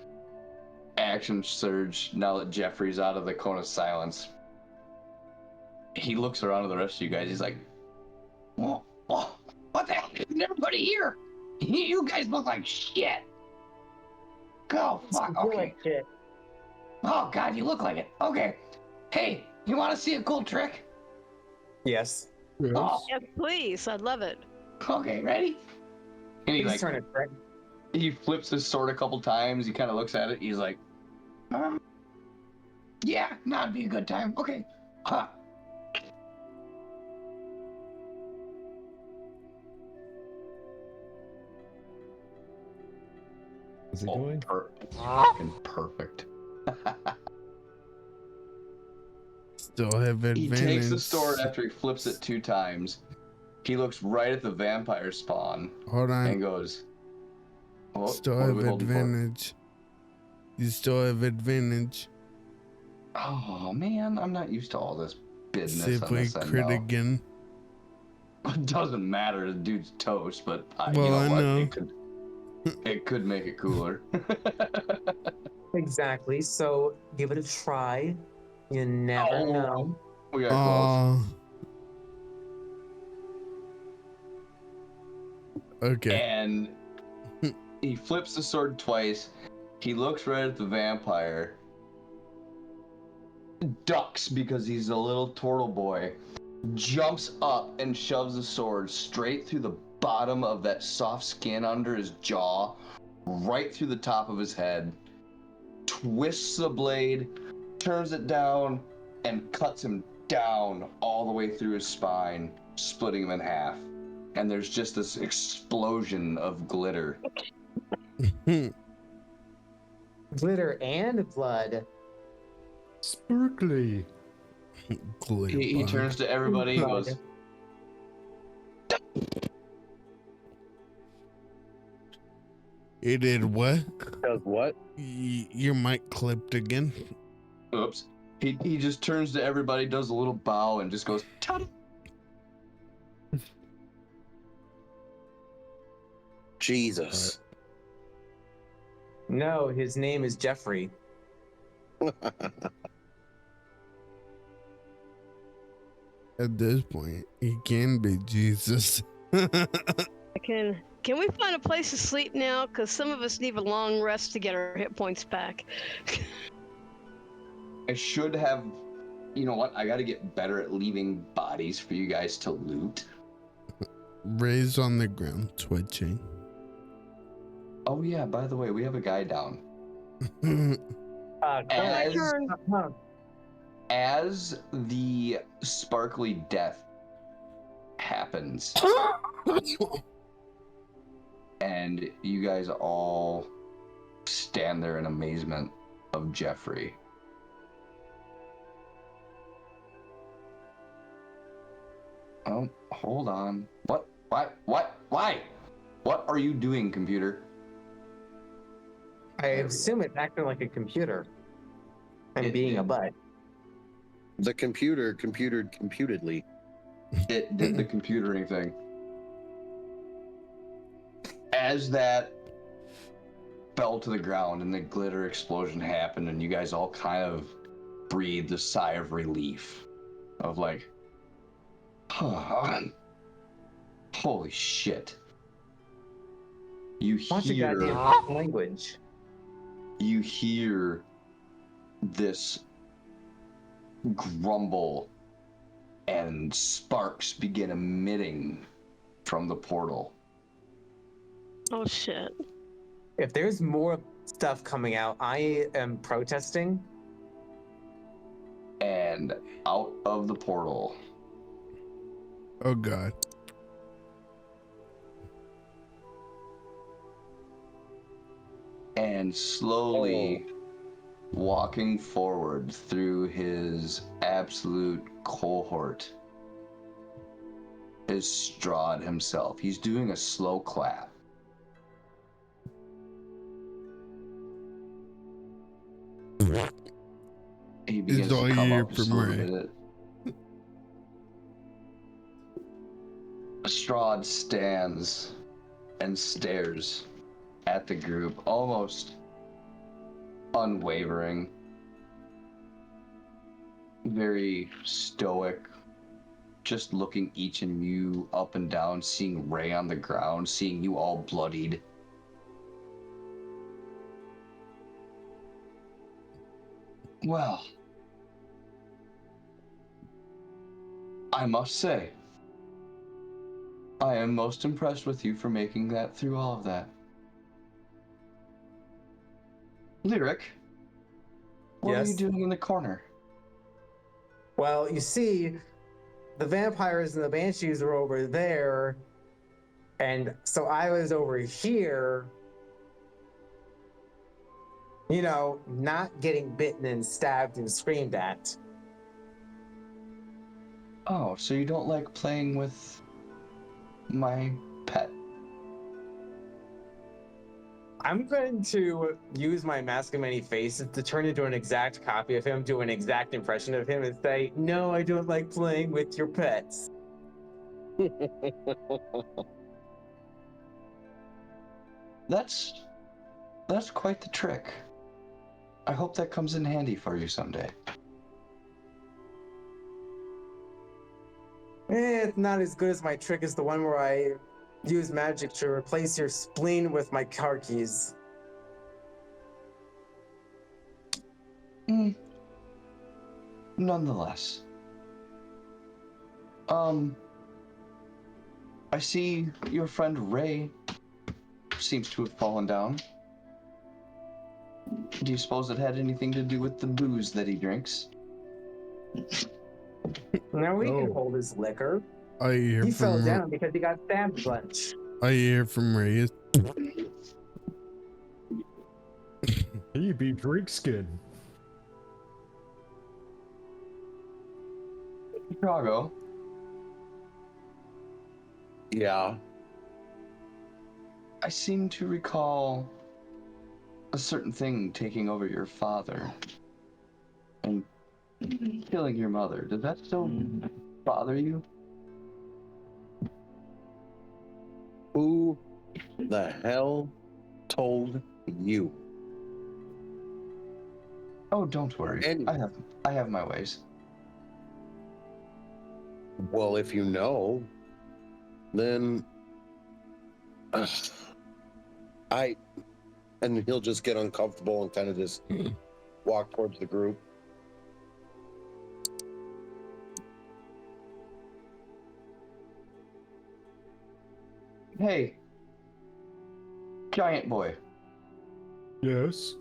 action surge, now that Jeffrey's out of the cone of silence, he looks around at the rest of you guys. He's like, well, what the hell? Isn't everybody here? You guys look like shit. Oh, fuck. Okay. Oh, God, you look like it. Okay. Hey, you want to see a cool trick? Yes. Oh, Yes, please. I'd love it. okay, ready? And he, He's like, trying to trick. he flips his sword a couple times. He kind of looks at it. He's like, yeah, that'd be a good time. Okay. Huh. What's he doing? Fucking perfect. Still have He advantage. takes the sword after he flips it 2 times. He looks right at the vampire spawn Hold on. and goes, oh, Still what are have we holding for? advantage. You still have advantage. Oh, man, I'm not used to all this business. See if on we this end crit now. again. It doesn't matter. The dude's toast, but Well, you know I what? know. It could make it cooler. Exactly. So give it a try. You never know. We got close. Okay. And he flips the sword twice. He looks right at the vampire. Ducks because he's a little turtle boy. Jumps up and shoves the sword straight through the bottom of that soft skin under his jaw, right through the top of his head. Twists the blade, turns it down, and cuts him down all the way through his spine, splitting him in half. And there's just this explosion of glitter. Glitter and blood. Sparkly. Glitter He bomb. turns to everybody and goes, It did what? Does what? Your mic clipped again. oops. He just turns to everybody, does a little bow, and just goes, ta-da! Jesus. No, his name is Jeffrey. At this point, he can be Jesus. Can we find a place to sleep now? Because some of us need a long rest to get our hit points back. I should have. You know what? I got to get better at leaving bodies for you guys to loot. Ray's on the ground, twitching. Oh yeah. By the way, we have a guy down. My turn. As the sparkly death happens, and you guys all stand there in amazement of Jeffrey. Oh, hold on. What? Why? What are you doing, computer? I assume it's acting like a computer. And being a butt. The computer computed computedly. It did the computering thing. As that fell to the ground and the glitter explosion happened, and you guys all kind of breathed a sigh of relief. Of like, holy shit. You Watch a hear goddamn language. you hear this grumble and sparks begin emitting from the portal. Oh shit. If there's more stuff coming out, I am protesting. And out of the portal, Oh God. and slowly walking forward through his absolute cohort is Strahd himself. He's doing a slow clap. He begins It's all to you come hear up from just a little Ray. bit. Strahd stands and stares at the group, almost unwavering, very stoic, just looking each and you up and down, seeing Ray on the ground, seeing you all bloodied. Well, I must say, I am most impressed with you for making that through all of that. Lyric, what are you Yes? doing in the corner? Well, you see, the vampires and the banshees were over there, and so I was over here, you know, not getting bitten and stabbed and screamed at. Oh, so you don't like playing with my pet? I'm going to use my Mask of Many Faces to turn into an exact copy of him, do an exact impression of him, and say, "No, I don't like playing with your pets." That's quite the trick. I hope that comes in handy for you someday. It's not as good as my trick as the one where I use magic to replace your spleen with my car keys. Nonetheless. I see your friend Ray seems to have fallen down. Do you suppose it had anything to do with the booze that he drinks? Now we can Oh. hold his liquor. I hear He fell from down because he got stabbed a bunch. I hear from Ray. He be drink skin. Chicago, Yeah. I seem to recall a certain thing taking over your father and killing your mother. Does that still bother you? Who the hell told you? Oh, don't worry. And- I have my ways. Well, if you know, then and he'll just get uncomfortable and kind of just walk towards the group. Hey, giant boy. Yes.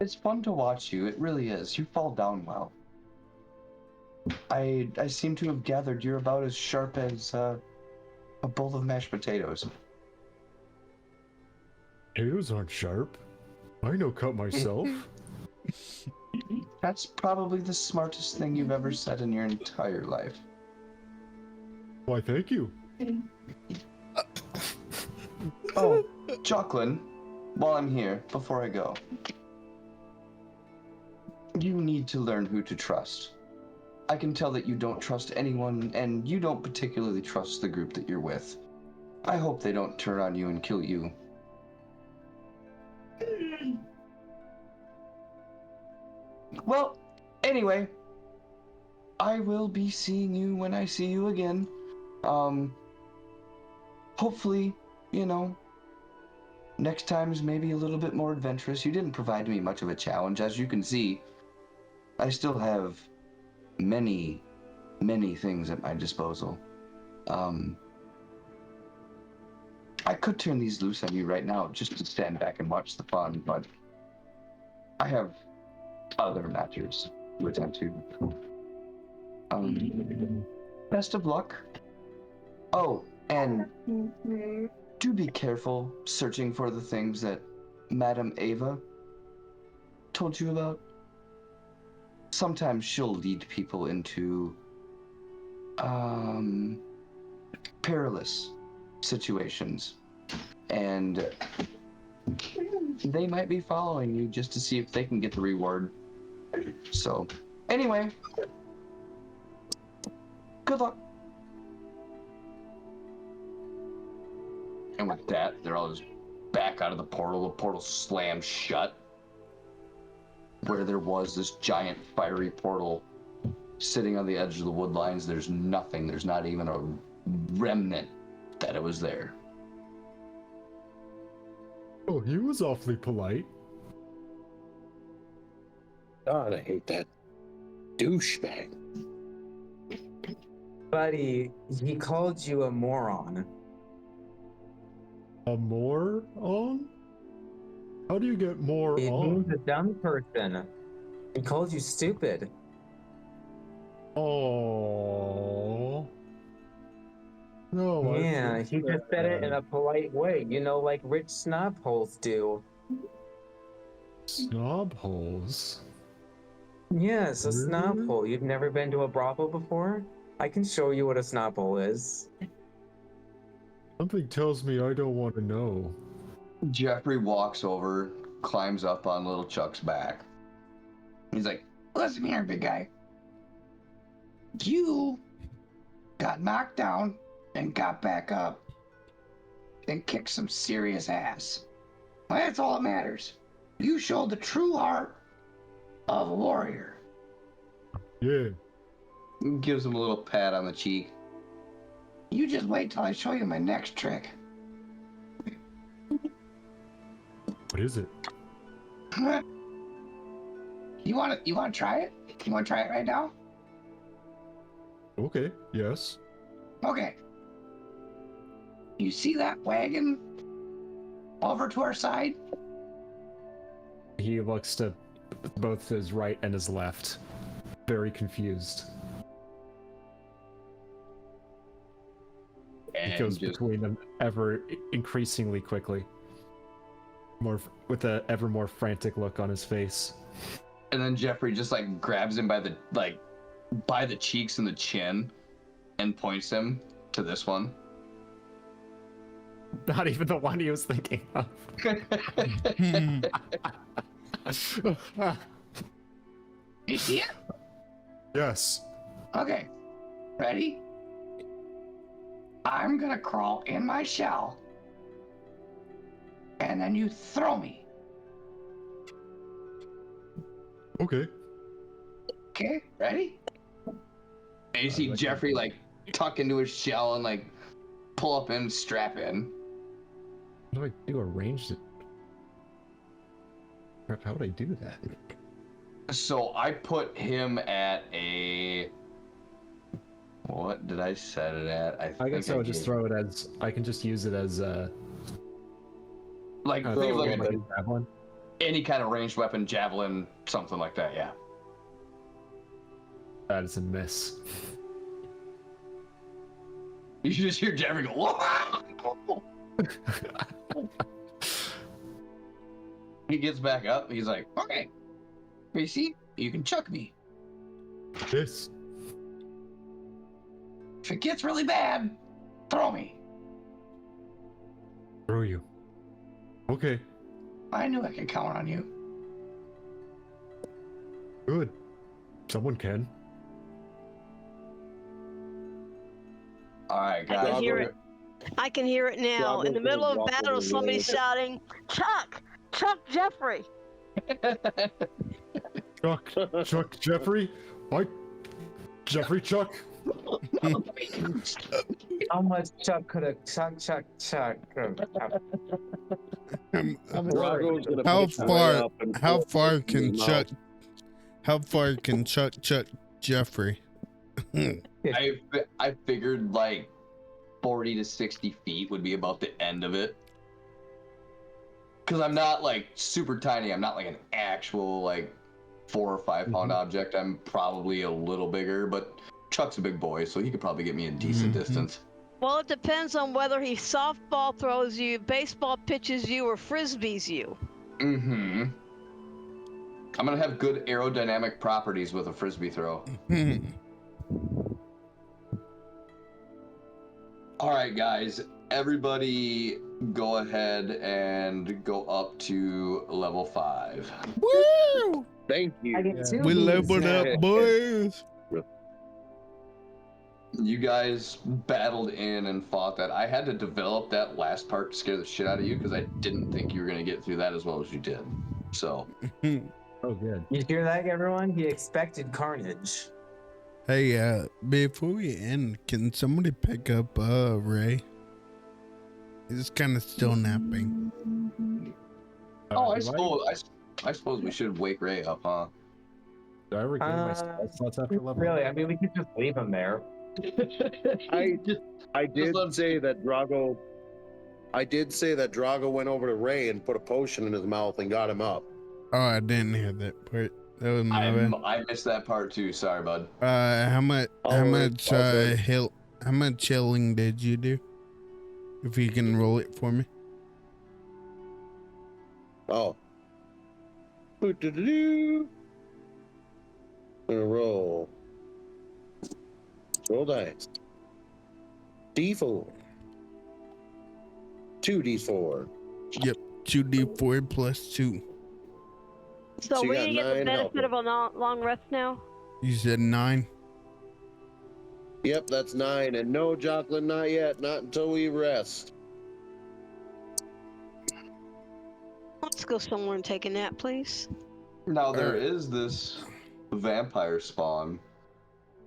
It's fun to watch you. It really is. You fall down well. I seem to have gathered you're about as sharp as a bowl of mashed potatoes. Potatoes aren't sharp. I know cut myself. That's probably the smartest thing you've ever said in your entire life. Why, thank you. Oh, Jocelyn, while I'm here, before I go, you need to learn who to trust. I can tell that you don't trust anyone, and you don't particularly trust the group that you're with. I hope they don't turn on you and kill you. Well, anyway, I will be seeing you when I see you again. Hopefully, next time is maybe a little bit more adventurous. You didn't provide me much of a challenge. As you can see, I still have many, many things at my disposal. I could turn these loose on you right now just to stand back and watch the fun, but I have other matters to attend to. Best of luck. Oh, and do be careful searching for the things that Madame Ava told you about. Sometimes she'll lead people into perilous situations, and they might be following you just to see if they can get the reward. So, anyway, good luck. And with that, they're all just back out of the portal. The portal slams shut. Where there was this giant fiery portal sitting on the edge of the woodlines, there's nothing. There's not even a remnant that it was there. Oh, he was awfully polite. God, I hate that douchebag. Buddy, he called you a moron. A moron? How do you get more It on? means a dumb person. He called you stupid. Oh. No, Yeah, I he feel just said it in bad. a polite way, like rich snob holes do. Snob holes. Yes, a snob Really? hole. You've never been to a brothel before? I can show you what a snob hole is. Something tells me I don't want to know. Jeffrey walks over, climbs up on little Chuck's back. He's like, listen here, big guy. You got knocked down and got back up and kicked some serious ass. Well, that's all that matters. You showed the true heart of a warrior. Yeah. Gives him a little pat on the cheek. You just wait till I show you my next trick. What is it? You want to try it? You want to try it right now? Okay, yes. Okay. You see that wagon over to our side? He looks to both his right and his left, very confused. He And goes just between them ever increasingly quickly, with a ever more frantic look on his face. And then Jeffrey just like grabs him by the cheeks and the chin and points him to this one. Not even the one he was thinking of. You see it? Yes. Okay. Ready? I'm gonna crawl in my shell, and then you throw me. Okay. Okay, ready? And you see Jeffrey like tuck into his shell and like pull up and strap in. How do I do a ranged? How would I do that? So I put him at a. What did I set it at? I guess I would just gave- throw it as. I can just use it as like think of like a javelin. any kind of ranged weapon, javelin, something like that. Yeah. That is a miss. You should just hear Jeffrey go. Whoa! He gets back up. He's like, okay, you see, you can chuck me. Yes. If it gets really bad, throw me. Throw you. Okay. I knew I could count on you. Good. Someone can. All right, I guys. can hear it. I can hear it now. In the middle of battle, somebody's shouting, Chuck! Chuck Jeffrey! Chuck Jeffrey? What? Jeffrey Chuck? How much Chuck could have Chuck? Drago's gonna How pick way far? up and How put far it in can his Chuck? mouth. How far can Chuck Jeffrey? I figured like 40 to 60 feet would be about the end of it. Because I'm not like super tiny. I'm not like an actual like 4 or 5 pound object. I'm probably a little bigger, but Chuck's a big boy, so he could probably get me a decent distance. Well, it depends on whether he softball throws you, baseball pitches you, or frisbees you. Mm-hmm. I'm gonna have good aerodynamic properties with a frisbee throw. All right, guys. Everybody, go ahead and go up to level 5. Woo! Thank you. I get two We bees leveled now. up, boys. You guys battled in and fought that. I had to develop that last part to scare the shit out of you because I didn't think you were gonna get through that as well as you did. So. Oh, good. You hear that, everyone? He expected carnage. Hey, before we end, can somebody pick up Ray? He's kind of still napping. I suppose we should wake Ray up, huh? Do I regain my spell slots after level? Really? I mean, we could just leave him there. I did let him say that Drago. I did say that Drago went over to Ray and put a potion in his mouth and got him up. Oh, I didn't hear that part. That was my bad. I missed that part too. Sorry, bud. How much healing did you do? If you can roll it for me. Oh. Boo-doo-doo-doo. Gonna roll. Roll dice. D4. 2d4. Yep, 2d4 plus 2. So So you we got didn't get the 9 benefit health. of a long rest now? You said 9. Yep, that's 9. And no, Jocelyn, not yet. Not until we rest. Let's go somewhere and take a nap, please. Now there is this vampire spawn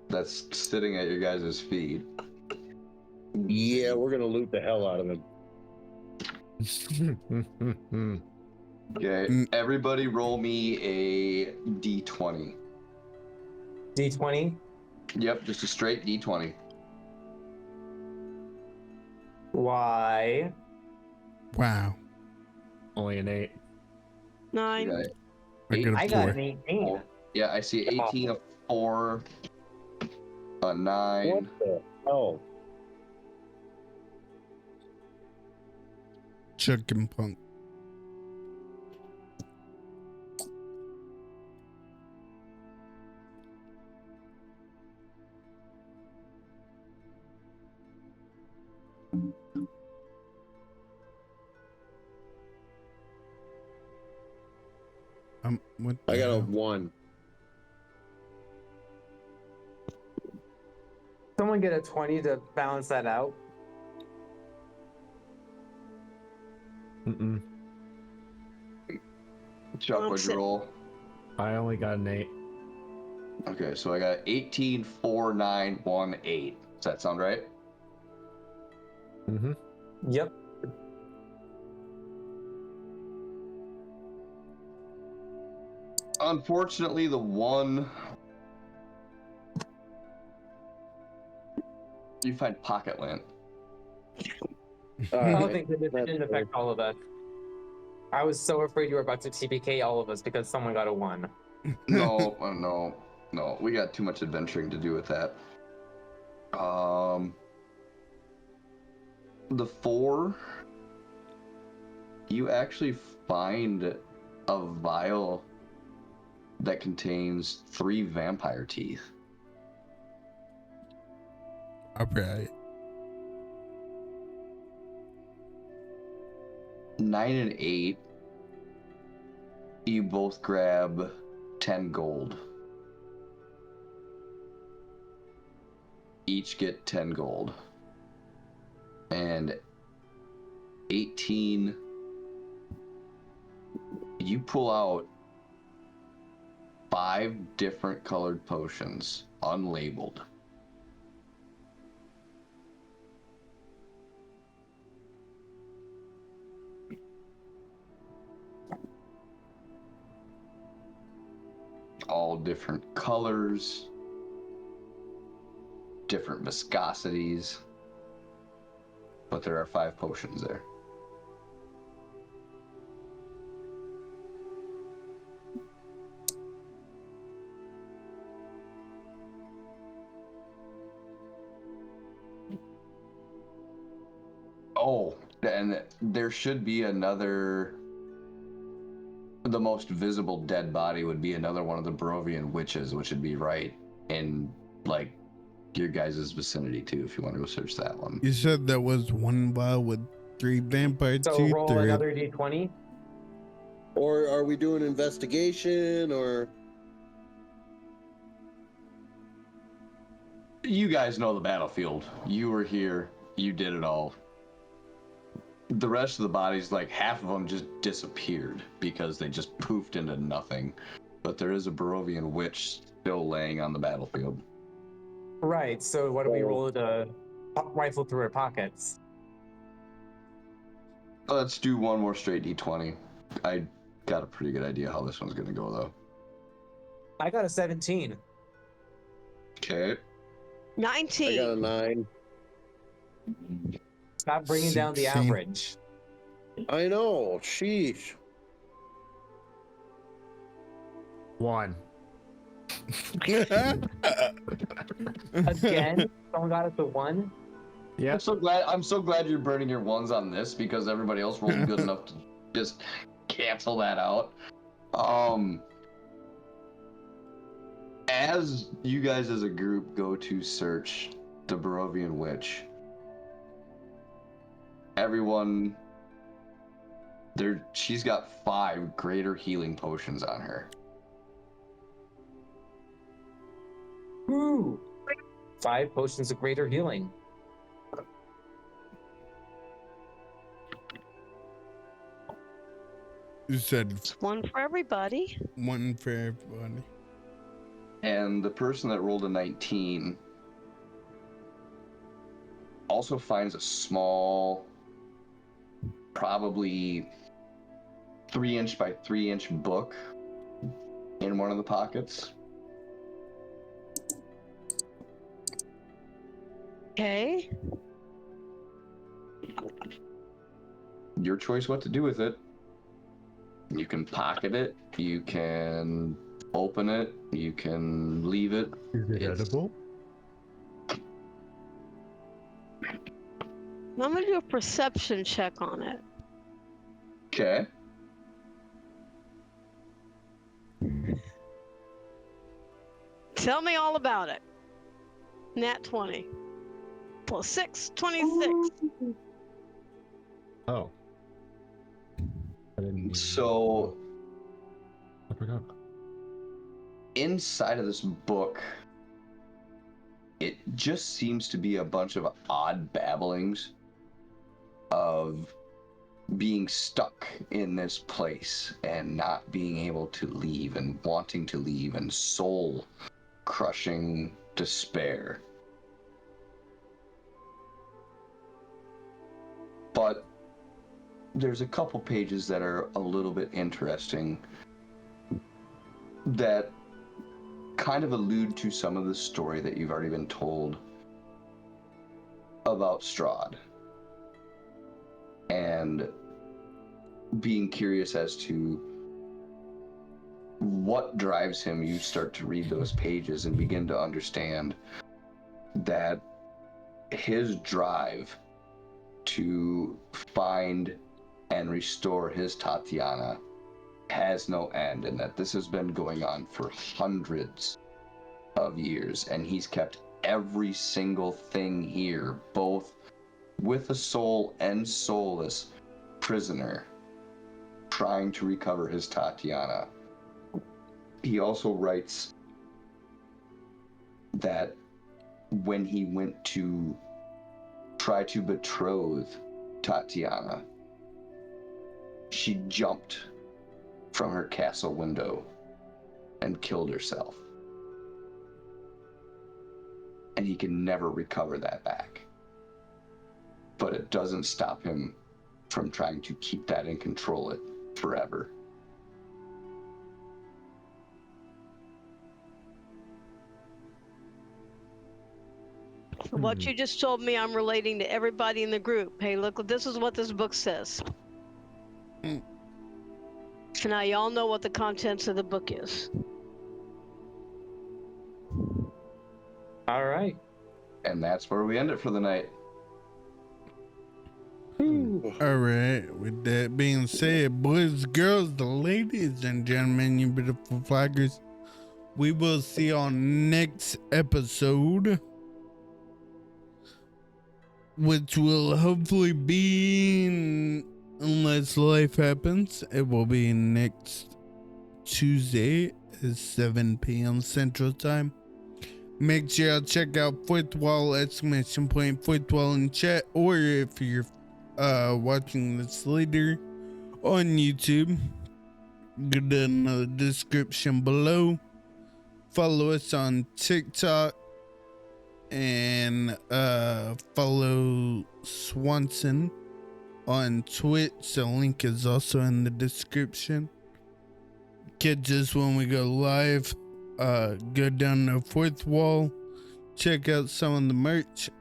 that's sitting at your guys' feet. Yeah, we're gonna loot the hell out of him. Okay, everybody roll me a d20. D20. Yep, just a straight d20. Why? Wow. Only an 8. 9. Okay. I got a I got 4. an 18. Yeah, I see 18, a 4, a 9. What the hell? Chicken punk. What I the got a hell? 1. Someone get a 20 to balance that out. Mm-mm. Chuck, what'd you roll? I only got an 8. Okay, so I got 18, 4, 9, 1, 8. Does that sound right? Mm-hmm. Yep. Unfortunately, the one you find pocket lint. All Oh, right. thank goodness it That's didn't affect all of us. I was so afraid you were about to TPK all of us because someone got a 1. No. We got too much adventuring to do with that. The 4, you actually find a vial that contains 3 vampire teeth. Alright. 9 and 8, you both grab 10 gold. Each get 10 gold. And 18, you pull out 5 different colored potions, unlabeled. All different colors, different viscosities, but there are 5 potions there. Oh, and there should be another. The most visible dead body would be another one of the Barovian witches, which would be right in like your guys' vicinity too, if you want to go search that one. You said there was one vial with 3 vampire So teeth. roll another d20. Or are we doing investigation or? You guys know the battlefield. You were here. You did it all. The rest of the bodies, like half of them just disappeared because they just poofed into nothing. But there is a Barovian witch still laying on the battlefield. Right, so what do we roll to rifle through our pockets? Let's do one more straight d20. I got a pretty good idea how this one's going to go, though. I got a 17. Okay. 19. I got a 9. Stop bringing down the 16. average. I know. Sheesh. 1. Again, someone got us a 1. Yeah. I'm so glad you're burning your ones on this because everybody else rolled good enough to just cancel that out. As you guys as a group go to search the Barovian witch, everyone she's got 5 greater healing potions on her. Ooh. 5 potions of greater healing. You said It's one for everybody. 1 for everybody. And the person that rolled a 19 also finds a small, probably 3-inch by 3-inch book in one of the pockets. Okay. Your choice what to do with it. You can pocket it, you can open it, you can leave it. Is it edible? I'm going to do a perception check on it. Okay. Tell me all about it. Nat 20. Plus 6, 26. Oh. I didn't. So I forgot. inside of this book, it just seems to be a bunch of odd babblings of being stuck in this place and not being able to leave and wanting to leave and soul crushing despair. But there's a couple pages that are a little bit interesting that kind of allude to some of the story that you've already been told about Strahd. And being curious as to what drives him, you start to read those pages and begin to understand that his drive to find and restore his Tatiana has no end, and that this has been going on for hundreds of years, and he's kept every single thing here, both with a soul and soulless, prisoner, trying to recover his Tatiana. He also writes that when he went to try to betroth Tatiana, she jumped from her castle window and killed herself. And he can never recover that back. But it doesn't stop him from trying to keep that and control it forever. What you just told me, I'm relating to everybody in the group. Hey, look, this is what this book says. So now y'all know what the contents of the book is. All right. And that's where we end it for the night. All right. With that being said, boys, girls, the ladies and gentlemen, you beautiful flaggers, we will see you on next episode, which will hopefully be, unless life happens, it will be next Tuesday at 7 p.m. Central Time. Make sure y'all check out Fourth Wall, exclamation point, Fourth Wall in chat, or if you're watching this later on YouTube, go down in the description below. Follow us on TikTok and follow Swanson on Twitch. The link is also in the description. Catch us when we go live. Go down the Fourth Wall, check out some of the merch,